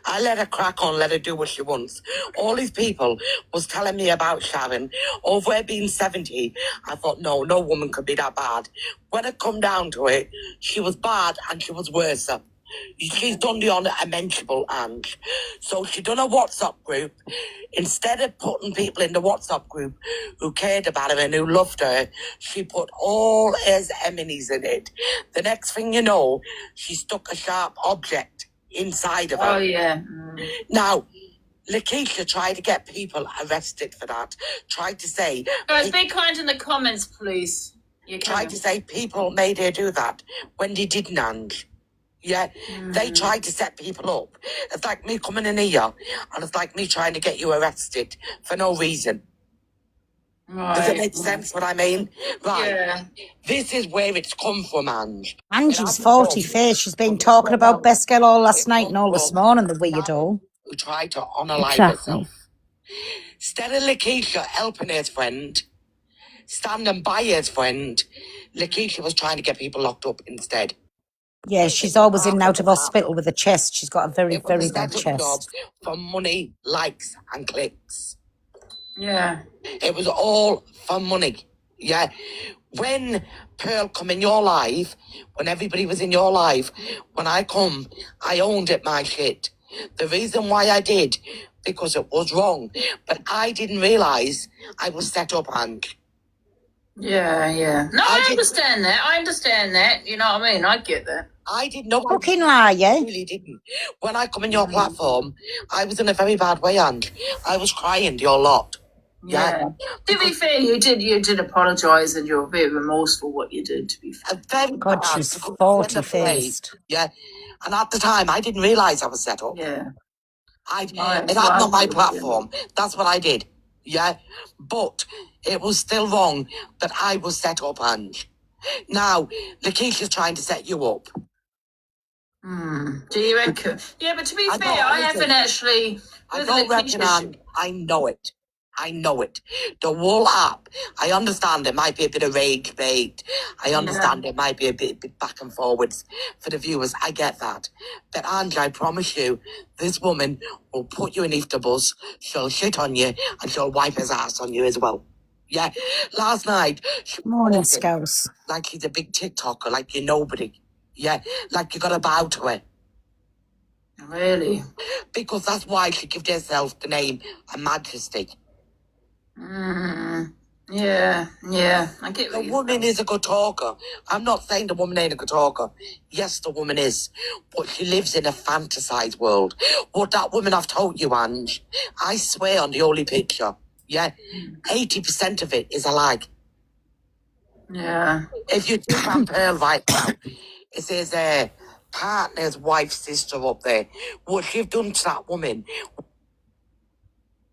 I let her crack on, let her do what she wants. All these people was telling me about Sharon. Over her being 70, I thought, no woman could be that bad. When it come down to it, she was bad and she was worse. She's done the unmentionable, and so she done a WhatsApp group. Instead of putting people in the WhatsApp group who cared about her and who loved her, she put all his enemies in it. The next thing you know, she stuck a sharp object inside of her. Oh, yeah. Now, Lakeisha tried to get people arrested for that. Tried to say... Guys, be kind in the comments, please. You tried to say people made her do that when they didn't, and yeah, they tried to set people up. It's like me coming in here, and it's like me trying to get you arrested for no reason. Right. Does it make sense what I mean? Right. Yeah. This is where it's come from, Ange. Angie's 40 face. She's been talking about Best Girl all last night and all this morning, the weirdo. Who tried to honour life Exactly. herself. Instead of Lakeisha helping his friend, standing by his friend, Lakeisha was trying to get people locked up instead. Yeah, she's always in and out of hospital with a chest. She's got a very, very bad chest. For money, likes, and clicks. Yeah. It was all for money. Yeah. When Pearl come in your life, when everybody was in your life, when I come, I owned it, my shit. The reason why I did, because it was wrong. But I didn't realise I was set up, and Yeah, yeah. No, I understand that. I understand that. You know what I mean? I get that. I didn't know. Fucking liar. I really didn't. When I come in your platform, I was in a very bad way, and I was crying to your lot. Yeah. To be fair, you did apologise, and you're very remorseful what you did, to be fair. God, she's 40 faced. Yeah. And at the time, I didn't realise I was set up. Yeah. It happened on my platform. That's what I did. Yeah. But it was still wrong that I was set up, and now Lakeisha's trying to set you up. Do you reckon? Yeah, but to be fair, I haven't actually. I don't reckon, and I know it. I know it. The whole app, I understand there might be a bit of rage bait. I understand there might be a bit back and forwards for the viewers. I get that. But Ange, I promise you, this woman will put you underneath the bus, she'll shit on you, and she'll wipe his ass on you as well. Yeah. Last night, she Morning, Scouse. like she's a big TikToker, like you're nobody. Yeah. Like you got to bow to her. Really? Because that's why she gives herself the name Her Majesty. Yeah, I get the woman is a good talker. I'm not saying the woman ain't a good talker. Yes, the woman is. But she lives in a fantasized world. What that woman I've told you, Ange, I swear on the holy picture, yeah, 80% of it is a lie. Yeah. If you do that Pearl right now, it says partner's wife, sister up there. What you've done to that woman,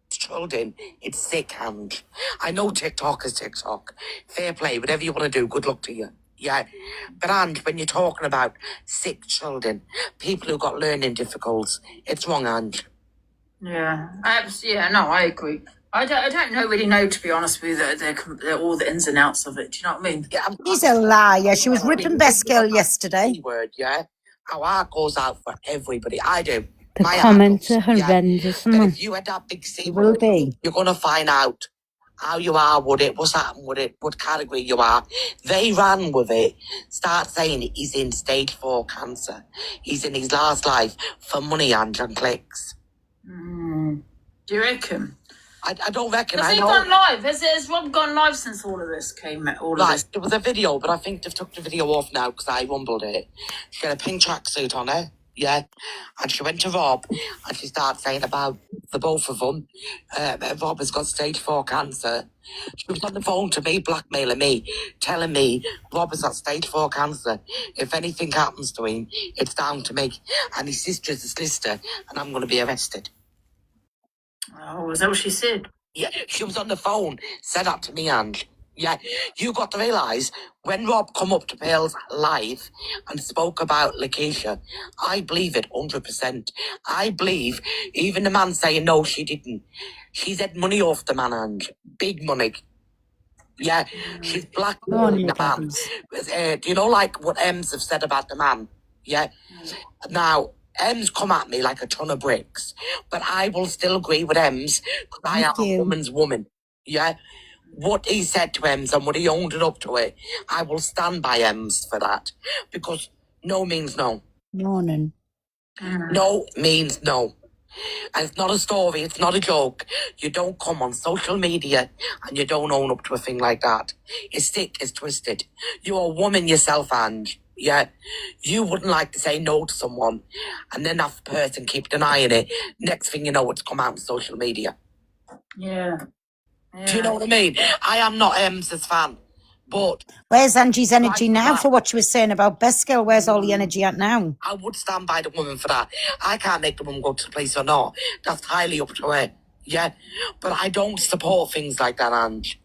children, it's sick, and I know TikTok is TikTok. Fair play, whatever you want to do, good luck to you. Yeah. But and when you're talking about sick children, people who got learning difficulties, it's wrong, and yeah, no, I agree. I don't really know, to be honest with you, they're all the ins and outs of it. Do you know what I mean? Yeah, She's a liar. She was ripping Best Girl yesterday. Word, yeah. Our heart goes out for everybody. I do. The comments are horrendous, But man. if you had that big C It will be. you're going to find out how you are with it, what's happened with it, what category you are. They ran with it. Start saying he's in stage 4 cancer. He's in his last life for money and clicks. Do you reckon? I don't reckon. Has he gone live? Has Rob gone live since all of this came out? There was a video, but I think they've took the video off now because I rumbled it. She had a pink tracksuit on her, yeah, and she went to Rob and she started saying about the both of them. Rob has got stage 4 cancer. She was on the phone to me, blackmailing me, telling me Rob has got stage 4 cancer. If anything happens to him, it's down to me. And his sister's a solicitor, and I'm going to be arrested. Oh, is that what she said? Yeah, she was on the phone, said that to me, and yeah, you got to realise, when Rob come up to Pearl's live and spoke about Lakeisha, I believe it 100%. I believe even the man saying no, she didn't. She's had money off the man, and big money. Yeah, she's blackmailing the man. Do you know like what Ems have said about the man? Yeah. Now, Ems come at me like a ton of bricks, but I will still agree with Ems because I am a woman's woman. Yeah. What he said to Ems and what he owned it up to it, I will stand by Ems for that because no means no. Morning. No means no. And it's not a story, it's not a joke. You don't come on social media and you don't own up to a thing like that. It's sick, it's twisted. You're a woman yourself, Ange. Yeah. You wouldn't like to say no to someone and then that person keep denying it. Next thing you know, it's come out on social media. Yeah. Do you know what I mean? I am not Emsa's fan, but... Where's Angie's energy now for what she was saying about Best Girl? Where's all the energy at now? I would stand by the woman for that. I can't make the woman go to the place or not. That's highly up to her. Yeah. But I don't support things like that, Ange.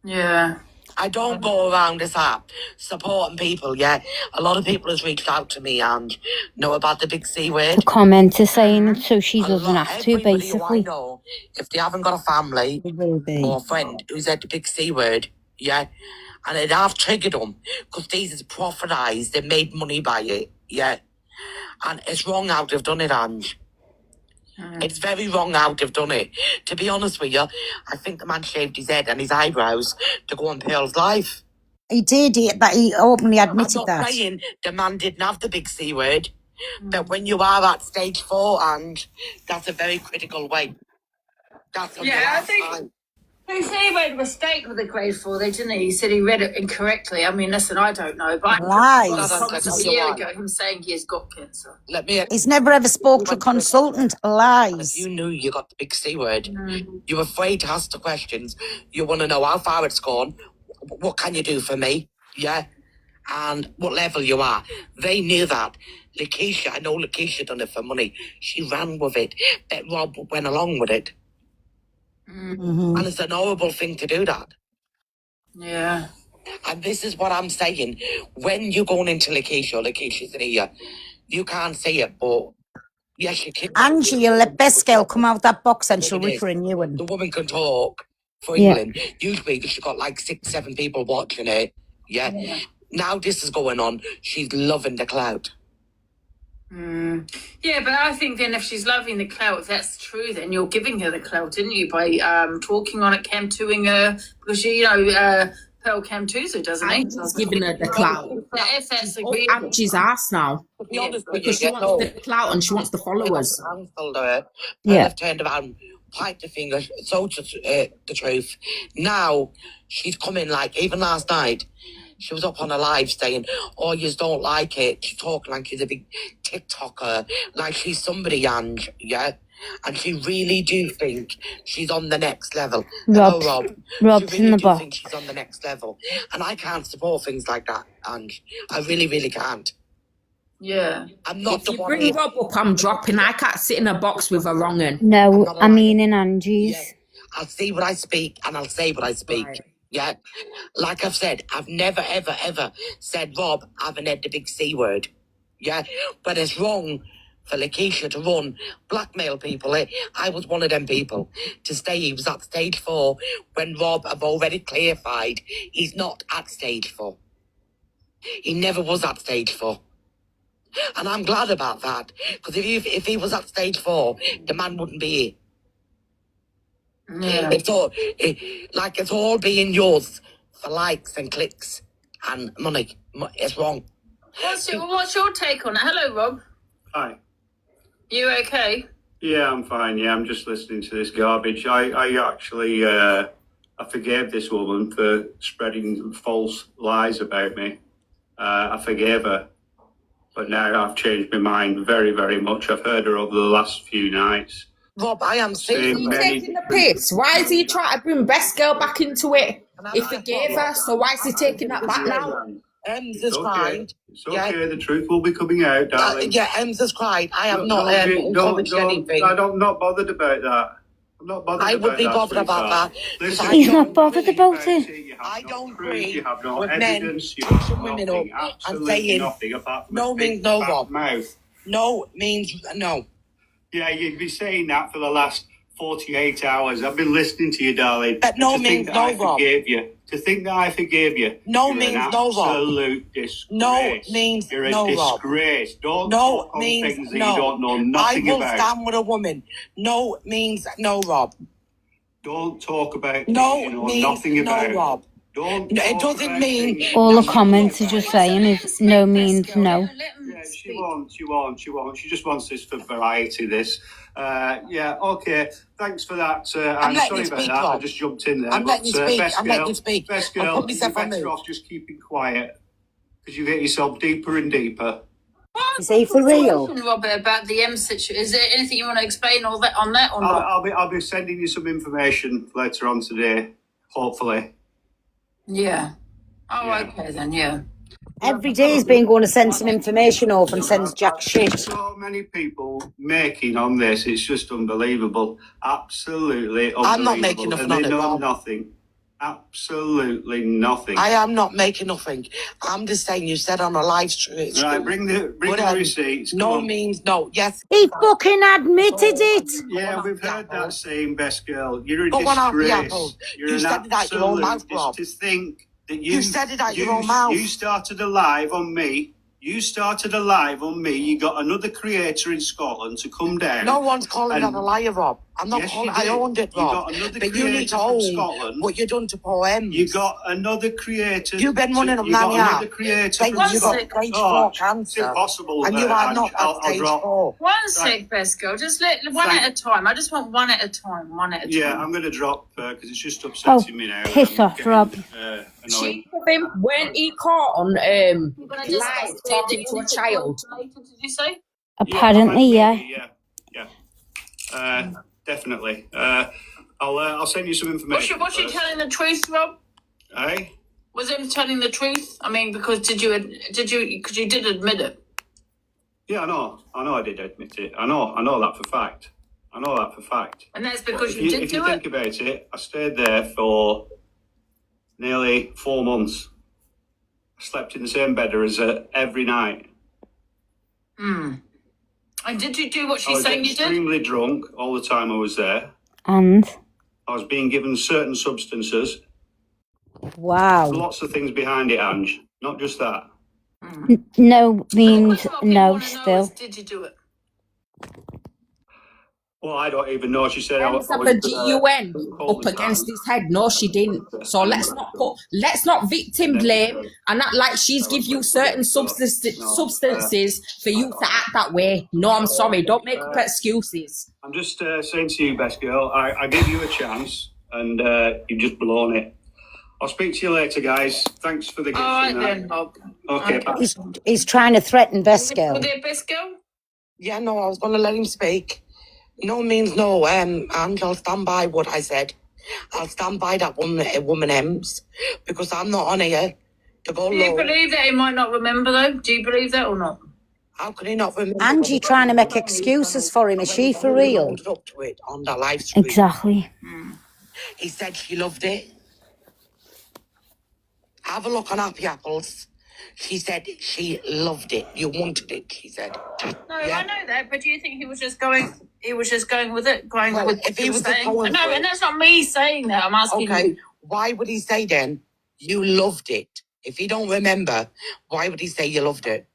Yeah. I don't go around this app supporting people, yeah. A lot of people has reached out to me and know about the big C word. The commenter saying it so she doesn't have to, Everybody who I basically. know, if they haven't got a family or a friend who's said the big C word, yeah, and it have triggered them because these is profitised, they made money by it, yeah. And it's wrong how they've done it, Ange. It's very wrong how they've done it. To be honest with you, I think the man shaved his head and his eyebrows to go on Pearl's life. He did, but he openly admitted I'm that. not saying the man didn't have the big C word, but when you are at stage 4, and that's a very critical way. That's on your Yeah, I last think time. he said he made a mistake with the grade 4, they didn't he? He said he read it incorrectly. I mean, listen, I don't know, but Lies. a year ago, him saying he has got cancer. He's never ever spoke to a consultant. And if Lies. you knew you got the big C word, you're afraid to ask the questions. You want to know how far it's gone. What can you do for me? Yeah. And what level you are. They knew that. Lakeisha, I know Lakeisha done it for money. She ran with it. Bet Rob went along with it. Mm-hmm. And it's an horrible thing to do that. Yeah. And this is what I'm saying. When you're going into Lakeisha's in here, you can't say it, but yes, you can. Angie, you let Best Girl come out that box and she'll rip her a new one. The woman can talk for Yeah. England. Usually she's got like 6-7 people watching it. Yeah. Now this is going on. She's loving the clout. Yeah, but I think then if she's loving the clout, if that's true, then you're giving her the clout, didn't you, by talking on it, cam-2ing her, because she, Pearl cam-2s her, doesn't he? Angie's giving her the clout. If that's Oh, agreeable. Angie's ass now. To be honest with Because you, she wants the clout and she wants the followers. Yeah. I've turned around, piped the finger, told the truth. Now she's coming, like, even last night, she was up on a live saying, oh, you don't like it. She's talking like she's a big TikToker, like she's somebody, Ange, yeah? And she really do think she's on the next level. Rob's She really in the do think box. she's on the next level. And I can't support things like that, Ange. I really, really can't. Yeah. I'm not If the you one. bring Rob up, I'm dropping. I can't sit in a box with a wrong un. No, I mean in Angie's. Yeah. I'll see what I speak and I'll say what I speak. Right. Yeah. Like I've said, I've never, ever, ever said, Rob, I haven't had the big C word. Yeah. But it's wrong for Lakeisha to run, blackmail people. I was one of them people to say he was at stage 4 when Rob have already clarified he's not at stage 4. He never was at stage 4. And I'm glad about that. Because if he was at stage 4, the man wouldn't be here. Yeah. It's all being yours for likes and clicks and money. It's wrong. What's your take on it? Hello, Rob. Hi. You okay? Yeah, I'm fine. Yeah, I'm just listening to this garbage. I actually I forgave this woman for spreading false lies about me. I forgave her. But now I've changed my mind very, very much. I've heard her over the last few nights. Rob, I am saying He's taking the piss. Why is he trying to bring Best Girl back into it? He forgave her, so why is he taking that back now? Ems has cried. It's okay. The truth will be coming out, darling. Ems has cried. I have not encouraged anything. I'm not bothered about that. I'm not bothered. I would be bothered about that. Listen, He's not bothered about it. I don't agree. You have no with evidence. men You have pushing women nothing, up and absolutely saying nothing apart from no a big means no, fat Rob. mouth. No means no. Yeah, you've been saying that for the last 48 hours. I've been listening to you, darling. No means no, Rob. To think that I forgave you. No you're means an no, Rob. absolute disgrace. No means you're a no, Rob. disgrace. Don't No talk on means things that no. you don't know nothing I will about. stand with a woman. No means no, Rob. Don't talk about No things you know means nothing about. no, Rob. Don't It talk doesn't about mean things- All the comments are just saying is no means no. speak. She won't. She just wants this for variety, this. Yeah, okay. Thanks for that. I'm sorry about that. I just jumped in there. I'm letting you speak. Best I'll girl, put you're myself on better mute. off just keeping quiet because you get yourself deeper and deeper. Is he for real? Robert, about the M situation. Is there anything you want to explain on that or not? I'll be sending you some information later on today, hopefully. Yeah. Oh, okay then. Yeah. Every day he's been going to send some information over and sends jack shit. So many people making on this, it's just unbelievable. Absolutely unbelievable. I'm not making nothing on it, know Rob. nothing. Absolutely nothing. I am not making nothing. I'm just saying you said on a live stream. Right, bring the receipts. No means no. Yes. He fucking admitted it. Yeah, we've heard that saying, best girl. You're a Go on, Happy disgrace. Apples. You're You an said it out your own mouth, absolute Rob. to think that You said it out your own mouth. You started a live on me. You started a live on me. You got another creator in Scotland to come down. No one's calling that a liar, Rob. I'm not Yes, calling. you I did. owned it, You Rob. got another But you need to creator from own Scotland. what you done to poor Ems. You got another creator. You've been running them You got down here. another creator Saying from you got Scotland. stage Oh, 4 it's cancer. impossible. And you are not at I'll stage drop. 4. One sec, best girl. Just let one at a time. I just want one at a time. One at a time. Yeah, I'm going to drop because it's just upsetting me now. Piss I'm off, getting, Rob. annoyed. Him weren't he caught on live talking to a child? Did you say? Apparently, yeah. Yeah. Definitely. I'll send you some information. Was she telling the truth, Rob? Eh? Was him telling the truth? I mean, because because you did admit it. Yeah, I know I did admit it. I know that for fact. And that's because If you did if do you it? think about it, I stayed there for nearly 4 months. I slept in the same bed as her every night. Hmm. And did you do what I she's was saying you did? extremely drunk all the time I was there. And I was being given certain substances. Wow. Lots of things behind it, Ange. Not just that. no means no still. Did you do it? Well, I don't even know. She said I was Have a GUN up against his head. No, she didn't. So let's not victim blame and act like she's give you certain substances for you to act that way. No, I'm sorry. Don't make up excuses. I'm just saying to you, best girl, I gave you a chance and you've just blown it. I'll speak to you later, guys. Thanks for the gift. All right then, Bob. Okay, bye. He's trying to threaten best girl. Was it best girl? Yeah, no, I was going to let him speak. No means no, and I'll stand by what I said. I'll stand by that woman Ems, because I'm not on here to go Do you low. believe that he might not remember though? Do you believe that or not? How can he not remember? Angie trying to make excuses for him. Is she for real? Up to it on the live stream. Exactly. He said she loved it. Have a look on Happy Apples. She said she loved it. You wanted it, she said. No, I know that, but do you think he was just going with it? Well, With if he was saying? going No, for it- and that's not me saying that. I'm asking Okay, you. why would he say then you loved it? If he don't remember, why would he say you loved it?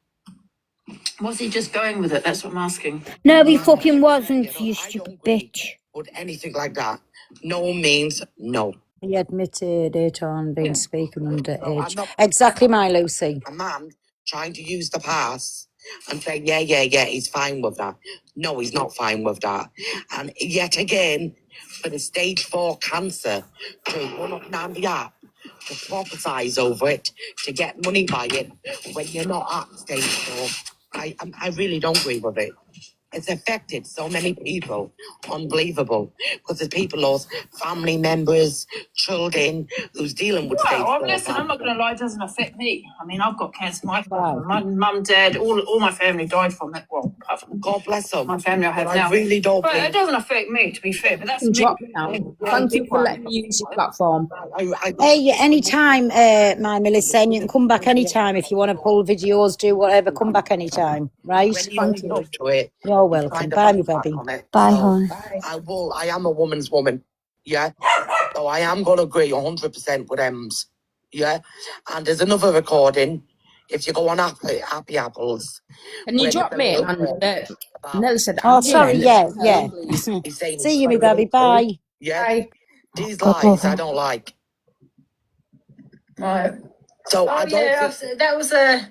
Was he just going with it? That's what I'm asking. No, he fucking wasn't, you stupid bitch. Would anything like that? No means no. He admitted it on being speaking underage. Exactly, my Lucy. A man trying to use the pass and say, yeah, he's fine with that. No, he's not fine with that. And yet again, for the stage 4 cancer, to run up and down the app, to prophesize over it, to get money by it, when you're not at stage 4, I really don't agree with it. It's affected so many people. Unbelievable. Because there's people lost family members, children who's dealing with stage 4 listen, I'm not cancer. going to lie, it doesn't affect me. I mean, I've got cancer. My mum, dad, all my family died from it. Well, apart from God bless them. my family I have But now. I really don't But think- it doesn't affect me, to be fair. But that's me. Drop me now. Thank you for letting me use your platform. Hey, anytime, my Melissa, and you can come back anytime if you want to pull videos, do whatever. Come back anytime, right? Thank you. To it, You're welcome. Bye, my baby. Bye, hon. I am a woman's woman. Yeah. So I am going to agree 100% with Ems. Yeah. And there's another recording. If you go on Happy Apples. Can you drop me? And Nelson, Oh, sorry. Yeah. He's saying See you, my baby. Bye. Yeah. Bye. These God lies love I don't like. Right. So I don't think... that was a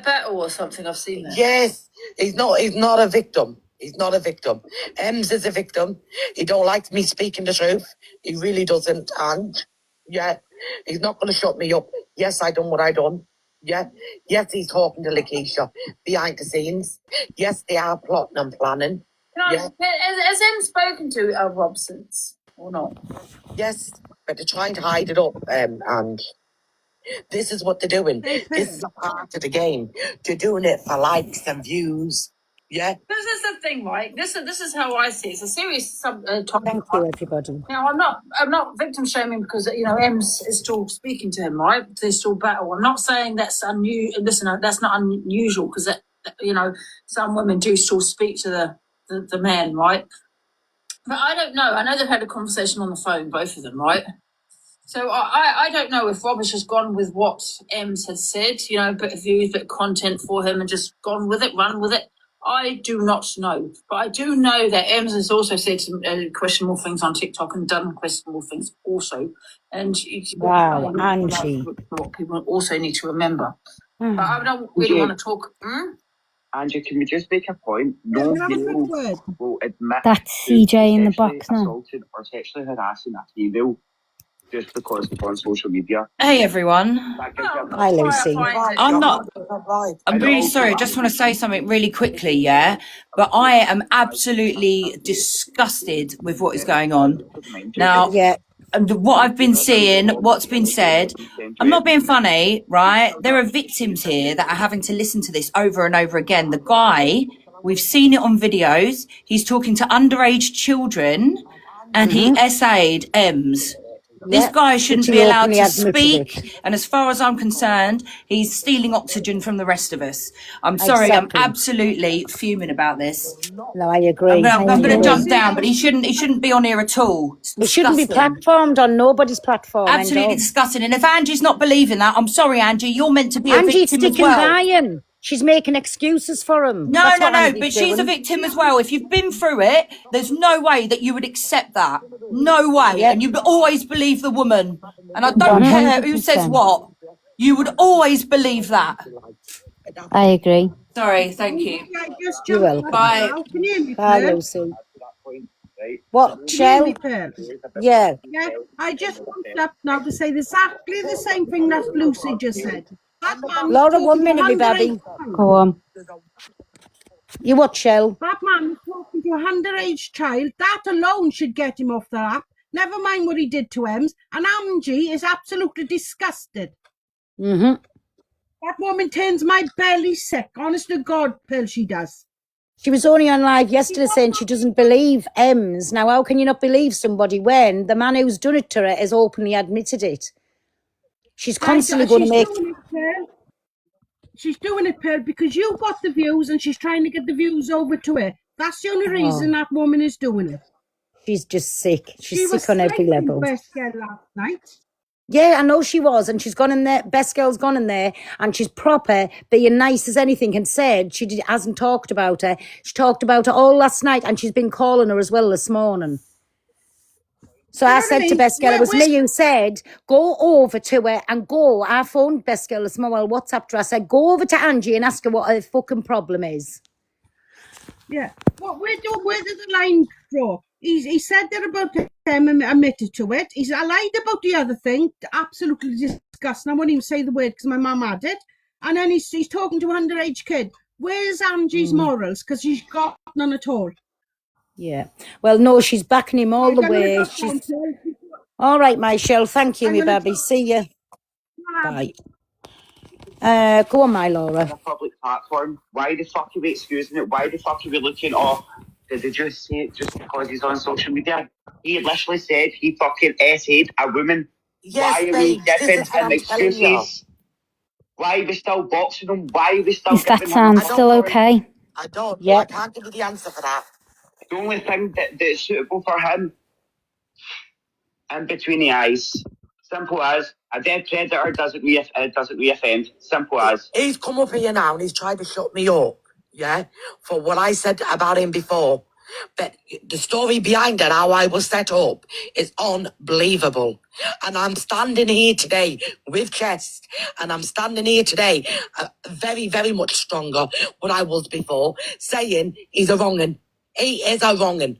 battle or something. I've seen that. Yes, he's not a victim. He's not a victim. Ems is a victim. He don't like me speaking the truth. He really doesn't. And yeah, he's not going to shut me up. Yes, I done what I done. Yeah. Yes, he's talking to Lakeisha behind the scenes. Yes, they are plotting and planning. Has Em spoken to Robson's or not? Yes, but they're trying to hide it up. And this is what they're doing. This is a part of the game. They're doing it for likes and views. Yeah. This is the thing, right? This is how I see it. It's a serious topic. Thank you, everybody. Now, I'm not victim shaming because Ems is still speaking to him, right? They still battle. I'm not saying that's unusual. Listen, that's not unusual because some women do still speak to the men, right? But I don't know. I know they've had a conversation on the phone, both of them, right? So I don't know if Rob has just gone with what Ems had said, a bit of views, bit of content for him and just gone with it, run with it. I do not know. But I do know that Ems has also said some questionable things on TikTok and done questionable things also. And wow, Angie. What people also need to remember. But I don't really want to talk. Angie, can we just make a point? No male will admit that's CJ in the box now. Assaulted or sexually harassing a female just because it's on social media. Hey everyone. Hi Lucy. I'm really sorry, I just want to say something really quickly, yeah? But I am absolutely disgusted with what is going on. Now, and what I've been seeing, what's been said, I'm not being funny, right? There are victims here that are having to listen to this over and over again. The guy, we've seen it on videos, he's talking to underage children and he essayed Ems. This guy shouldn't be allowed to speak, and as far as I'm concerned, he's stealing oxygen from the rest of us. I'm sorry, I'm absolutely fuming about this. No, I agree. I'm going to jump down, but he shouldn't be on here at all. He shouldn't be platformed on nobody's platform. Absolutely disgusting. And if Angie's not believing that, I'm sorry, Angie, you're meant to be a victim as well. By him. She's making excuses for him. No, but she's a victim as well. If you've been through it, there's no way that you would accept that. No way. And you would always believe the woman. And I don't care who says what. You would always believe that. I agree. Sorry, thank you. You're welcome. Bye. Can you hear me, Bye, Pearl? Lucy. What, Shell? Yeah. I just want up now to say exactly the same thing that Lucy just said. Laura, 1 minute, me baby. Go on. You what, Shell? That man was talking to a underage child. That alone should get him off the app. Never mind what he did to Ems. And Angie is absolutely disgusted. Mm-hmm. That woman turns my belly sick. Honest to God, Pearl, she does. She was only on live yesterday saying she doesn't believe Ems. Now, how can you not believe somebody when the man who's done it to her has openly admitted it? She's constantly going to make... She's doing it, Pearl, because you got the views and she's trying to get the views over to her. That's the only reason that woman is doing it. She's just sick. She's sick on every level. Best girl last night. Yeah, I know she was, and she's gone in there. Best girl's gone in there, and she's proper, being nice as anything, and said hasn't talked about her. She talked about her all last night, and she's been calling her as well this morning. So I said to Best Girl, it was me who said, go over to her and go. I phoned Best Girl this morning, WhatsApped her. I said, go over to Angie and ask her what her fucking problem is. Yeah. Well, where did the line draw? He said that about them and admitted to it. He's lied about the other thing. Absolutely disgusting. I won't even say the word because my mum had it. And then he's talking to an underage kid. Where's Angie's morals? Because she's got none at all. Yeah. Well, no, she's backing him all the way. All right, my Shell. Thank you, me baby. See you. Bye. Go on, my Laura. A public platform. Why the fuck are we excusing it? Why the fuck are we looking did they just say it just because he's on social media? He literally said he fucking essayed a woman. Yes, why are we giving him excuses? Why are we still boxing him? Why are we still Is that sound still okay? I don't. Yeah. I can't give you the answer for that. The only thing that's suitable for him, in between the eyes, simple as, a dead predator doesn't reoffend. Simple as. He's come up here now and he's tried to shut me up, yeah, for what I said about him before. But the story behind it, how I was set up, is unbelievable. And I'm standing here today with chest, and I'm standing here today very, very much stronger than I was before, saying he's a wrong'un. He is a wrong'un.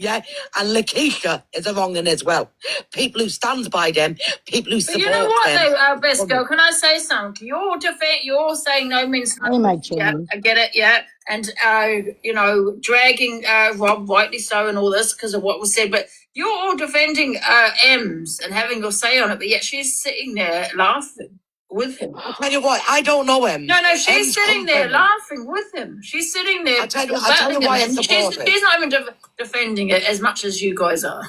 Yeah, and Lakeisha is a wrong'un as well. People who stands by them, people who support them. You know what, though, best girl, can I say something? You're saying no means no. Yeah, I get it. Yeah, and dragging Rob, rightly so, and all this because of what was said. But you're all defending Ems and having your say on it, but yet she's sitting there laughing with him. I'll tell you what, I don't know him. No, she's sitting there laughing with him. She's sitting there. I'll tell you why I support him. She's not even defending it as much as you guys are.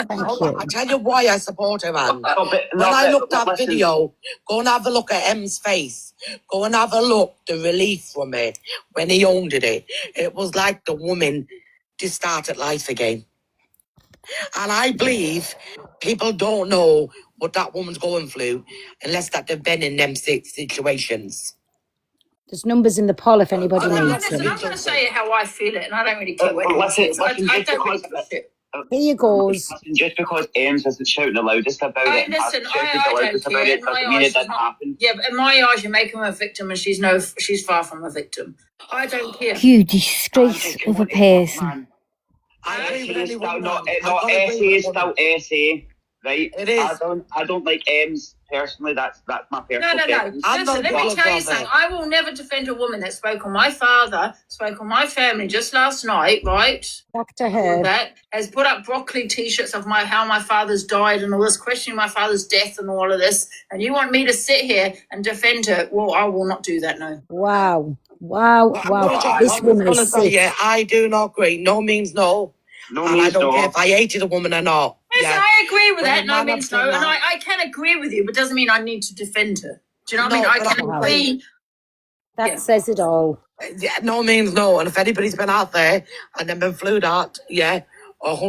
I'll tell you why I support him, Anne. When I looked at video, go and have a look at Em's face. Go and have a look, the relief from it, when he owned it. It was like the woman just started life again. And I believe people don't know what that woman's going through unless that they've been in them situations. There's numbers in the poll if anybody needs them. I'm going to say how I feel it, and I don't really care what it says. I don't really give a shit. Here goes. Just because Ames isn't shouting the loudest about it, listen, I don't care. Doesn't mean it didn't happen. Yeah, but in my eyes, you're making her a victim, and she's far from a victim. I don't care. You disgrace of a person. SA is still SA, right? It is. I don't like Ames personally. That's my personal. No. Listen, let me tell you something. I will never defend a woman that spoke on my father, spoke on my family just last night, right? Back to her. That has put up broccoli t-shirts of how my father's died and all this, questioning my father's death and all of this. And you want me to sit here and defend her? Well, I will not do that, no. Wow. This woman is sick. Yeah, I do not agree. No means no. I don't care if I hated a woman or not. Listen, I agree with that. No means no. And I can agree with you, but doesn't mean I need to defend her. Do you know what I mean? I can agree. That says it all. Yeah, no means no. And if anybody's been out there and they've been flued out, 100%.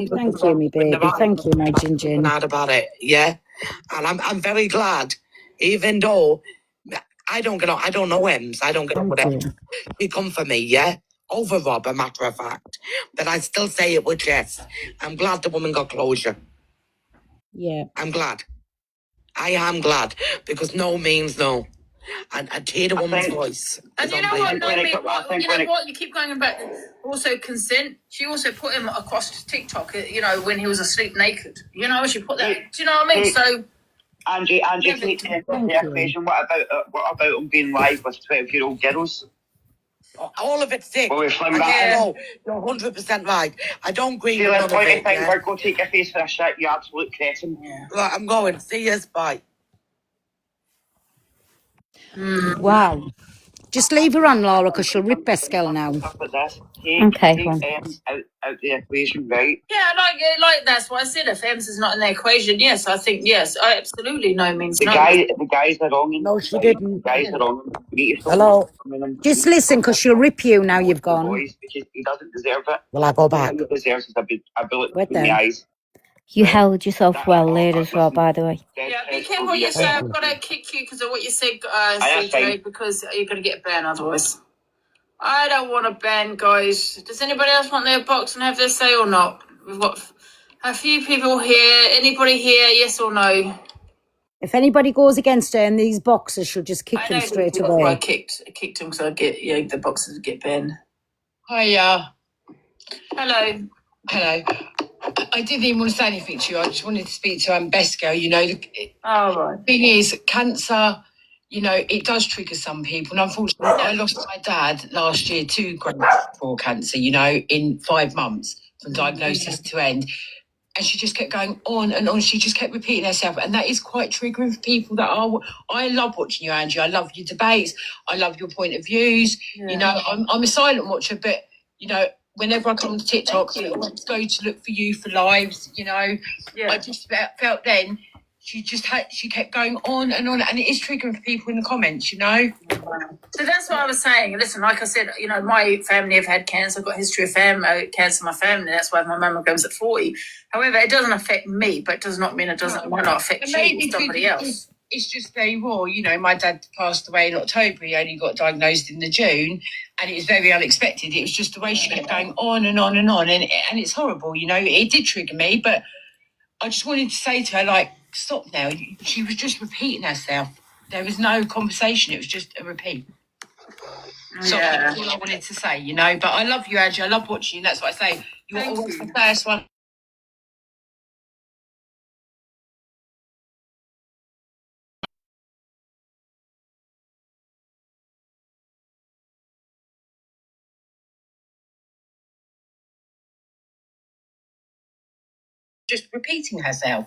Thank you, me baby. Thank you, my Ginger. Mad about it, yeah. And I'm very glad, even though I don't know Ems. I don't get on with him. He come for me, yeah. Over Rob, a matter of fact. But I still say it with chest. I'm glad the woman got closure. Yeah. I'm glad. I am glad. Because no means no. And to hear the woman's voice. And you know what? You keep going back. Also, consent. She also put him across TikTok, when he was asleep naked. She put that. Do you know what I mean? So. Angie, take the equation. What about him being live with 12-year-old girls? All of it's sick. Well, you're 100% right. I don't agree with none of it. Go take your face for a shit, you absolute cretin. Yeah. Right, I'm going. See you, bye. Wow. Just leave her on, Laura, because she'll rip Beskell now. Okay. Take Ems out the equation, right? Yeah, like that's what I said. If Ems is not in the equation, yes, I think yes, absolutely no means no. The guys are wrong. No, she didn't. The guys are wrong. Hello. Just listen, because she'll rip you now you've gone. Because he doesn't deserve it. Will I go back? He deserves a bullet between the eyes. You held yourself well there as well, by the way. Yeah, be careful what you say. I've got to kick you because of what you said, CJ, because you're going to get banned otherwise. I don't want to ban, guys. Does anybody else want their box and have their say or not? We've got a few people here. Anybody here, yes or no? If anybody goes against her in these boxes, she'll just kick them straight away. I kicked them because the boxes get banned. Hiya. Hello. I didn't even want to say anything to you. I just wanted to speak to Beskell. Right. The thing is, cancer, it does trigger some people. And unfortunately, I lost my dad last year to grade 4 cancer, in 5 months from diagnosis to end. And she just kept going on and on. She just kept repeating herself. And that is quite triggering for people that are... I love watching you, Angie. I love your debates. I love your point of views. Yeah. I'm a silent watcher, but, whenever I come on TikTok, I want to go to look for you for lives, I just felt then she kept going on, and it is triggering for people in the comments, So that's what I was saying. Listen, like I said, my family have had cancer. I've got a history of cancer in my family. That's why my mammograms at 40. However, it doesn't affect me, but it does not mean it might not affect somebody else. it's just very raw. You know, my dad passed away in October. He only got diagnosed in the June, and it was very unexpected. It was just the way she kept going on and on and on, and it's horrible. You know, it did trigger me, but I just wanted to say to her, like, stop now. She was just repeating herself. There was no conversation. It was just a repeat. So that's all I wanted to say, you know. But I love you, Angie. I love watching you. That's what I say. You're always the first one. Just repeating herself.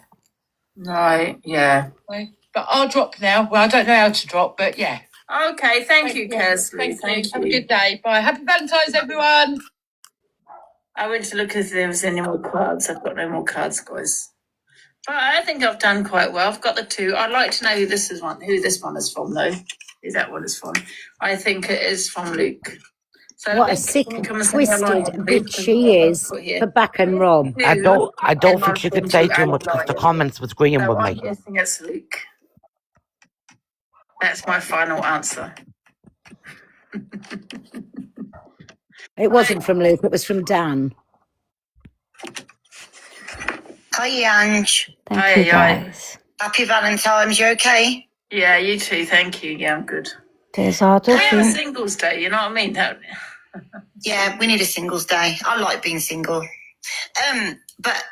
Right, yeah. But I'll drop now. Well, I don't know how to drop, but yeah. Okay, thank you, Kersley. Thank you. Have a good day. Bye. Happy Valentine's, everyone. I went to look if there was any more cards. I've got no more cards, guys. But I think I've done quite well. I've got the 2. I'd like to know who this one is from, though. Who that one is from? I think it is from Luke. So What a Luke, sick, can you come and say hello, twisted please? bitch she is for back and Rob. I don't think she could say too much because the comments was agreeing So with I'm me. guessing it's Luke. That's my final answer. It wasn't from Luke, it was from Dan. Hi, Ange. Thank you, guys. Happy Valentine's. You okay? Yeah, you too. Thank you. Yeah, I'm good. There's our Can we have a Duffy. singles day? You know what I mean? Yeah, we need a singles day. I like being single. But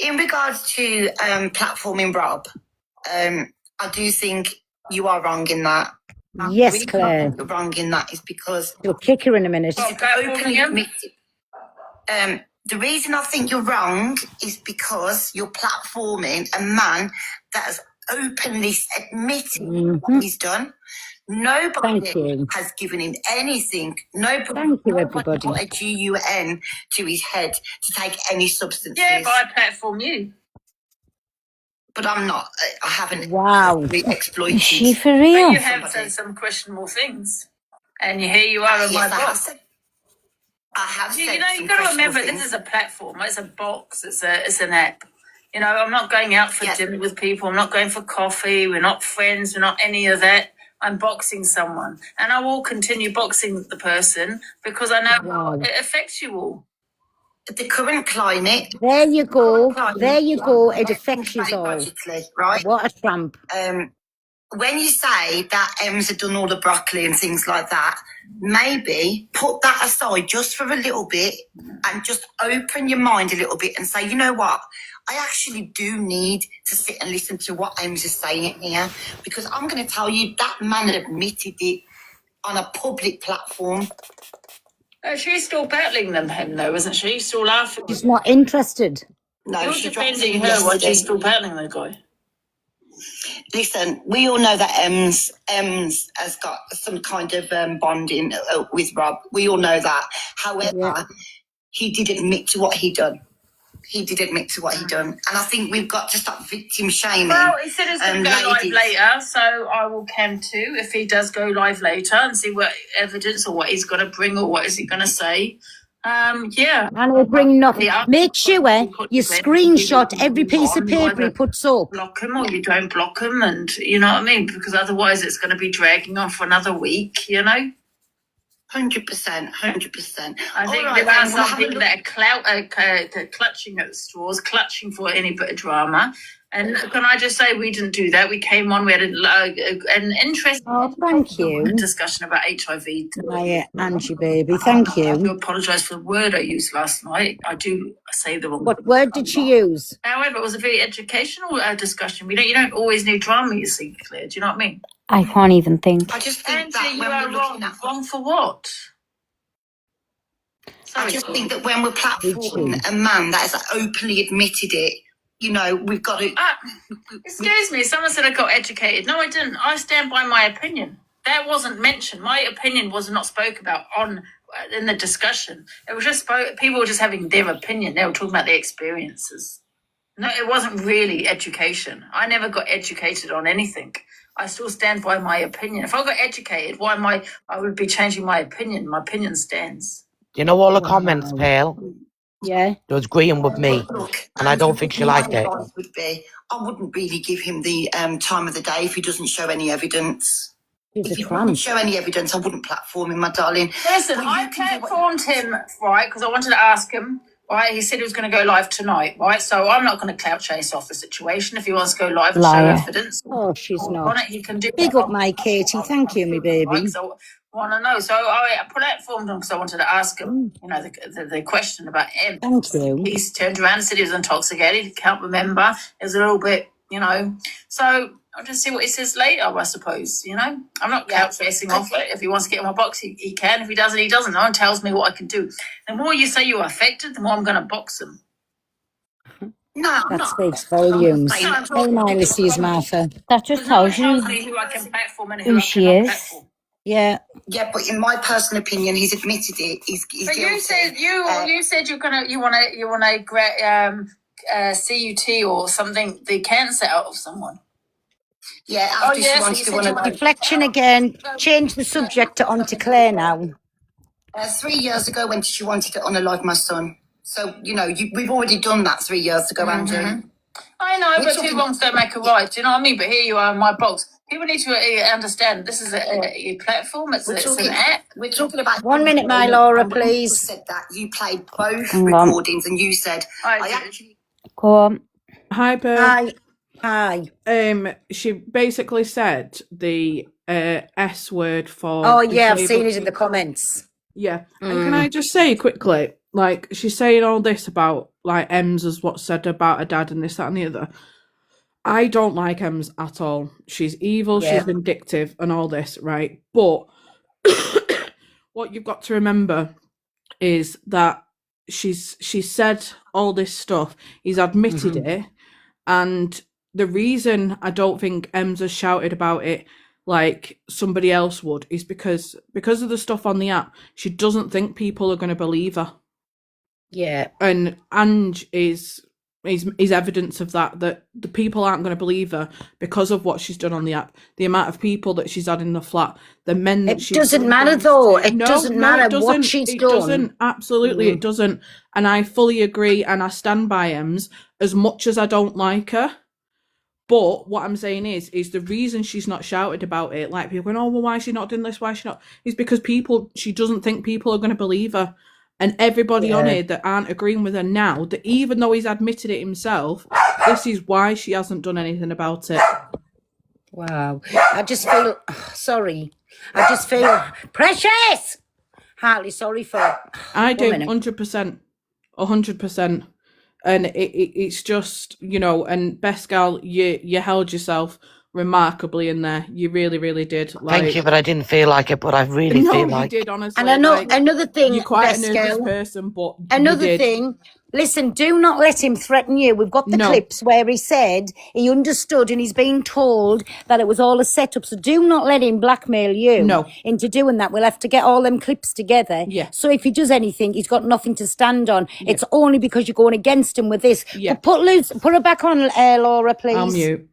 in regards to platforming Rob, I do think you are wrong in that. Yes, Claire. You're wrong in that is because You'll kick her in a minute. openly admitted. The reason I think you're wrong is because you're platforming a man that has openly admitted what he's done. Nobody has given him anything. Nobody put a GUN to his head to take any substances. Yeah, but I platform you. But I'm not. I haven't. Wow. Exploited. Is she for real? But you have said some questionable things, and here you are in my box. I have said. You know, you've got to remember this is a platform. It's a box. It's an app. You know, I'm not going out for dinner with people. I'm not going for coffee. We're not friends. We're not any of that. I'm boxing someone, and I will continue boxing the person because I know it affects you all. The current climate. There you go. There you go. It affects you all. Right? What a tramp. When you say that Em's had done all the broccoli and things like that, maybe put that aside just for a little bit and just open your mind a little bit and say, you know what? I actually do need to sit and listen to what Em's is saying here, because I'm going to tell you that man admitted it on a public platform. She's still battling him though, isn't she? Still laughing. She's not interested. No, you're she defending her while she's still battling the guy. Listen, we all know that Ems has got some kind of bonding with Rob. We all know that. However, he did admit to what he done. And I think we've got to stop victim shaming. Well, he said he's going to go live later, so I will cam too if he does go live later and see what evidence or what he's going to bring or what is he going to say. Yeah. And we'll bring nothing. Make sure you screenshot every piece of paper he puts up. Block him or you don't block him, and you know what I mean? Because otherwise it's going to be dragging on for another week, you know? 100%. I think there are some people that are clutching at the straws, clutching for any bit of drama. And can I just say, we didn't do that. We came on, we had an interesting discussion about HIV. My Angie, baby, thank you. I do apologise for the word I used last night. I do say the wrong. What word did she use? However, it was a very educational discussion. You don't always need drama, you see, Claire. Do you know what I mean? I can't even think. I just think Angie, you are wrong. Wrong for what? I just think that when we're platforming a man that has openly admitted it, you know, we've got to... Excuse me, someone said I got educated. No, I didn't. I stand by my opinion. That wasn't mentioned. My opinion was not spoke about in the discussion. It was just people were just having their opinion. They were talking about their experiences. No, it wasn't really education. I never got educated on anything. I still stand by my opinion. If I got educated, I would be changing my opinion. My opinion stands. Do you know all the comments, Pale? Yeah. They was agreeing with me, Look, and I don't think she liked my it. advice would be, I wouldn't really give him the time of the day if he doesn't show any evidence. He's If a he wouldn't tramp. show any evidence, I wouldn't platform him, my darling. Listen, Well, I you can do what- platformed him, right, because I wanted to ask him, right? He said he was going to go live tonight, right? So I'm not going to clout chase off the situation. If he wants to go live and show Liar. evidence Oh, she's on not. it, he can do Big that. up, my Katie. Thank you, me baby. So I want to know. So I platformed him because I wanted to ask him, you know, the question about him. Thank you. He turned around and said he was intoxicated. He can't remember. It was a little bit, you know. So I'll just see what he says later, I suppose, you know. I'm not couch facing off it. If he wants to get in my box, he can. If he doesn't, he doesn't. No one tells me what I can do. The more you say you're affected, the more I'm going to box him. No, That speaks volumes. Hey, Miley sees Martha. That just tells you Who I can platform and who I she cannot is. platform. Yeah. Yeah, but in my personal opinion, he's admitted it. He's But guilty. you said you said you want to CUT or something, the cancer out of someone. Yeah, after she wanted to want to. Deflection again. Change the subject to onto Claire now. 3 years ago, when she wanted to unalive my son. So, you know, we've already done that 3 years ago, Andrew. I know, We're but talking- two wrongs don't make a right. Do you know what I mean? But here you are in my box. People need to understand this is a platform. It's an app. We're talking about 1 minute, my Laura, please. Said that you played both Hang on. recordings, and you said I actually. Go on. Hi, Pearl. Hi. Hi. She basically said the S word for. Oh, yeah, I've seen disabled it in the comments. Yeah. And can I just say quickly, like, she's saying all this about, like, Ems is what's said about her dad and this, that, and the other. I don't like Ems at all. She's evil, Yeah. she's vindictive, and all this, right? But what you've got to remember is that she's said all this stuff, he's admitted it, and the reason I don't think Ems has shouted about it like somebody else would is because of the stuff on the app. She doesn't think people are going to believe her. Yeah. And Ange is evidence of that the people aren't going to believe her because of what she's done on the app. The amount of people that she's had in the flat, the men that she's doesn't matter though. It doesn't matter it doesn't. what she's it done. Doesn't. Absolutely, it doesn't. And I fully agree, and I stand by Ems as much as I don't like her. But what I'm saying is the reason she's not shouted about it, like people going, oh, well, why is she not doing this? Why is she not? Is because she doesn't think people are going to believe her. And everybody on here that aren't agreeing with her now, that even though he's admitted it himself, this is why she hasn't done anything about it. Wow. I just feel, I just feel precious. Heartily sorry for. I do, 100%. 100%. And it's just, you know, and Best Gal, you held yourself remarkably in there. You really, really did. Like, Thank you, but I didn't feel like it. But I really feel like you did, honestly. And I know like, another thing, you're quite Best a nervous Girl, person, but another you did. thing. Listen, do not let him threaten you. We've got the clips where he said he understood and he's being told that it was all a setup. So do not let him blackmail you into doing that. We'll have to get all them clips together. Yeah. So if he does anything, he's got nothing to stand on. Yeah. It's only because you're going against him with this. Yeah. But put her back on, Laura, please. I'll mute.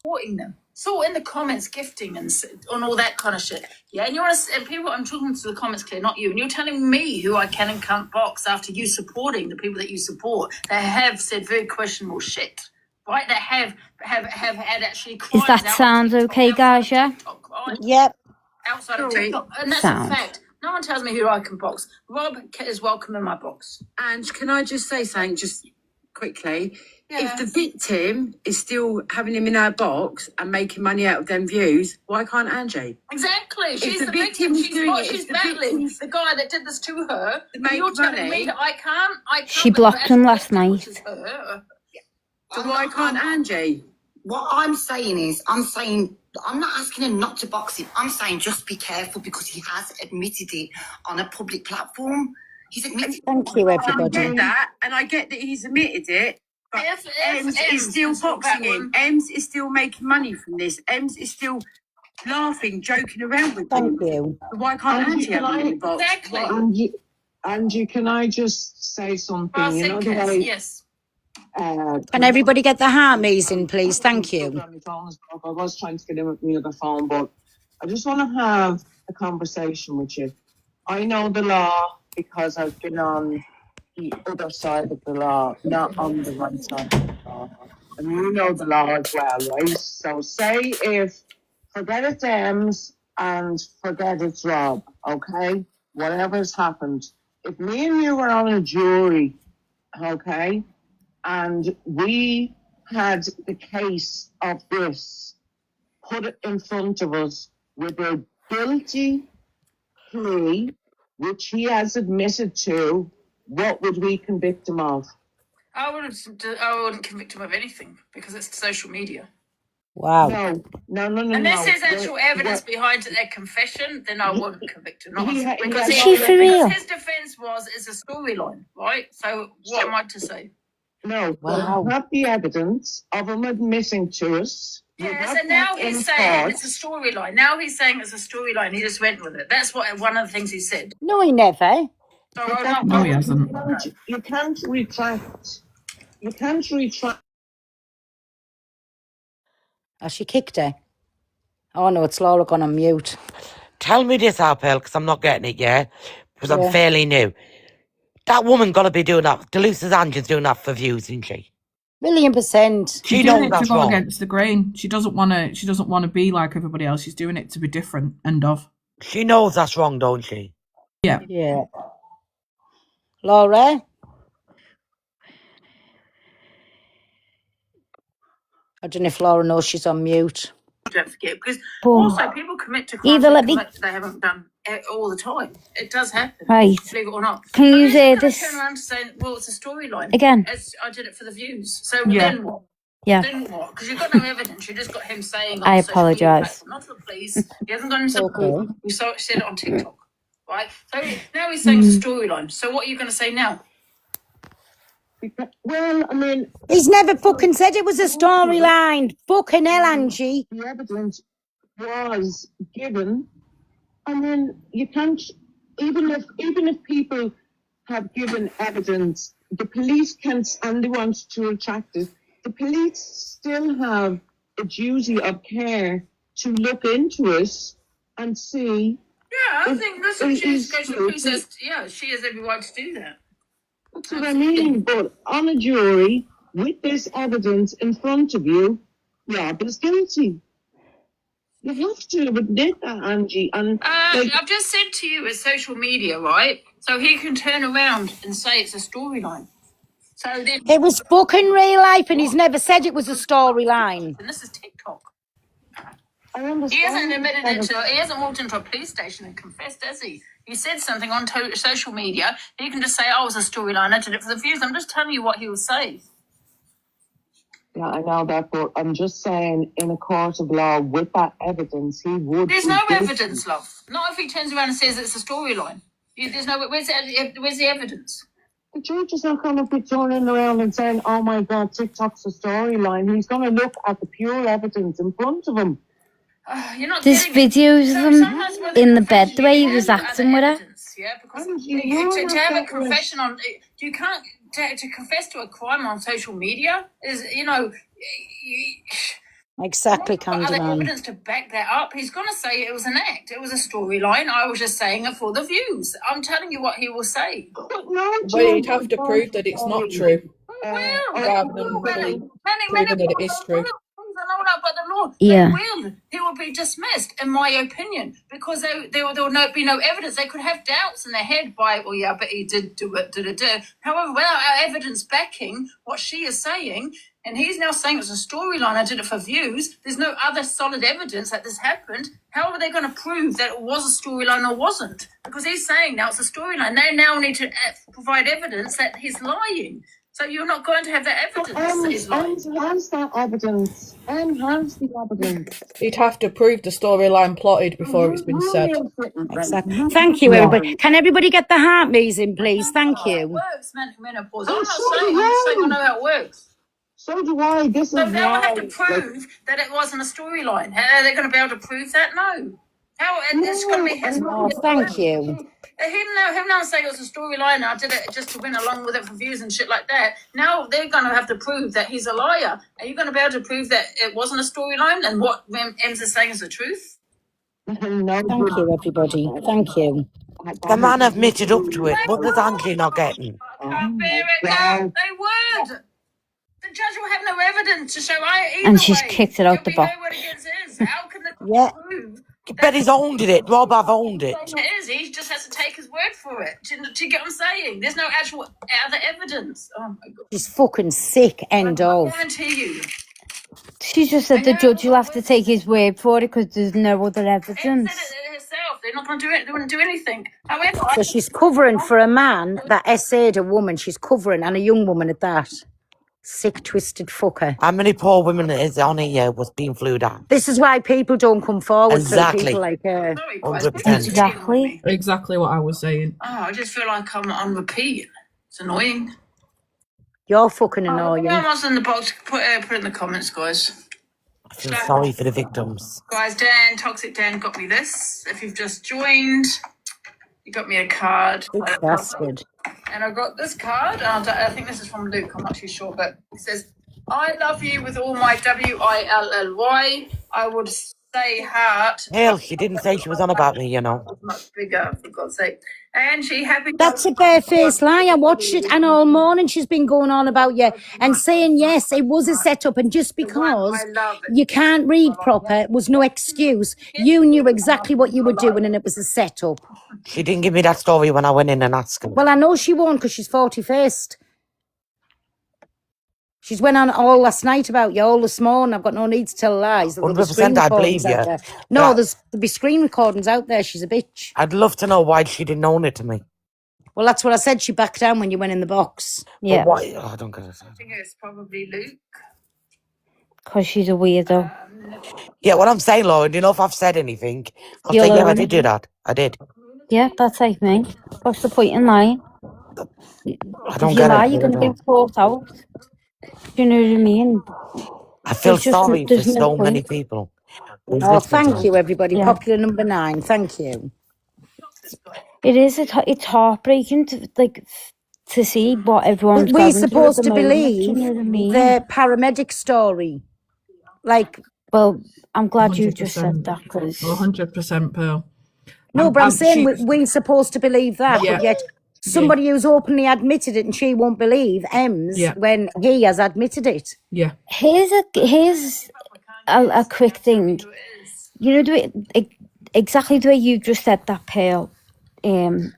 Supporting them. So in the comments, gifting and on all that kind of shit. Yeah, and you want to, and people, I'm talking to the comments, Claire, not you. And you're telling me who I can and can't box after you supporting the people that you support. They have said very questionable shit, right? That have had actually crimes. Is that sound okay, guys? Yeah. Yep. Outside of TikTok, and that's Sound. a fact. No one tells me who I can box. Rob is welcome in my box. And can I just say something just quickly? Yeah. If the victim is still having him in her box and making money out of them views, why can't Angie? Exactly. She's the the victim. She's battling the guy that did this to her. And you're telling me that I can't. She blocked him last night. So why can't Angie? What I'm saying is, I'm not asking her not to box him. I'm saying just be careful because he has admitted it on a public platform. He's admitted. Thank you, everybody. I get that, and I get that he's admitted it. But Ems is still boxing him. Ems is still making money from this. Ems is still laughing, joking around with him. Thank you. So why can't Angie have him in the box? Exactly. Angie, can I just say something? Yes. Can everybody get the harmies in, please? Thank you. I was trying to get in with my other phone, but I just want to have a conversation with you. I know the law because I've been on the other side of the law, not on the right side of the law. And you know the law as well, right? So say if, forget it's Ems and forget it's Rob, okay? Whatever's happened. If me and you were on a jury, okay, and we had the case of this put in front of us with a guilty plea, which he has admitted to, what would we convict him of? I wouldn't convict him of anything because it's social media. Wow. No. Unless there's actual evidence behind their confession, then I wouldn't convict him. Because Is she for real? his defense was it's a storyline, right? So what am I to say? No, wow. We have the evidence of him admitting to us. Yes, and now he's saying it's a storyline. Now he's saying it's a storyline. He just went with it. That's what one of the things he said. No, he never. No, he hasn't. You can't retract. You can't retract. Has she kicked her? Oh no, it's Laura gone on mute. Tell me this, Harpel, because I'm not getting it, yeah? Because I'm Yeah. fairly new. That woman got to be doing that. Delusa's Angel's doing that for views, isn't she? 1,000,000%. She's doing it to go against the grain. She doesn't want to be like everybody else. She's doing it to be different. End of. She knows that's wrong, don't she? Yeah. Yeah. Laura? I don't know if Laura knows she's on mute. Don't forget, because Boom. also people commit to crimes Either let me. they haven't done all the time. It does happen, Right. believe it or not. Can you say Turn this around to say, well, it's a storyline again? I did it for the views. So Yeah. then what? Yeah. Then what? Because you've got no evidence. You just got him saying. I on social media apologise. platform, not to the police. He hasn't gone into the court. We said it on TikTok, right? So now he's saying it's a storyline. So what are you going to say now? Well, I mean, He's never fucking said it was a storyline. Fucking hell, Angie. the evidence was given. I mean, you can't, even if people have given evidence, the police can, and they want to retract it, the police still have a duty of care to look into it and see. Yeah, I think that's what she goes to the police. Yeah, she has every right to do that. That's what I mean. But on a jury, with this evidence in front of you, Rob is guilty. You have to admit that, Angie. And I've just said to you, it's social media, right? So he can turn around and say it's a storyline. So then It was fucking real life and he's never said it was a storyline. And this is TikTok. I understand. He hasn't admitted it to. He hasn't walked into a police station and confessed, has he? He said something on social media. He can just say, "Oh, it was a storyline. I did it for the views." I'm just telling you what he will say. Yeah, I know that, but I'm just saying, in a court of law, with that evidence, he would. There's no evidence, love. Not if he turns around and says it's a storyline. There's no. Where's the evidence? The judge is not going to be turning around and saying, "Oh my God, TikTok's a storyline." He's going to look at the pure evidence in front of him. You're not There's videos of him in the bed the way he was acting with her. Yeah, because to have a confession on, you can't to confess to a crime on social media is, Exactly, other Candyman. evidence to back that up. He's going to say it was an act. It was a storyline. I was just saying it for the views. I'm telling you what he will say. But you'd have to prove that it's not true. Rather than really proving that it is true. But the law, Yeah. he will be dismissed, in my opinion, because there will be no evidence. They could have doubts in their head by, well, yeah, but he did do it, However, without our evidence backing what she is saying, and he's now saying it's a storyline, I did it for views, there's no other solid evidence that this happened. How are they going to prove that it was a storyline or wasn't? Because he's saying now it's a storyline. They now need to provide evidence that he's lying. So you're not going to have that evidence that he's lying. Has that evidence? Has the evidence? He'd have to prove the storyline plotted before it's been said. Exactly. Thank you, everybody. Can everybody get the heart music, please? Thank you. It works, menopause. I'm not saying I know how it works. So do I. So they will have to prove that it wasn't a storyline. How are they going to be able to prove that? No. How? And it's going to be his. Oh, thank you. Him now saying it was a storyline. I did it just to win along with it for views and shit like that. Now they're going to have to prove that he's a liar. Are you going to be able to prove that it wasn't a storyline and what Ems is saying is the truth? Thank you, everybody. Thank you. The man admitted up to it. What does Angie not getting? Can't bear it. No, they would. The judge will have no evidence to show either And she's way. kicked it out the box. How can the Yeah. prove? But he's owned it. Rob, I've owned it. It is. He just has to take his word for it. Do you get what I'm saying? There's no actual other evidence. Oh my god. She's fucking sick. End I of. guarantee you. She just said the judge will have to take his word for it because there's no other evidence. Said it herself. They're not going to do it. They wouldn't do anything. However, So she's covering for a man that essayed a woman. She's covering, and a young woman at that. Sick, twisted fucker. How many poor women is on here was being flued out? This is why people don't come forward through Exactly. people like her. 100%. Exactly what I was saying. Oh, I just feel like I'm repeating. It's annoying. You're fucking annoying. Everyone else in the box, put it in the comments, guys. I feel sorry for the victims. Guys, Dan, Toxic Dan got me this. If you've just joined, you got me a card. Big bastard. And I got this card. I think this is from Luke. I'm not too sure, but it says, "I love you with all my WILLY. I would say heart." Hell, she didn't say she was on about me, you know. Much bigger, for God's sake. And she happy. That's a barefaced lie. I watched it, and all morning she's been going on about you and saying, yes, it was a setup, and just because you can't read proper was no excuse. You knew exactly what you were doing, and it was a setup. She didn't give me that story when I went in and asked her. Well, I know she won't because she's 40-faced. She's went on all last night about you, all this morning. I've got no need to tell lies. There'll be 100% screen I recordings believe out you. there. No, there'll be screen recordings out there. She's a bitch. I'd love to know why she didn't own it to me. Well, that's what I said. She backed down when you went in the box. Yeah. But why? Oh, I don't get it. I think it's probably Luke. Because she's a weirdo. Yeah, what I'm saying, Lauren, you know, if I've said anything, I'll You'll say, yeah, I own did it. do that. I did. Yeah, that's like me. What's the point in lying? I don't If you get lie, it. you're going to get caught out. Do you know what I mean? I feel There's just- sorry for there's no so many point. people. who's Oh, listening to thank us. you, everybody. Yeah. Popular number 9. Thank you. It is. It's heartbreaking to see what everyone's But we're going through at supposed the to moment, believe you know what I mean? the paramedic story. Like, well, I'm glad you just said that because 100%, Pearl. no, but I'm saying she- we're supposed to believe that, Yeah. but yet somebody who's openly admitted it and she won't believe Ems Yeah. when he has admitted it. Yeah. Here's a quick thing. You know, exactly the way you just said that, Pearl,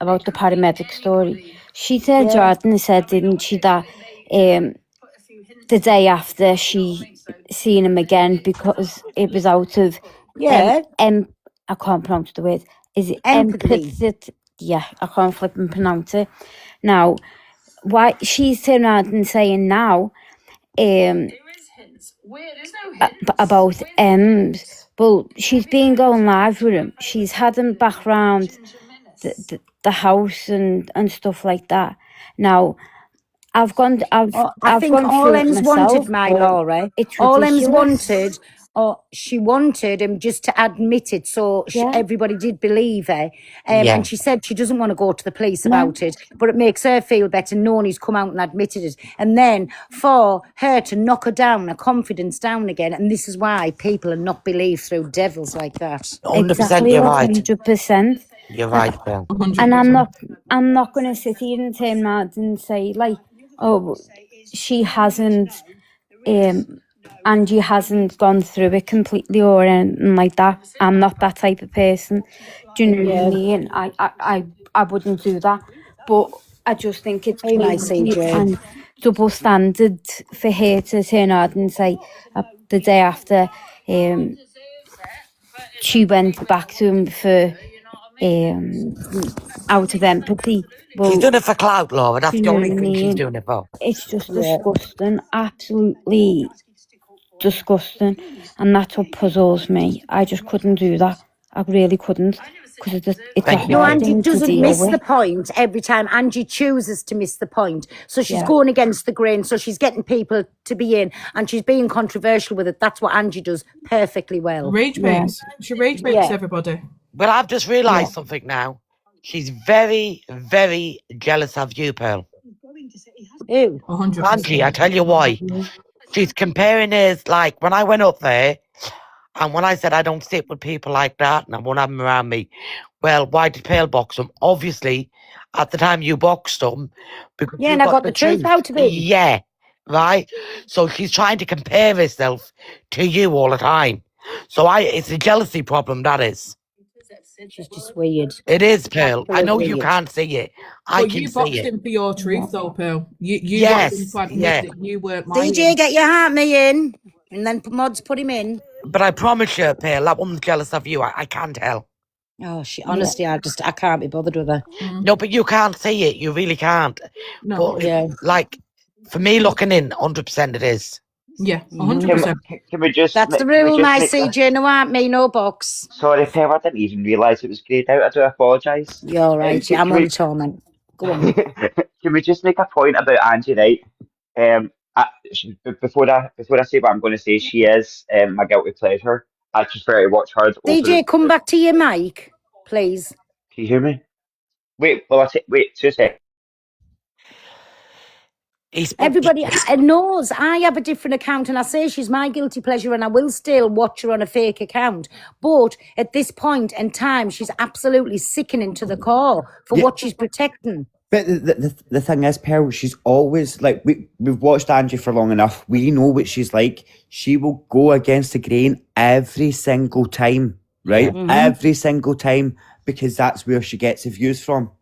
about the paramedic story. She said, Jordan said, didn't she, that the day after she seen him again because it was out of I can't pronounce the word. Is it empathy? Yeah, I can't flip and pronounce it. Now, why she's turning around and saying now, about Ems. Well, she's been going live with him. She's had him back round the house and stuff like that. Now, I think all Ems wanted, my Laura. It's all Ems ridiculous. wanted, or she wanted him just to admit it, so everybody did believe her. And she said she doesn't want to go to the police about it, but it makes her feel better knowing he's come out and admitted it. And then for her to knock her down, her confidence down again, and this is why people are not believed through devils like that. 100%, you're right. 100%. You're right, Bill. And I'm not going to sit here and turn around and say like, oh, she hasn't, Angie hasn't gone through it completely or anything like that. I'm not that type of person. Do you know what I mean? I wouldn't do that. But I just think it's crazy and double standard for her to turn around and say the day after she went back to him for out of empathy. Well, she's doing it for clout, Laura. That's the only thing she's doing it for. It's just disgusting, absolutely disgusting, and that's what puzzles me. I just couldn't do that. I really couldn't, because it's a No, hard Angie thing to doesn't deal miss with. the point every time. Angie chooses to miss the point. So she's going against the grain. So she's getting people to be in, and she's being controversial with it. That's what Angie does perfectly well. Rage baits. She rage baits everybody. But I've just realised something now. She's very, very jealous of you, Pearl. Who? 100%. Angie, I tell you why. She's comparing his, like, when I went up there, And when I said I don't sit with people like that and I won't have them around me, well, why did Pale box them? Obviously, at the time you boxed them, because Yeah, you and I got got the the truth truth. out of it. Yeah, right? So she's trying to compare herself to you all the time. So it's a jealousy problem, that is. She's just weird. It is, Pearl. I know Absolutely you weird. can't see it. I But can you see boxed it. him for your truth, though, Pearl. You boxed him Yes, to admit yeah. that you weren't DJ, lying. get your heart me in, and then mods put him in. But I promise you, Pearl, that woman's jealous of you. I can tell. Oh, honestly, I can't be bothered with her. No, but you can't see it. You really can't. No. But like, for me looking in, 100% it is. Yeah, Mhm. 100%. Can we just? That's the can we rule, just my make this? CJ. No heart me, no box. Sorry, Pam, I didn't even realise it was greyed out. I do apologise. You're right. Can, I'm can on we? the torment. Go on. Can we just make a point about Angie, right? Before I say what I'm going to say, she is my guilty pleasure. I prefer to watch her over DJ, come back to your mic, please. Can you hear me? Wait, wait 2 seconds. Everybody knows I have a different account, and I say she's my guilty pleasure, and I will still watch her on a fake account. But at this point in time, she's absolutely sickening to the core for what she's protecting. But the thing is, Pearl, she's always like, we've watched Angie for long enough. We know what she's like. She will go against the grain every single time, right? Yeah. Every single time, because that's where she gets the views from.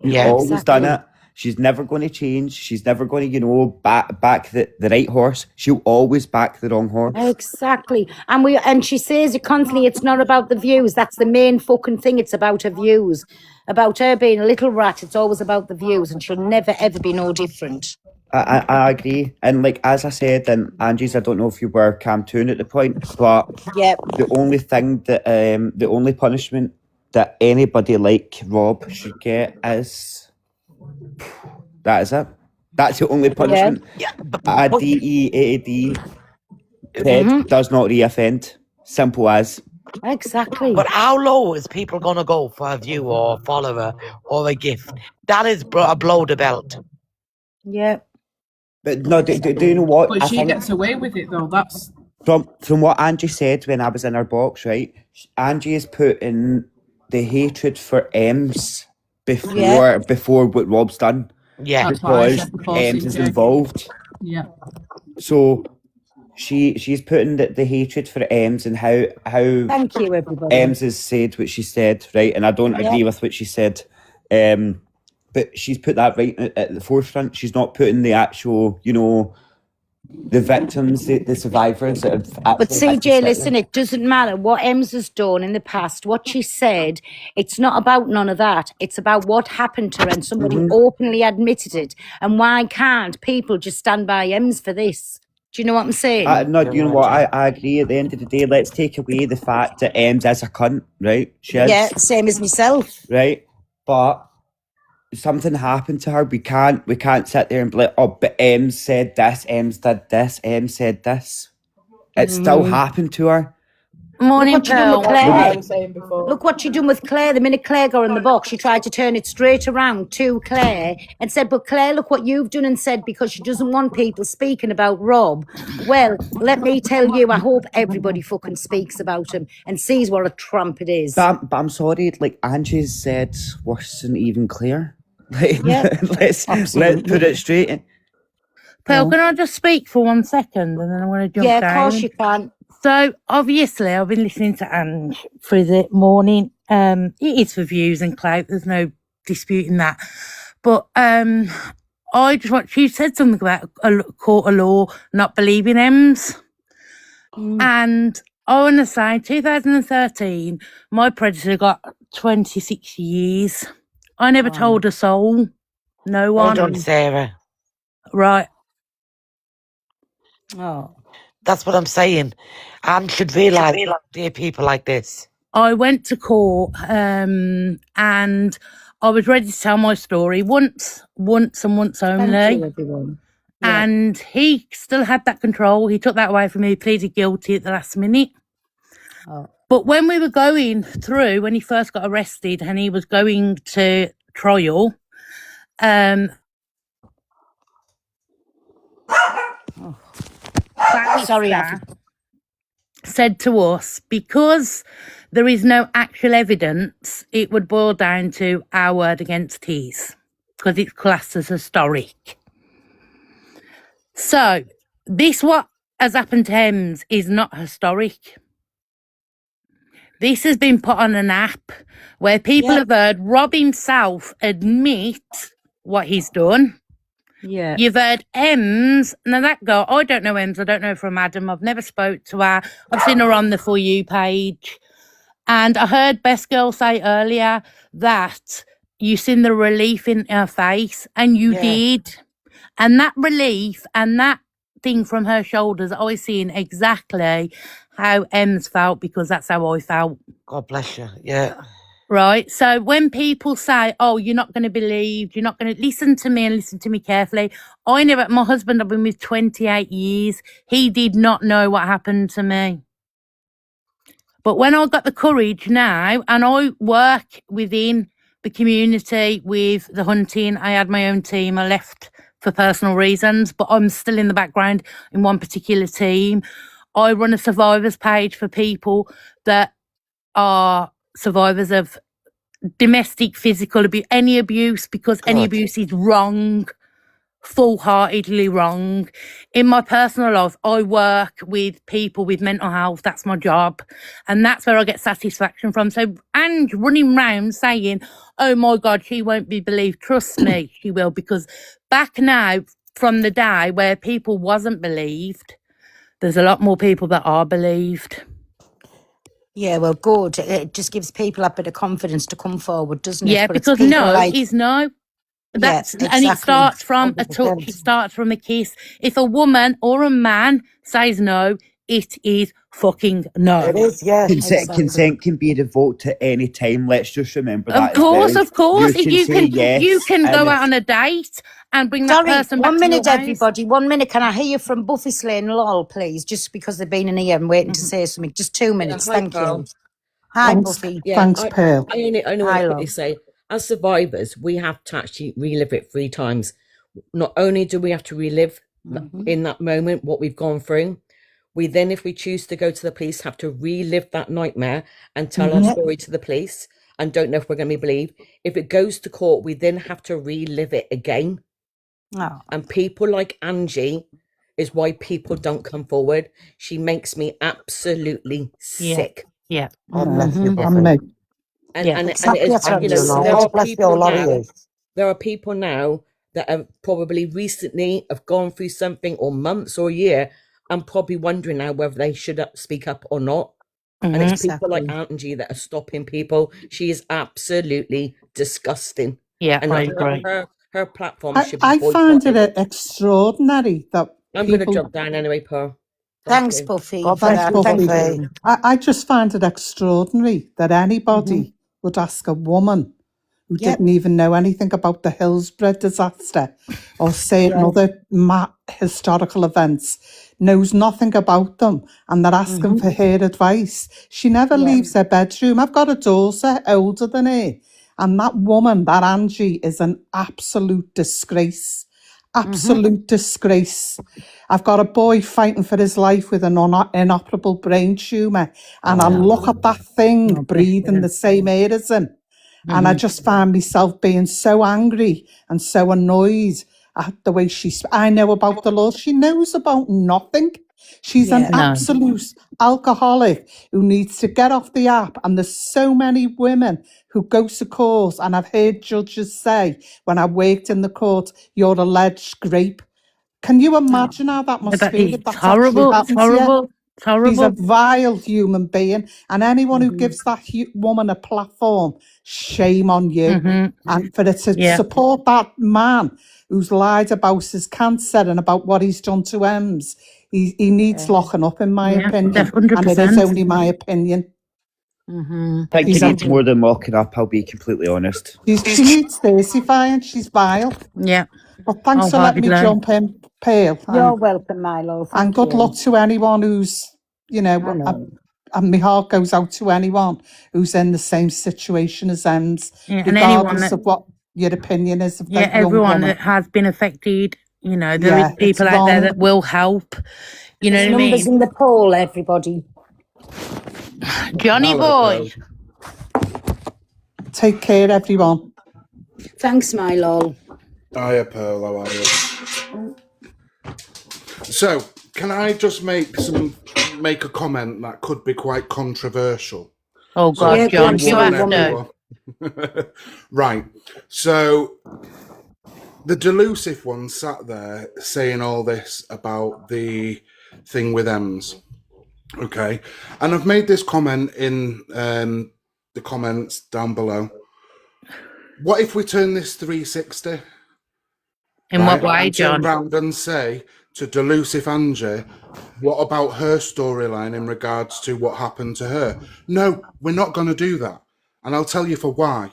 She's Yeah. always done it. She's never going to change. She's never going to, back the right horse. She'll always back the wrong horse. Exactly. And she says it constantly, it's not about the views. That's the main fucking thing. It's about her views. About her being a little rat. It's always about the views, and she'll never ever be no different. I agree. And like, as I said, and Angie's, I don't know if you were Camtoon at the point, but the only thing that, the only punishment that anybody like Rob should get is, that is it. That's the only punishment. A DEAD head does not reoffend. Simple as. Exactly. But how low is people going to go for a view or a follower or a gift? That is a blow the belt. Yeah. But no, do you know what? But she gets away with it, though. That's from what Angie said when I was in her box, right? Angie is putting the hatred for Ems before what Rob's done. Yeah. Because Ems is involved. Yeah. So she's putting the hatred for Ems and how thank you, everybody. Ems has said what she said, right? And I don't agree with what she said. But she's put that right at the forefront. She's not putting the actual, the victims, the survivors that have actually. But CJ, listen, it doesn't matter what Ems has done in the past, what she said. It's not about none of that. It's about what happened to her, and somebody openly admitted it. And why can't people just stand by Ems for this? Do you know what I'm saying? No, you know what? I agree. At the end of the day, let's take away the fact that Ems is a cunt, right? She is. Yeah, same as myself. Right? But something happened to her. We can't sit there and be like, oh, but Ems said this, Ems did this, Ems said this. It still happened to her. Look what you done with Claire. Look what you done with Claire. The minute Claire got in the box, she tried to turn it straight around to Claire and said, but Claire, look what you've done, and said, because she doesn't want people speaking about Rob. Well, let me tell you, I hope everybody fucking speaks about him and sees what a tramp it is. But I'm sorry, like Angie's said worse than even Claire. Like, let's put it straight. Pearl, can I just speak for 1 second and then I'm going to jump down? Yeah, of course you can. So, obviously, I've been listening to Ange through the morning. It is for views and clout. There's no disputing that. But I just want, she said something about a court of law not believing Ems. And I want to say, 2013, my predator got 26 years. I never told a soul. No one. Hold on, Sarah. Right. Oh. That's what I'm saying. And should realise there are people like this. I went to court and I was ready to tell my story once and once only. Thank you, everyone. Yeah. And he still had that control. He took that away from me, pleaded guilty at the last minute. Oh. But when we were going through, when he first got arrested and he was going to trial, Sorry, said to us, because there is no actual evidence, it would boil down to our word against his, because it's classed as historic. So, this what has happened to Ems is not historic. This has been put on an app where people have heard Rob himself admit what he's done. Yeah. You've heard Ems. Now that girl, I don't know Ems. I don't know from Adam. I've never spoke to her. I've seen her on the For You page. And I heard Best Girl say earlier that you seen the relief in her face, and you did. And that relief and that thing from her shoulders, I seen exactly how Ems felt, because that's how I felt. God bless you. Yeah. Right. So when people say, oh, you're not going to believe, you're not going to listen to me and listen to me carefully. I never, my husband, I've been with 28 years. He did not know what happened to me. But when I got the courage now, and I work within the community with the hunting, I had my own team. I left for personal reasons, but I'm still in the background in one particular team. I run a survivors page for people that are survivors of domestic, physical abuse, any abuse, because any abuse is wrong, full-heartedly wrong. In my personal life, I work with people with mental health. That's my job, and that's where I get satisfaction from. So, and running round saying, oh my God, she won't be believed. Trust me, she will, because back now, from the day where people wasn't believed, there's a lot more people that are believed. Yeah, well, good. It just gives people a bit of confidence to come forward, doesn't it? Yeah, But because it's people no like, is no. That's exactly. and it starts from a touch, it starts from a kiss. If a woman or a man says no, it is fucking no. It is, yeah. Consent can be revoked at any time. Let's just remember that. Of course. You can say yes. You can go out on a date and bring that person back 1 to your minute, house. everybody. 1 minute. Can I hear you from Buffy Slane Lol, please? Just because they've been in here and waiting to say something. Just 2 minutes. hi, Thank Carl. you. Hi, Thanks, Buffy. Thanks, Pearl. I only Hi, want to quickly love. say, as survivors, we have to actually relive it 3 times. Not only do we have to relive in that moment what we've gone through, we then, if we choose to go to the police, have to relive that nightmare and tell our story to the police and don't know if we're going to be believed. If it goes to court, we then have to relive it again. Oh. And people like Angie is why people don't come forward. She makes me absolutely sick. Yeah. God bless you, Buffy. And exactly. it is, That's what you know, I'm there saying. are people now. There are people now that have probably recently have gone through something, or months or a year, and probably wondering now whether they should speak up or not. And it's people like Angie that are stopping people. She is absolutely disgusting. Yeah, and I agree. her platform should be I find boycotted. it extraordinary that I'm going to jump down anyway, Pearl. Thanks, Buffy. Thanks, Buffy. Thank you. I just find it extraordinary that anybody would ask a woman who didn't even know anything about the Hillsborough disaster or certain other historical events, knows nothing about them, and they're asking for her advice. She never leaves her bedroom. I've got a daughter older than her, and that woman, that Angie, is an absolute disgrace. Absolute disgrace. I've got a boy fighting for his life with an inoperable brain tumour, and I look at that thing breathing the same air as him, and I just find myself being so angry and so annoyed at the way I know about the law. She knows about nothing. She's an absolute alcoholic who needs to get off the app. And there's so many women who go to court, and I've heard judges say, when I worked in the court, you're alleged rape. Can you imagine how that must feel if that's horrible. actually happened It's horrible. to you? It's horrible. She's a vile human being, and anyone who gives that woman a platform, shame on you. And for it to support that man who's lied about his cancer and about what he's done to Ems, he needs locking up, in my opinion. 100%. And it is only my opinion. I think he needs more than locking up, I'll be completely honest. She needs thirstifying. She's vile. Yeah. But thanks for letting me jump in, Pearl. You're welcome, Milo. And good luck to anyone who's, you know, and my heart goes out to anyone who's in the same situation as Ems, regardless of what your opinion is of that young everyone woman. that has been affected, you know, there is people out there that will help. You know There's what I numbers mean? in the poll, everybody. Johnny boy. Take care, everyone. Thanks, my lol. Hiya, Pearl. How are you? So, can I just make a comment that could be quite controversial? Oh God, Yeah, John, go you on, have to. Right. So, the delusive one sat there saying all this about the thing with Ems. Okay. And I've made this comment in the comments down below. What if we turn this 360? In what way, and turn John? round and say to Delusive Angie, what about her storyline in regards to what happened to her? No, we're not going to do that. And I'll tell you for why.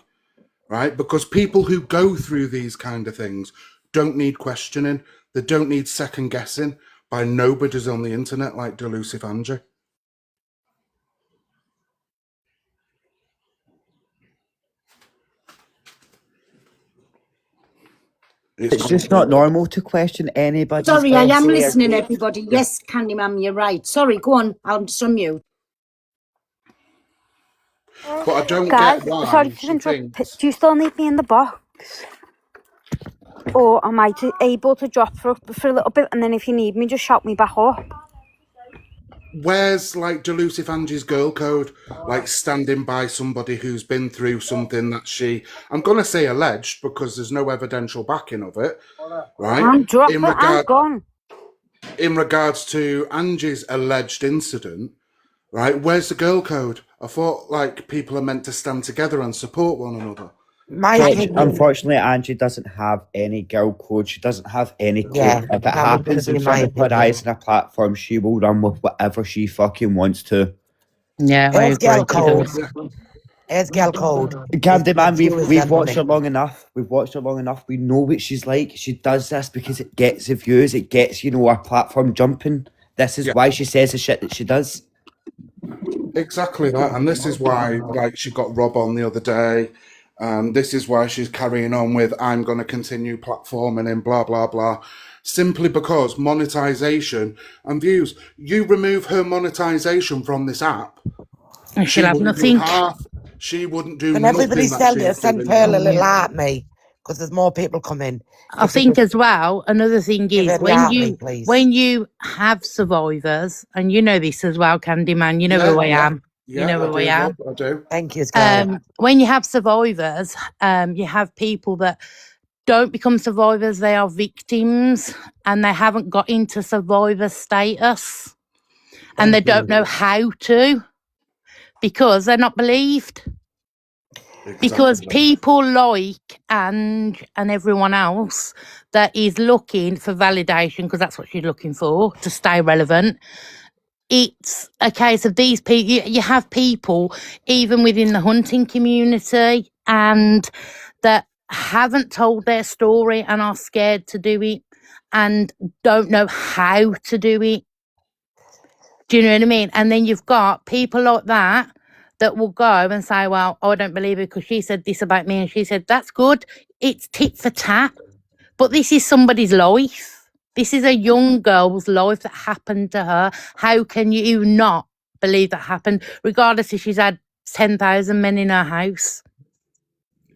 Right? Because people who go through these kind of things don't need questioning. They don't need second guessing by nobodies on the internet like Delusive Angie. It's just not normal to question anybody's Sorry, I am essay or listening, take. everybody. Yes, Candyman, you're right. Sorry, go on. I'm just on mute. But I don't Guys, get why sorry to she interrupt. thinks... Do you still need me in the box? Or am I able to drop for a little bit, and then if you need me, just shout me back up? Where's like Delusive Angie's girl code? Like standing by somebody who's been through something that I'm going to say alleged because there's no evidential backing of it, right? I'm gone. In regards to Angie's alleged incident, right? Where's the girl code? I thought like people are meant to stand together and support one another. Unfortunately, Angie doesn't have any girl code. She doesn't have any code. Yeah, If it that happens would in be my front of her opinion. eyes on a platform, she will run with whatever she fucking wants to. Yeah, I Here's agree. girl code. Here's girl code. Candyman, we've Viewers watched her and long enough. We've watched her long enough. We know what she's like. She does this because it gets the views. It gets, our platform jumping. This is why she says the shit that she does. Exactly that, and this is why, like, she got Rob on the other day. This is why she's carrying on with I'm going to continue platforming and blah blah blah, simply because monetization and views. You remove her monetization from this app, And she'll have nothing. She wouldn't do Can nothing. everybody send Pearl a little at me? Because there's more people coming. I think as well, another thing is when you have survivors, and you know this as well, Candyman, you know who I am. Yeah, you know who I am. I do. Thank you, when you have survivors, you have people that don't become survivors, they are victims, and they haven't got into survivor status, and they don't know how to because they're not believed. Because people like and everyone else that is looking for validation, because that's what she's looking for, to stay relevant. It's a case of these people, you have people even within the hunting community and that haven't told their story and are scared to do it and don't know how to do it. Do you know what I mean? And then you've got people like that will go and say, well, I don't believe it because she said this about me and she said, that's good. It's tit for tat. But this is somebody's life. This is a young girl's life that happened to her. How can you not believe that happened, regardless if she's had 10,000 men in her house?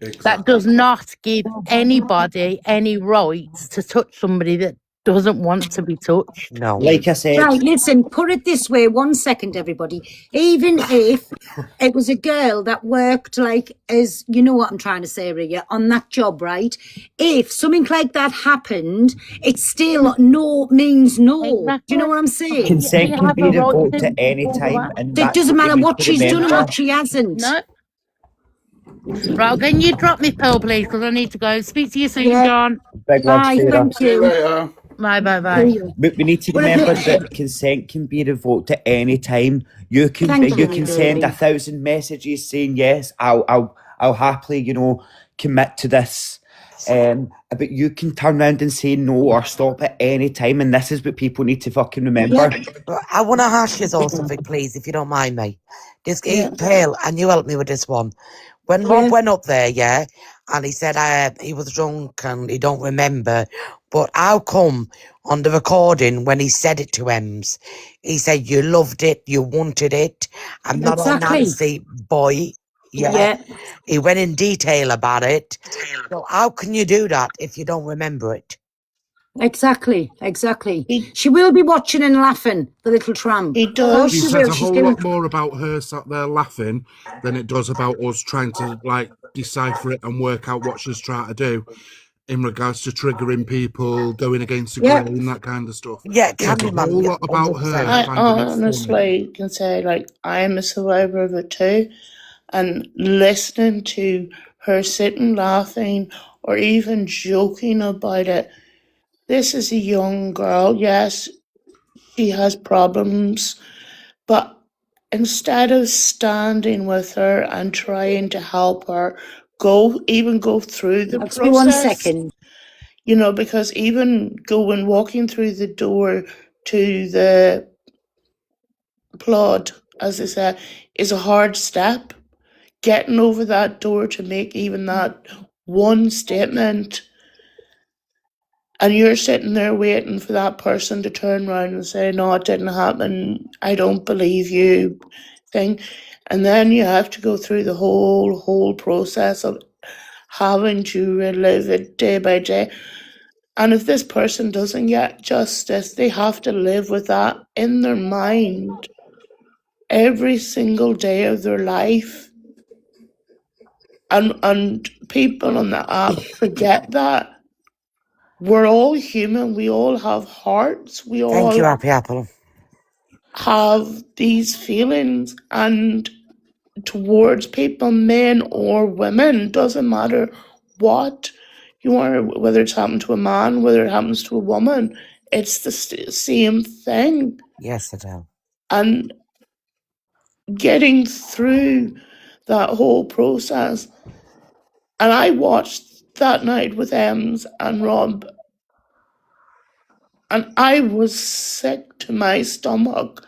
Exactly. That does not give anybody any rights to touch somebody that doesn't want to be touched. No. Like I said. Right, listen, put it this way, 1 second, everybody. Even if it was a girl that worked like as, you know what I'm trying to say, Ria, on that job, right? If something like that happened, it's still no means no. Exactly. Do you know what I'm saying? Consent can be revoked at any time. And it doesn't matter what she's done and remember. what she hasn't. No. Right, can you drop me, Pearl, please? Because I need to go. Speak to you soon, John. Big bye, thank you. Bye. We need to remember that consent can be revoked at any time. You can send 1,000 messages saying yes, I'll happily, commit to this. But you can turn around and say no or stop at any time, and this is what people need to fucking remember. Yeah. I want to ask you all something, please, if you don't mind me. This Pearl, and you help me with this one. When Rob went up there, and he said he was drunk and he don't remember. But how come on the recording when he said it to Ems, he said you loved it, you wanted it, I'm not a Exactly. Nancy boy. Yeah. Yeah. He went in detail about it. So how can you do that if you don't remember it? Exactly. She will be watching and laughing, the little tramp. He Oh, does. She she says will. a She's whole doing. lot more about her sat there laughing than it does about us trying to like decipher it and work out what she's trying to do in regards to triggering people, going against the Yeah. grain, that kind of stuff. Yeah, There's a Candyman, whole yeah, lot about her 100%. I finding it funny. honestly can say, like, I am a survivor of it too. And listening to her sitting laughing or even joking about it. This is a young girl. Yes, she has problems, but instead of standing with her and trying to help her go through the Excuse me 1 process, second. you know, because even walking through the door to the plot, as I said, is a hard step. Getting over that door to make even that one statement, and you're sitting there waiting for that person to turn around and say, no, it didn't happen, I don't believe you, thing. And then you have to go through the whole process of having to relive it day by day. And if this person doesn't get justice, they have to live with that in their mind every single day of their life. And people on the app forget that. We're all human. We all have hearts. We Thank you, all Happy Apple. have these feelings, and towards people, men or women, doesn't matter what you are, whether it's happened to a man, whether it happens to a woman, it's the same thing. Yes, Adele. And getting through that whole process, and I watched that night with Ems and Rob, and I was sick to my stomach.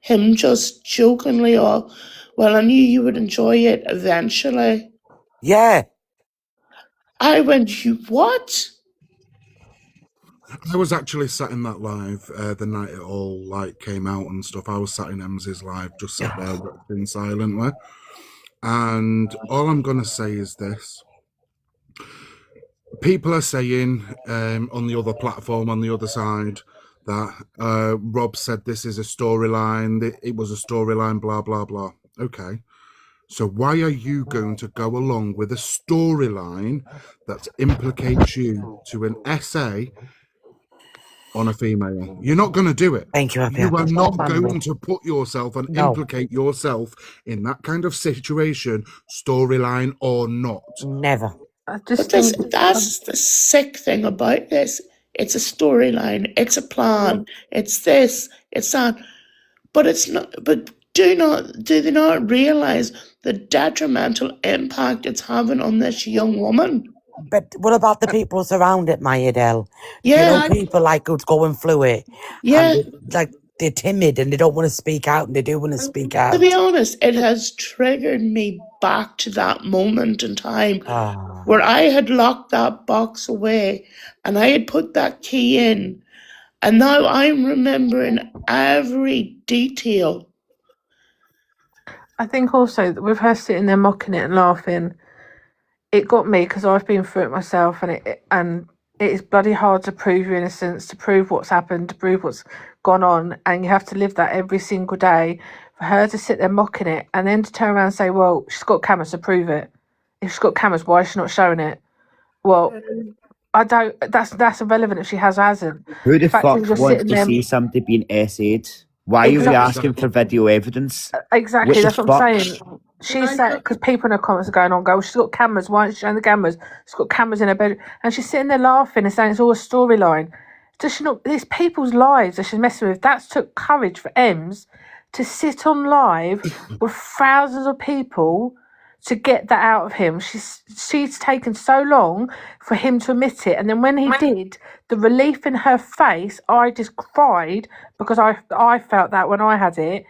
Him just jokingly, oh, well, I knew you would enjoy it eventually. Yeah. I went, you what? I was actually sat in that live the night it all like came out and stuff. I was sat in Ems's live, just sat there watching silently. And all I'm gonna say is this: people are saying on the other platform, on the other side, that Rob said this is a storyline. It was a storyline. Blah blah blah. Okay. So why are you going to go along with a storyline that implicates you to an essay on a female? You're not going to do it. Thank you, Happy You Apple. are not going to put yourself and No. implicate yourself in that kind of situation, storyline or not. Never. But that's the sick thing about this. It's a storyline. It's a plan. It's this. It's that. But it's not. But do they not realize the detrimental impact it's having on this young woman? But what about the people surround it, my Adele? Yeah. You know, people like who's going through it. Yeah. And they're timid and they don't want to speak out, and they do want to speak out. To be honest, it has triggered me back to that moment in time where I had locked that box away and I had put that key in, and now I'm remembering every detail. I think also that with her sitting there mocking it and laughing, it got me because I've been through it myself, and it is bloody hard to prove your innocence, to prove what's happened, to prove what's gone on, and you have to live that every single day. For her to sit there mocking it and then to turn around and say, well, she's got cameras to prove it. If she's got cameras, why is she not showing it? Well, I don't. That's irrelevant if she has or hasn't. Who the fact is fuck you're wants sitting to there. see somebody being essayed? Why are we Exactly. asking for video evidence? Exactly, What that's the what I'm fuck? saying. She said, because people in the comments are going on, she's got cameras, why isn't she showing the cameras? She's got cameras in her bedroom. And she's sitting there laughing and saying it's all a storyline. Does she not, it's people's lives that she's messing with. That's took courage for Ems to sit on live with thousands of people to get that out of him. She's taken so long for him to admit it. And then when he did, the relief in her face, I just cried because I felt that when I had it.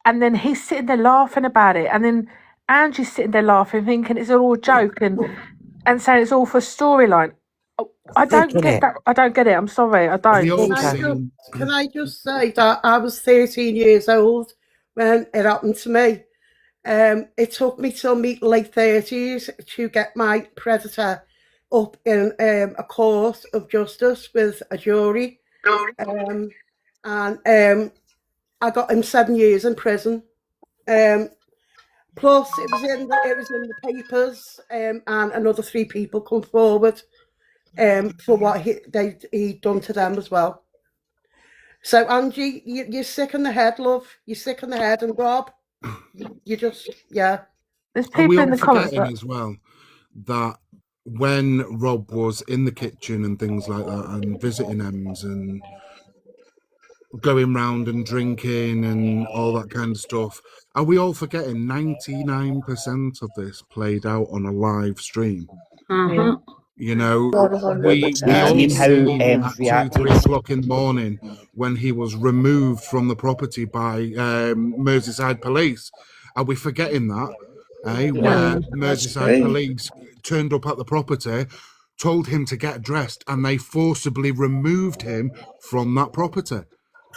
And then he's sitting there laughing about it. And then Angie's sitting there laughing, thinking it's all a joke. And and saying it's all for storyline. I don't get that. I don't get it. I'm sorry. I don't. Can I just say that I was 13 years old when it happened to me. It took me till my late 30s to get my predator up in a court of justice with a jury. And I got him 7 years in prison. Plus, it was in the papers, and another 3 people come forward for what he'd done to them as well. So, Angie, you're sick in the head, love. You're sick in the head, and Rob, you just, yeah. There's Are we people all in the comments forgetting that as well that when Rob was in the kitchen and things like that, and visiting Ems and going round and drinking and all that kind of stuff, are we all forgetting 99% of this played out on a live stream? Mhm. You know, we 100%. all Seen how seen Ems at 2, reacted. 3 o'clock in the morning when he was removed from the property by Merseyside police. Are we forgetting that? Where Merseyside police turned up at the property, told him to get dressed, and they forcibly removed him from that property.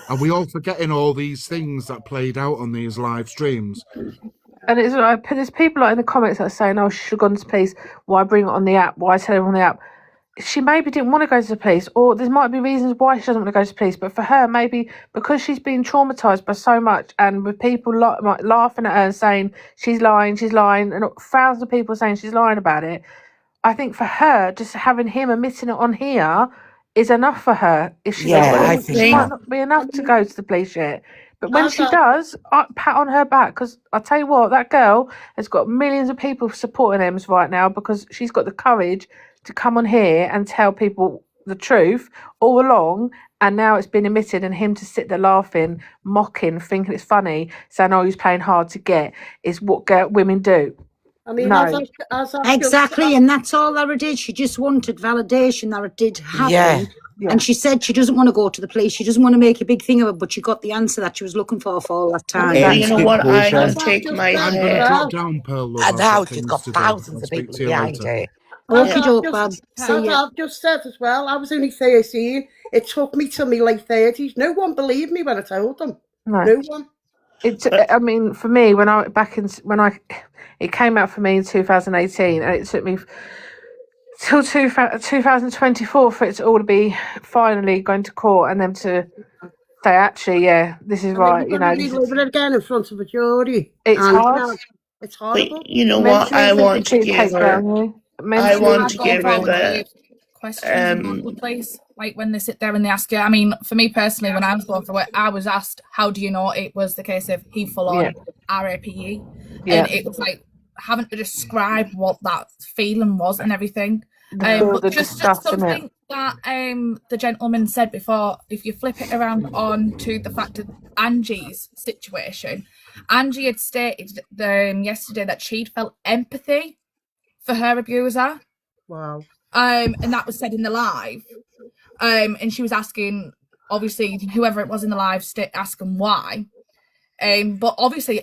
Are we all forgetting all these things that played out on these live streams? And there's people in the comments that are saying, "Oh, she should have gone to police. Why bring it on the app? Why tell everyone on the app?" She maybe didn't want to go to the police, or there might be reasons why she doesn't want to go to the police. But for her, maybe because she's been traumatized by so much, and with people laughing at her and saying she's lying, and thousands of people saying she's lying about it. I think for her, just having him admitting it on here is enough for her. If she she might not be enough to go to the police yet. But when she does, pat on her back, because I tell you what, that girl has got millions of people supporting Ems right now because she's got the courage to come on here and tell people the truth all along, and now it's been admitted, and him to sit there laughing, mocking, thinking it's funny, saying, "Oh, he's playing hard to get," is what women do. I mean, No. Exactly, and that's all Lara did. She just wanted validation that it did happen. Yeah. And she said she doesn't want to go to the police. She doesn't want to make a big thing of it, but she got the answer that she was looking for all that time. You know what? I'm going to take my I'm going to drop down, Pearl, love. And I've now got she's things got to do. thousands I'll of speak people to you behind later. it. As I've just said as well, I was only 13. It took me till my late 30s. No one believed me when I told them. No one. I mean, for me, it came out for me in 2018, and it took me till 2024 for it to all to be finally going to court, and then to say, actually, yeah, this is right. You've got to relive it again in front of a jury. It's hard. You know, it's horrible. You know what? I want to give her. I want to give her the. Questions multiple place, like when they sit there and they ask you. I mean, for me personally, when I was going for it, I was asked, "How do you know it was the case of he full on RAPE?" And it was like having to describe what that feeling was and everything. But just something that the gentleman said before, if you flip it around on to the fact of Angie's situation, Angie had stated yesterday that she'd felt empathy for her abuser. Wow. And that was said in the live. And she was asking, obviously, whoever it was in the live, asking why. But obviously,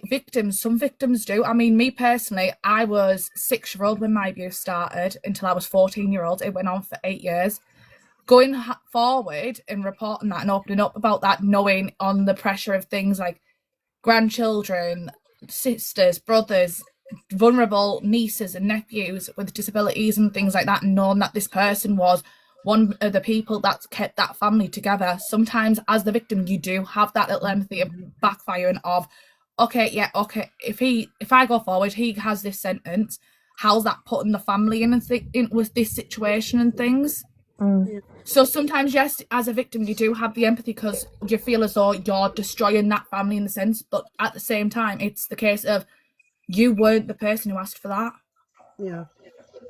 some victims do. I mean, me personally, I was 6-year-old when my abuse started until I was 14-year-old. It went on for 8 years. Going forward and reporting that and opening up about that, knowing on the pressure of things like grandchildren, sisters, brothers, vulnerable nieces and nephews with disabilities and things like that, and knowing that this person was one of the people that's kept that family together. Sometimes as the victim, you do have that little empathy of backfiring of, okay, if I go forward, he has this sentence, how's that putting the family in with this situation and things? So sometimes, yes, as a victim, you do have the empathy because you feel as though you're destroying that family in a sense, but at the same time, it's the case of you weren't the person who asked for that. Yeah.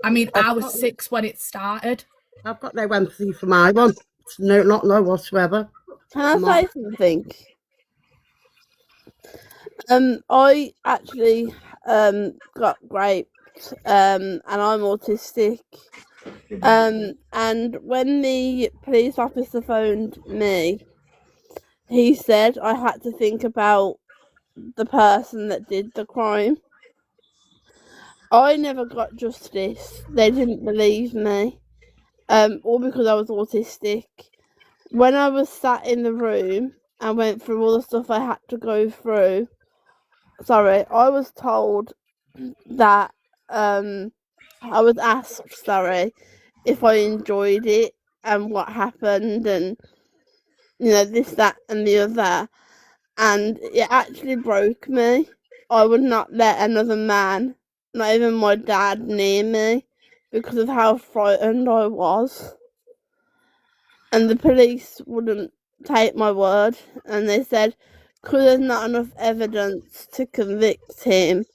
I mean, I was 6 when it started. I've got no empathy for my one. Not whatsoever. Can I say something? I actually got raped, and I'm autistic. And when the police officer phoned me, he said I had to think about the person that did the crime. I never got justice. They didn't believe me. All because I was autistic. When I was sat in the room and went through all the stuff I had to go through, I was told that I was asked, if I enjoyed it and what happened and this, that and the other, and it actually broke me. I would not let another man, not even my dad, near me because of how frightened I was. And the police wouldn't take my word, and they said, because there's not enough evidence to convict him,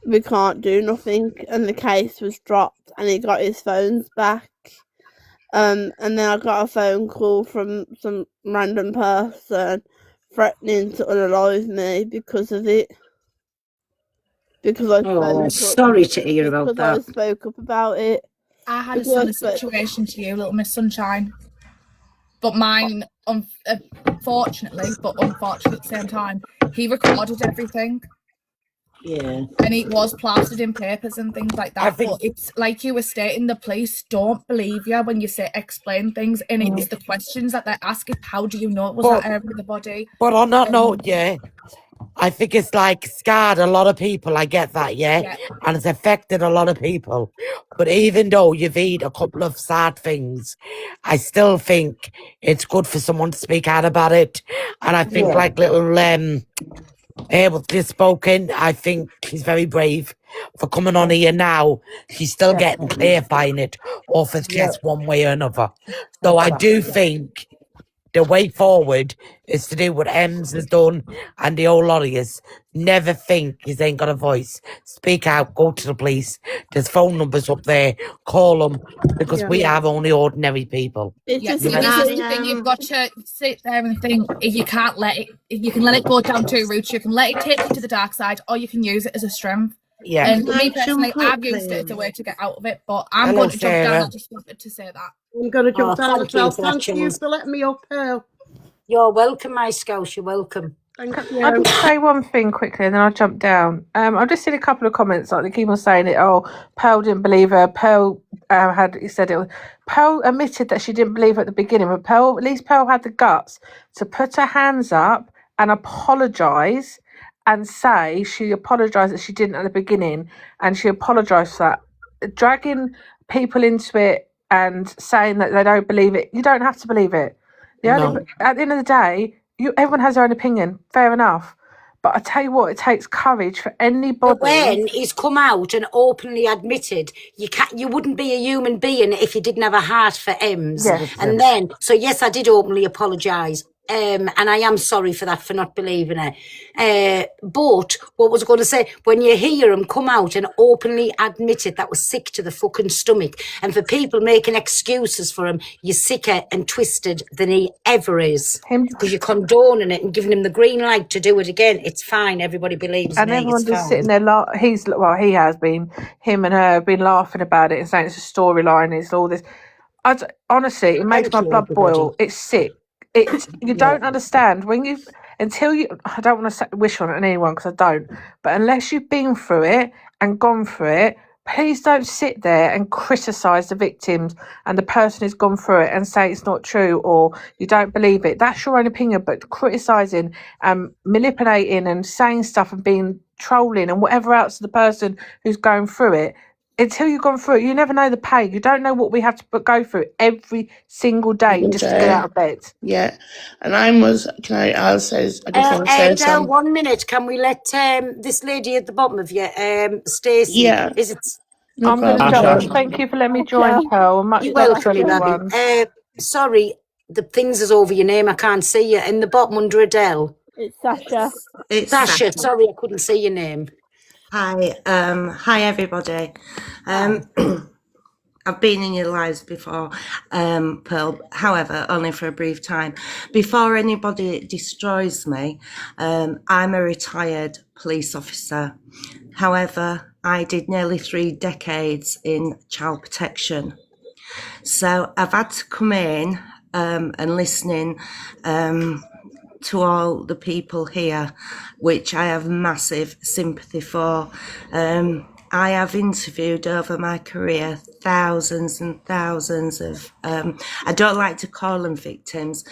we can't do nothing. And the case was dropped, and he got his phones back. And then I got a phone call from some random person threatening to unalive me because of it. Because I sorry to hear about that. I spoke up about it. I had a similar situation to you, Little Miss Sunshine. But mine, unfortunately, but unfortunately at the same time, he recorded everything. Yeah. And it was plastered in papers and things like that. But it's like you were stating, the police don't believe you when you say explain things. And it's the questions that they ask is, how do you know it was that area of the body? But on that note, I think it's like scarred a lot of people. I get that, Yeah. And it's affected a lot of people. But even though you've had a couple of sad things, I still think it's good for someone to speak out about it. And I think like little able to spoken, I think she's very brave for coming on here now. She's still getting clarifying it off his chest one way or another. So I do think the way forward is to do what Ems has done and the old lot of us. Never think you ain't got a voice. Speak out, go to the police. There's phone numbers up there. Call them because we have only ordinary people. This is the thing, you've got to sit there and think, you can't let it, you can let it go down two routes. You can let it take you to the dark side, or you can use it as a strength. Yeah. And me personally, I've used it as a way to get out of it, but I'm going to jump down. I just wanted to say that. I'm going to jump down as well. Thank Thank you for letting me up, Pearl. You're welcome, my Scouse. You're welcome. Thank I'll you. just say one thing quickly and then I'll jump down. I've just seen a couple of comments, like they keep on saying it, Pearl didn't believe her. Pearl Pearl admitted that she didn't believe her at the beginning, but at least Pearl had the guts to put her hands up and apologise and say she apologised that she didn't at the beginning, and she apologised for that. Dragging people into it and saying that they don't believe it, you don't have to believe it. At the end of the day, everyone has their own opinion, fair enough. But I tell you what, it takes courage for anybody. But when he's come out and openly admitted, you wouldn't be a human being if you didn't have a heart for Ems. Yes. And then, so yes, I did openly apologise. And I am sorry for that, for not believing her. But what was I going to say? When you hear him come out and openly admit it, that was sick to the fucking stomach. And for people making excuses for him, you're sicker and twisted than he ever is. Because you're condoning it and giving him the green light to do it again. It's fine. Everybody believes and me. And everyone it's just fine. sitting there. He has been. Him and her have been laughing about it and saying it's a storyline. It's all this. Honestly, it makes my blood boil. It's sick. You don't understand I don't want to wish on it on anyone because I don't, but unless you've been through it and gone through it, please don't sit there and criticise the victims and the person who's gone through it and say it's not true or you don't believe it. That's your own opinion, but criticising and manipulating and saying stuff and being trolling and whatever else to the person who's going through it, until you've gone through it, you never know the pain. You don't know what we have to go through every single day just to get out of bed. Yeah. And I just want to say Adele, 1 minute. Can we let this lady at the bottom of you, Stacey? Yeah. Is it? No I'm going to jump. Thank you for letting me join, Pearl. Much You're love to welcome, everyone. baby. Sorry, the things is over your name. I can't see you. In the bottom under Adele. It's Sasha. It's Sasha. Sorry, I couldn't see your name. Hi, hi everybody. I've been in your lives before, Pearl, however, only for a brief time. Before anybody destroys me, I'm a retired police officer. However, I did nearly 3 decades in child protection. So I've had to come in and listening to all the people here, which I have massive sympathy for. I have interviewed over my career thousands and thousands of, I don't like to call them victims,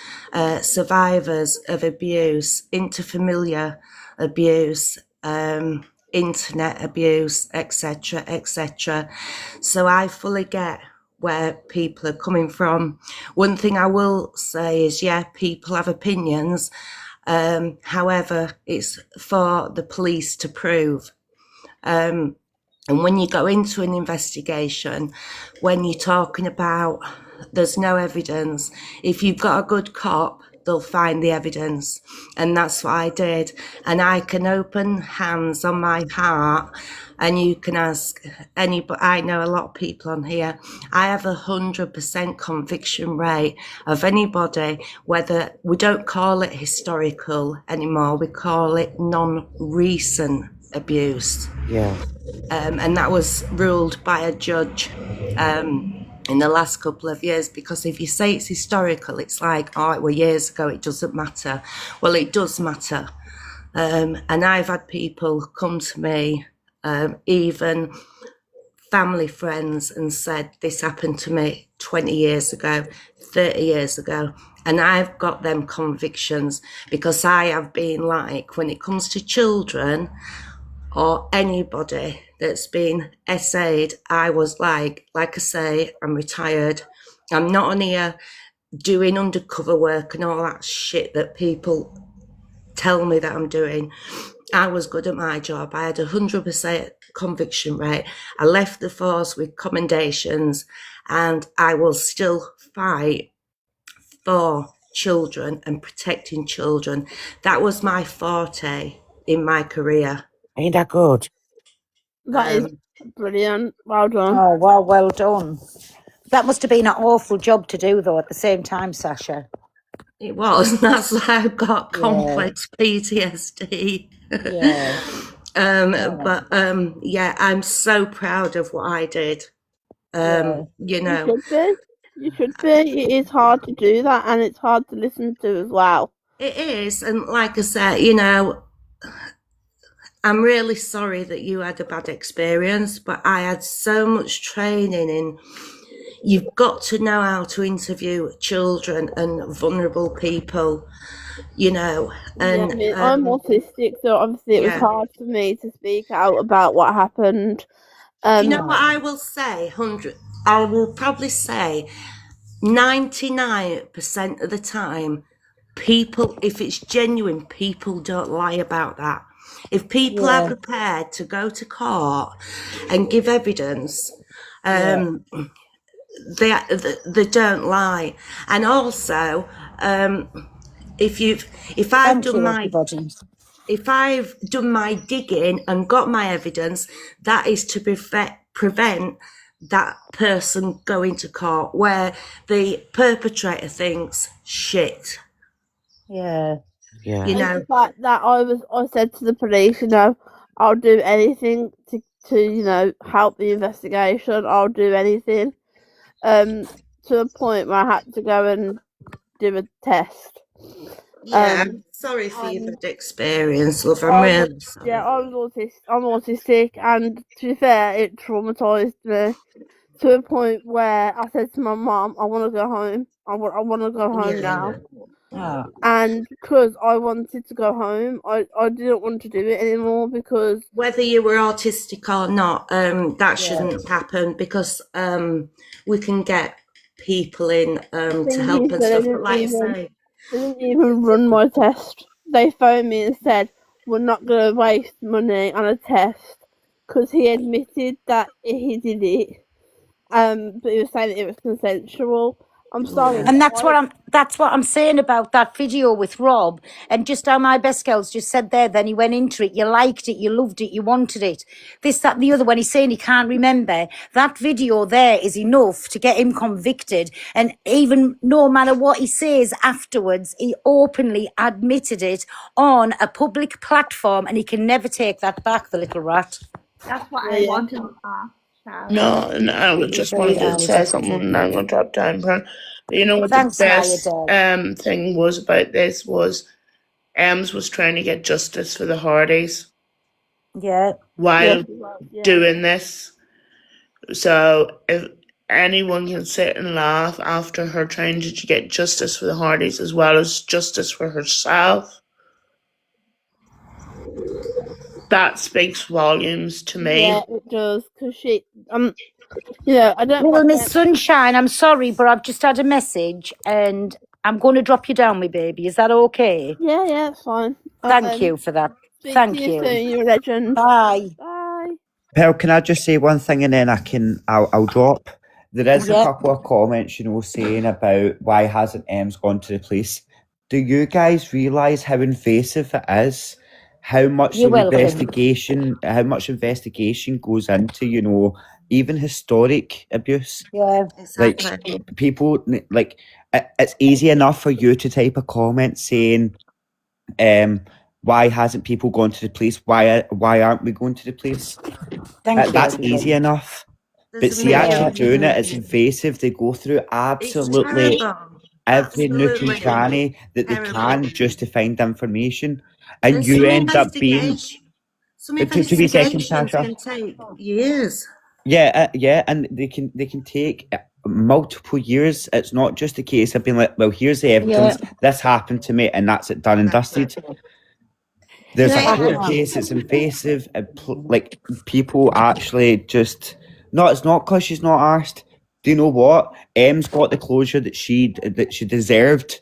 survivors of abuse, interfamiliar abuse, internet abuse, etc., etc. So I fully get where people are coming from. One thing I will say is, yeah, people have opinions. However, it's for the police to prove. And when you go into an investigation, when you're talking about there's no evidence, if you've got a good cop, they'll find the evidence. And that's what I did. And I can open hands on my heart, and you can ask anybody. I know a lot of people on here. I have 100% conviction rate of anybody, whether we don't call it historical anymore, we call it non-recent abuse. Yeah. And that was ruled by a judge in the last couple of years, because if you say it's historical, it's like, oh, it were years ago, it doesn't matter. Well, it does matter. And I've had people come to me, even family friends, and said, this happened to me 20 years ago, 30 years ago. And I've got them convictions because I have been like, when it comes to children or anybody that's been essayed, I was like I say, I'm retired. I'm not on here doing undercover work and all that shit that people tell me that I'm doing. I was good at my job. I had 100% conviction rate. I left the force with commendations, and I will still fight for children and protecting children. That was my forte in my career. Ain't that good? That is brilliant. Well done. Oh, well done. That must have been an awful job to do, though, at the same time, Sasha. It was. That's why I've got complex PTSD. Yeah. But yeah, I'm so proud of what I did. You know, You should be. You should be. It is hard to do that, and it's hard to listen to as well. it is. And like I said, you know, I'm really sorry that you had a bad experience, but I had so much training in. You've got to know how to interview children and vulnerable people, you know. And yeah, I mean, I'm autistic, so obviously it was hard for me to speak out about what happened. Do you know what I will say? I will probably say 99% of the time, people, if it's genuine, people don't lie about that. If people are prepared to go to court and give evidence, they don't lie. And also, if I've done my digging and got my evidence, that is to prevent that person going to court where the perpetrator thinks shit. Yeah. Yeah. You know, the fact that I said to the police, you know, I'll do anything to you know, help the investigation. I'll do anything. To the point where I had to go and do a test. Yeah, I'm sorry for your bad experience, love. I'm really sorry. Yeah, I'm autistic, and to be fair, it traumatised me to a point where I said to my mum, I want to go home. I want to go home now. Oh. And because I wanted to go home, I didn't want to do it anymore because... Whether you were autistic or not, that shouldn't happen, because we can get people in to help and stuff. But like I say, they didn't even run my test. They phoned me and said, we're not going to waste money on a test, because he admitted that he did it. But he was saying that it was consensual. I'm sorry. And that's what I'm saying about that video with Rob, and just how my best girls just said there. Then he went into it. You liked it. You loved it. You wanted it. This, that, and the other. When he's saying he can't remember, that video there is enough to get him convicted. And even no matter what he says afterwards, he openly admitted it on a public platform, and he can never take that back. The little rat. That's what I wanted. No, and I would just wanted to say something, and I'm going to drop down, Bran. You know what Thanks, the best thing was about this was Ems was trying to get justice for the Hardys. Yeah. while Yeah. doing this. So if anyone can sit and laugh after her trying to get justice for the Hardys as well as justice for herself, that speaks volumes to Yeah, me. it does. Because she, yeah, I don't Little want Miss them. Sunshine, I'm sorry, but I've just had a message and I'm going to drop you down, my baby. Is that okay? Yeah, it's fine. Thank you for that. Speak to Thank you you. soon, you legend. Bye. Bye. Pearl, can I just say one thing and then I'll drop. There is a Yeah. couple of comments, saying about why hasn't Ems gone to the police. Do you guys realise how invasive it is? How much You're welcome. investigation goes into, even historic abuse. Yeah. Like people, it's easy enough for you to type a comment saying, why hasn't people gone to the police? Why aren't we going to the police? Thank That's you. easy enough. There's But a see, actually doing it, million. it's invasive. They go through It's absolutely terrible. every nook and Absolutely cranny that they terrible. can just to find information. And And you some end up being... some To be second, investigations Sasha. can take years. Yeah, and they can take multiple years. It's not just a case of being like, well, here's the evidence, this happened to me, and that's it, done and dusted. There's a court case, it's invasive, like people actually just... No, it's not because she's not asked. Do you know what? Em's got the closure that she deserved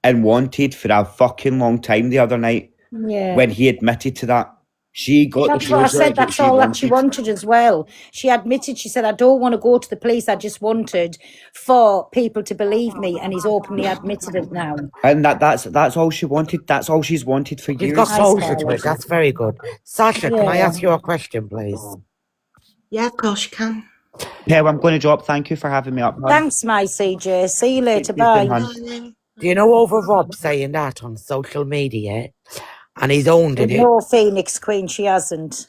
and wanted for a fucking long time the other night Yeah. when he admitted to that. She got That's the what I closure said. that That's she all that she wanted. wanted as well. She admitted, she said, I don't want to go to the police. I just wanted for people to believe me. And he's openly admitted it now. And that's all she wanted. That's all she's wanted for She's years. got closer to it. That's very good. Sasha, can I Yeah. ask you a question, please? Yeah, of course you can. Pearl, I'm going to drop. Thank you for having me up. hon. Thanks, my CJ. See you later. Speak to you Bye. soon, hon. Do you know over Rob saying that on social media? And he's owned it. No, Phoenix Queen, she hasn't.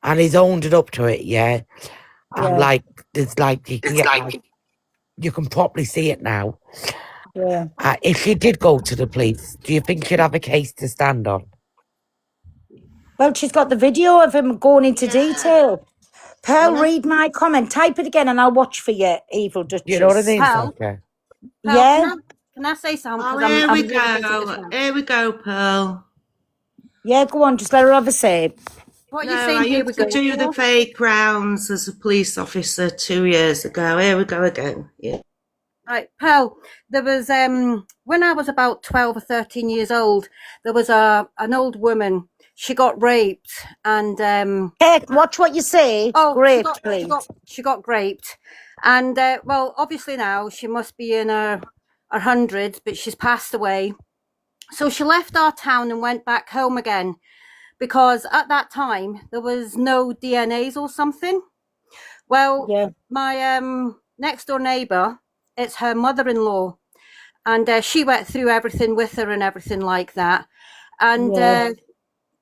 And he's owned it up to it, yeah. And Yeah. there's you can get you can properly see it now. Yeah. If she did go to the police, do you think she'd have a case to stand on? Well, she's got the video of him going into detail. Pearl, read my comment. Type it again and I'll watch for you, Evil Duchess. You know what I mean, Pearl? Sasha? Yeah. Can I say something? Oh, 'Cause here I'm we really busy go. this month. Here we go, Pearl. Yeah, go on. Just let her have a say. What are No, you saying? I Here we used to go. do the fake rounds as a police officer 2 years ago. Here we go again. Yeah. Right, Pearl, there was when I was about 12 or 13 years old, there was an old woman. She got raped and Hey, watch what you say. Great, please. she got raped. And well, obviously now she must be in her hundreds, but she's passed away. So she left our town and went back home again because at that time there was no DNAs or something. Well, my next door neighbour, it's her mother-in-law, and she went through everything with her and everything like that. And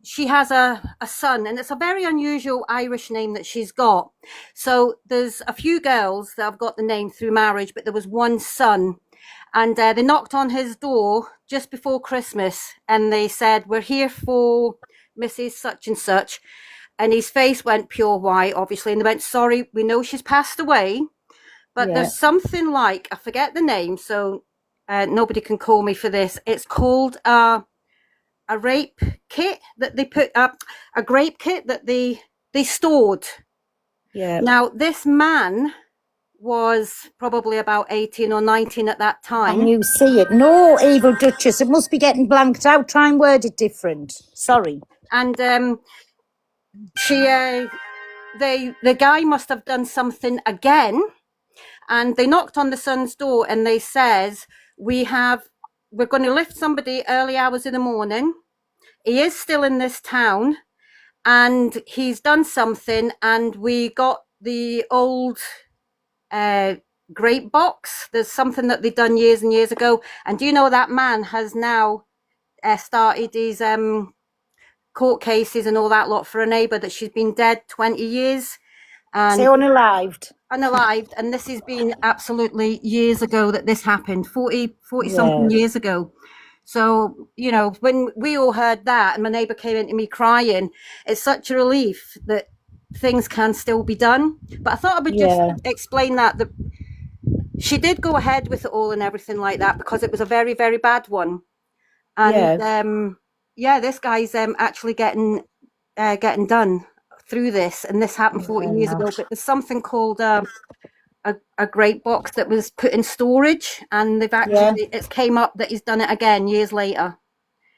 she has a son, and it's a very unusual Irish name that she's got. So there's a few girls that have got the name through marriage, but there was one son. And they knocked on his door just before Christmas, and they said, "We're here for Mrs. Such and Such." And his face went pure white, obviously, and they went, "Sorry, we know she's passed away, but there's something like, I forget the name, so nobody can call me for this. It's called a rape kit that they put up, a grape kit that they stored." Yeah. Now, this man was probably about 18 or 19 at that time. And you see it. No, Evil Duchess. It must be getting blanked out. Try and word it different. Sorry. And the guy must have done something again, and they knocked on the son's door and they says, we're going to lift somebody early hours in the morning. He is still in this town and he's done something, and we got the old grape box. There's something that they've done years and years ago, and do you know that man has now started his court cases and all that lot for a neighbour that she's been dead 20 years. And say unalived. Unalived, and this has been absolutely years ago that this happened, 40 something years ago. So, you know, when we all heard that and my neighbour came into me crying, it's such a relief that things can still be done. But I thought I would just explain that she did go ahead with it all and everything like that because it was a very, very bad one. And this guy's actually getting done through this, and this happened 40 years ago. But there's something called a great box that was put in storage, and they've actually it's came up that he's done it again years later.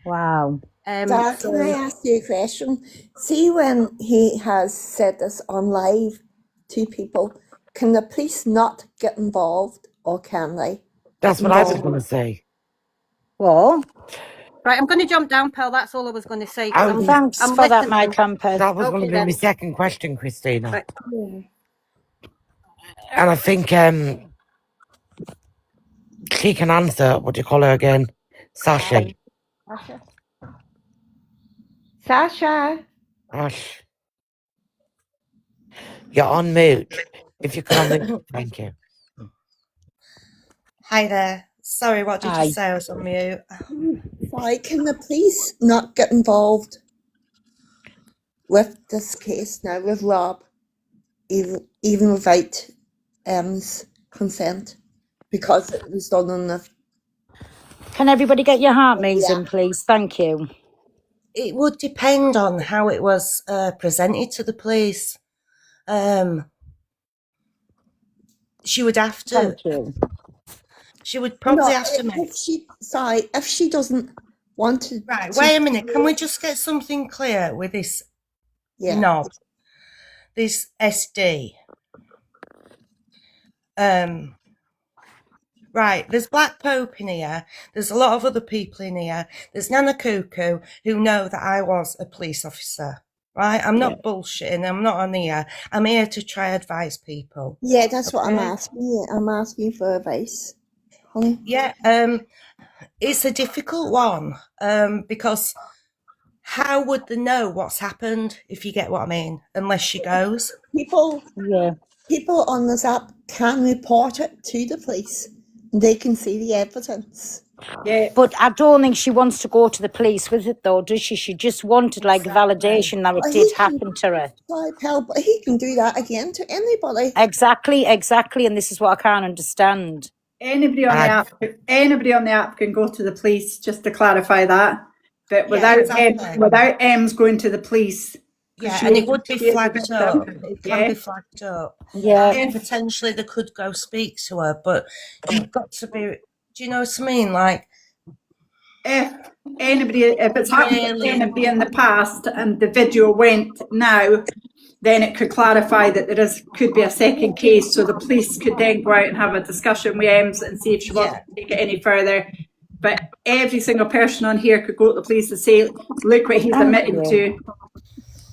Wow. Dad, can I ask you a question? See, when he has said this on live to people, can the police not get involved, or can they? That's what I was going to say. What? Right, I'm going to jump down, Pearl. That's all I was going to say. Thanks I'm for that, listening. my campus. That was going to be then. my second question, Christina. Right. And I think she can answer. What do you call her again? Sasha. Sasha. Ash. You're on mute. If you can unmute, thank you. Hi there. Sorry, what did you say? I was on mute. Sorry, can the police not get involved with this case now with Rob, even without M's consent, because it was done on the... Can everybody get your heart maze in, please? Thank you. It would depend on how it was presented to the police. She would have to. Thank you. She would probably have to make... if she doesn't want to... Right, wait a minute. Can we just get something clear with this knob? This SD. Right, there's Black Pope in here. There's a lot of other people in here. There's Nana Cuckoo who know that I was a police officer. Right, I'm not bullshitting. I'm not on here. I'm here to try advise people. Yeah, that's what I'm asking. I'm asking for advice. Honey. Yeah, it's a difficult one because how would they know what's happened, if you get what I mean, unless she goes? People on this app can report it to the police. They can see the evidence. Yeah, but I don't think she wants to go to the police with it, though, does she? She just wanted like validation that it did happen to her. Sorry, pal, but he can do that again to anybody. Exactly, and this is what I can't understand. Anybody on the app can go to the police, just to clarify that. But without Ems going to the police. Yeah, and it would be flagged up. It can be flagged up. Yeah. And potentially they could go speak to her, but you've got to be, do you know what I mean? Like, if it's happened to anybody in the past and the video went now, then it could clarify that there could be a second case, so the police could then go out and have a discussion with Ems and see if she wants to take it any further. But every single person on here could go to the police and say, look what he's admitted to.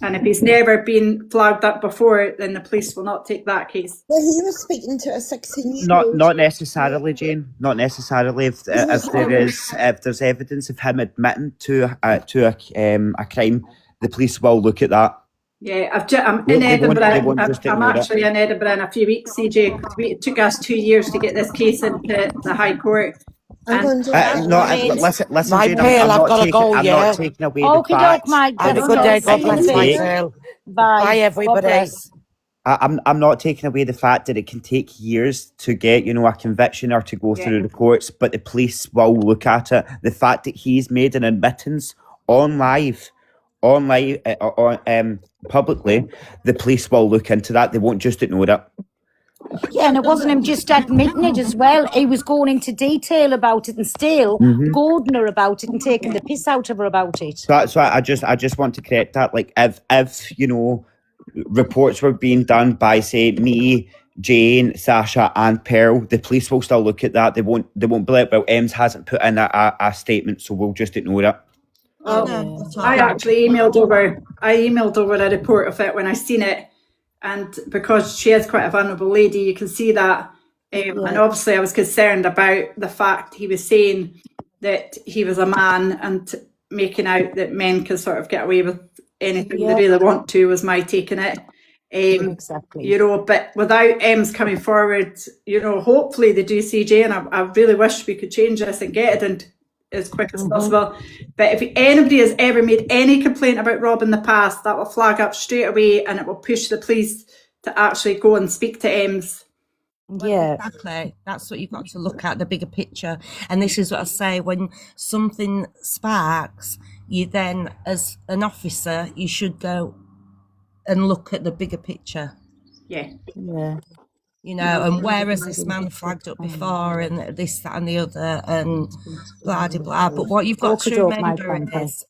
And if he's never been flagged up before, then the police will not take that case. Well, he was speaking to a 16-year-old. Not necessarily, Jane. Not necessarily. If there's evidence of him admitting to a crime, the police will look at that. Yeah, I'm in Edinburgh. I'm actually in Edinburgh in a few weeks, CJ. It took us 2 years to get this case into the High Court. Listen, Jane, I'm not taking away the fact. Have a good day. God bless myself. Bye, everybody. I'm not taking away the fact that it can take years to get, a conviction or to go through the courts, but the police will look at it. The fact that he's made an admittance publicly, the police will look into that. They won't just ignore it. Yeah, and it wasn't him just admitting it as well. He was going into detail about it and still goading her about it and taking the piss out of her about it. So that's why I just want to correct that. Like if reports were being done by, say, me, Jane, Sasha, and Pearl, the police will still look at that. They won't be like, well, Ems hasn't put in a statement, so we'll just ignore it. I actually emailed over a report of it when I seen it. And because she is quite a vulnerable lady, you can see that. And obviously I was concerned about the fact he was saying that he was a man and making out that men can sort of get away with anything they really want to, was my take on it. Exactly. But without Ems coming forward, hopefully they do, CJ, and I really wish we could change this and get it as quick as possible. But if anybody has ever made any complaint about Rob in the past, that will flag up straight away and it will push the police to actually go and speak to Ems. Yeah. Exactly. That's what you've got to look at, the bigger picture. And this is what I say, when something sparks, you then, as an officer, you should go and look at the bigger picture. Yeah. Yeah. You know, and where has this man flagged up before, and this, that, and the other, and blah, blah, blah. But what you've got to Okey-doke, my remember friend. is,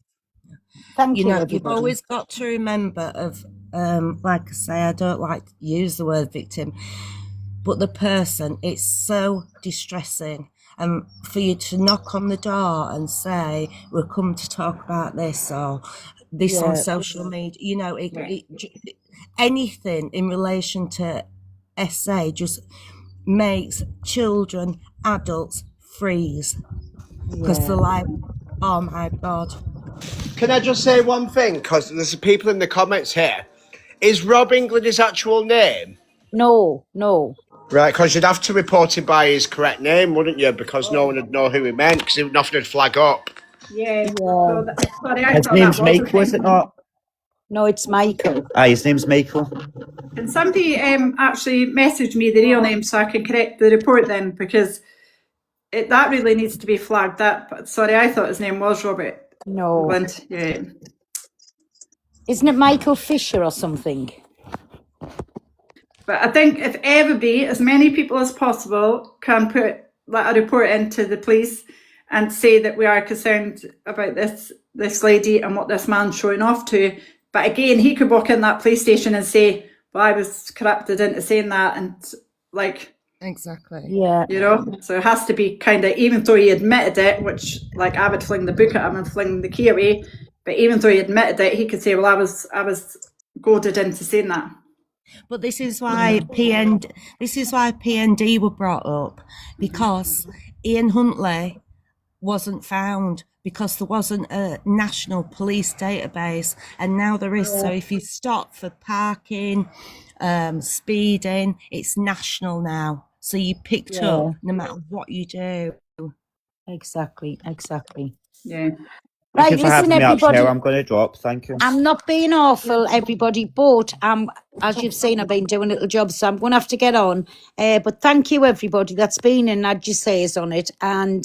Thank you, you've everybody. always got to remember of, like I say, I don't like to use the word victim, but the person, it's so distressing. And for you to knock on the door and say, we'll come to talk about this, or this on Yeah. social media, you know, anything in relation to SA just makes children, adults freeze. Because Yeah. they're like, oh my God. Can I just say one thing? Because there's people in the comments here. Is Rob England his actual name? No. Right, because you'd have to report him by his correct name, wouldn't you? Because no one would know who he meant, because nothing would flag up. Yeah. So sorry, I His thought name's that was Michael, is it not? No, it's Michael. His name's Michael. Can somebody actually message me the real name so I can correct the report then? Because that really needs to be flagged. Sorry, I thought his name was Robert. No. England. Yeah. Isn't it Michael Fisher or something? But I think if everybody, as many people as possible, can put a report into the police and say that we are concerned about this lady and what this man's showing off to. But again, he could walk in that police station and say, well, I was corrupted into saying that, and like... Exactly. Yeah. You know, so it has to be kind of, even though he admitted it, which like I would fling the book at him and fling the key away, but even though he admitted it, he could say, well, I was goaded into saying that. But this is why PND were brought up, because Ian Huntley wasn't found, because there wasn't a national police database, and now there is. So if you stop for parking, speeding, it's national now. So you picked up no matter what you do. Exactly. Yeah. Right, Thank you for having listen, me up, everybody. Cheryl. I'm going to drop. Thank you. I'm not being awful, everybody, but as you've seen, I've been doing little jobs, so I'm going to have to get on. But thank you, everybody that's been in, I'd just say, is on it. And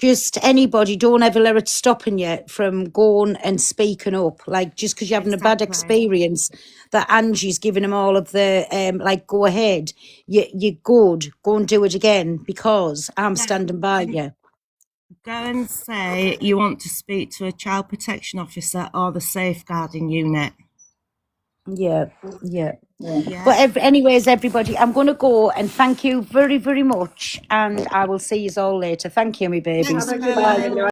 just anybody, don't ever let it stopping you from going and speaking up. Like, just because you're having a bad experience, that Angie's giving them all of the, go ahead. You're good. Go and do it again, because I'm standing by you. Go and say you want to speak to a child protection officer or the safeguarding unit. Yeah. But anyways, everybody, I'm going to go, and thank you very, very much, and I will see you all later. Thank you, my babies. Have a good night.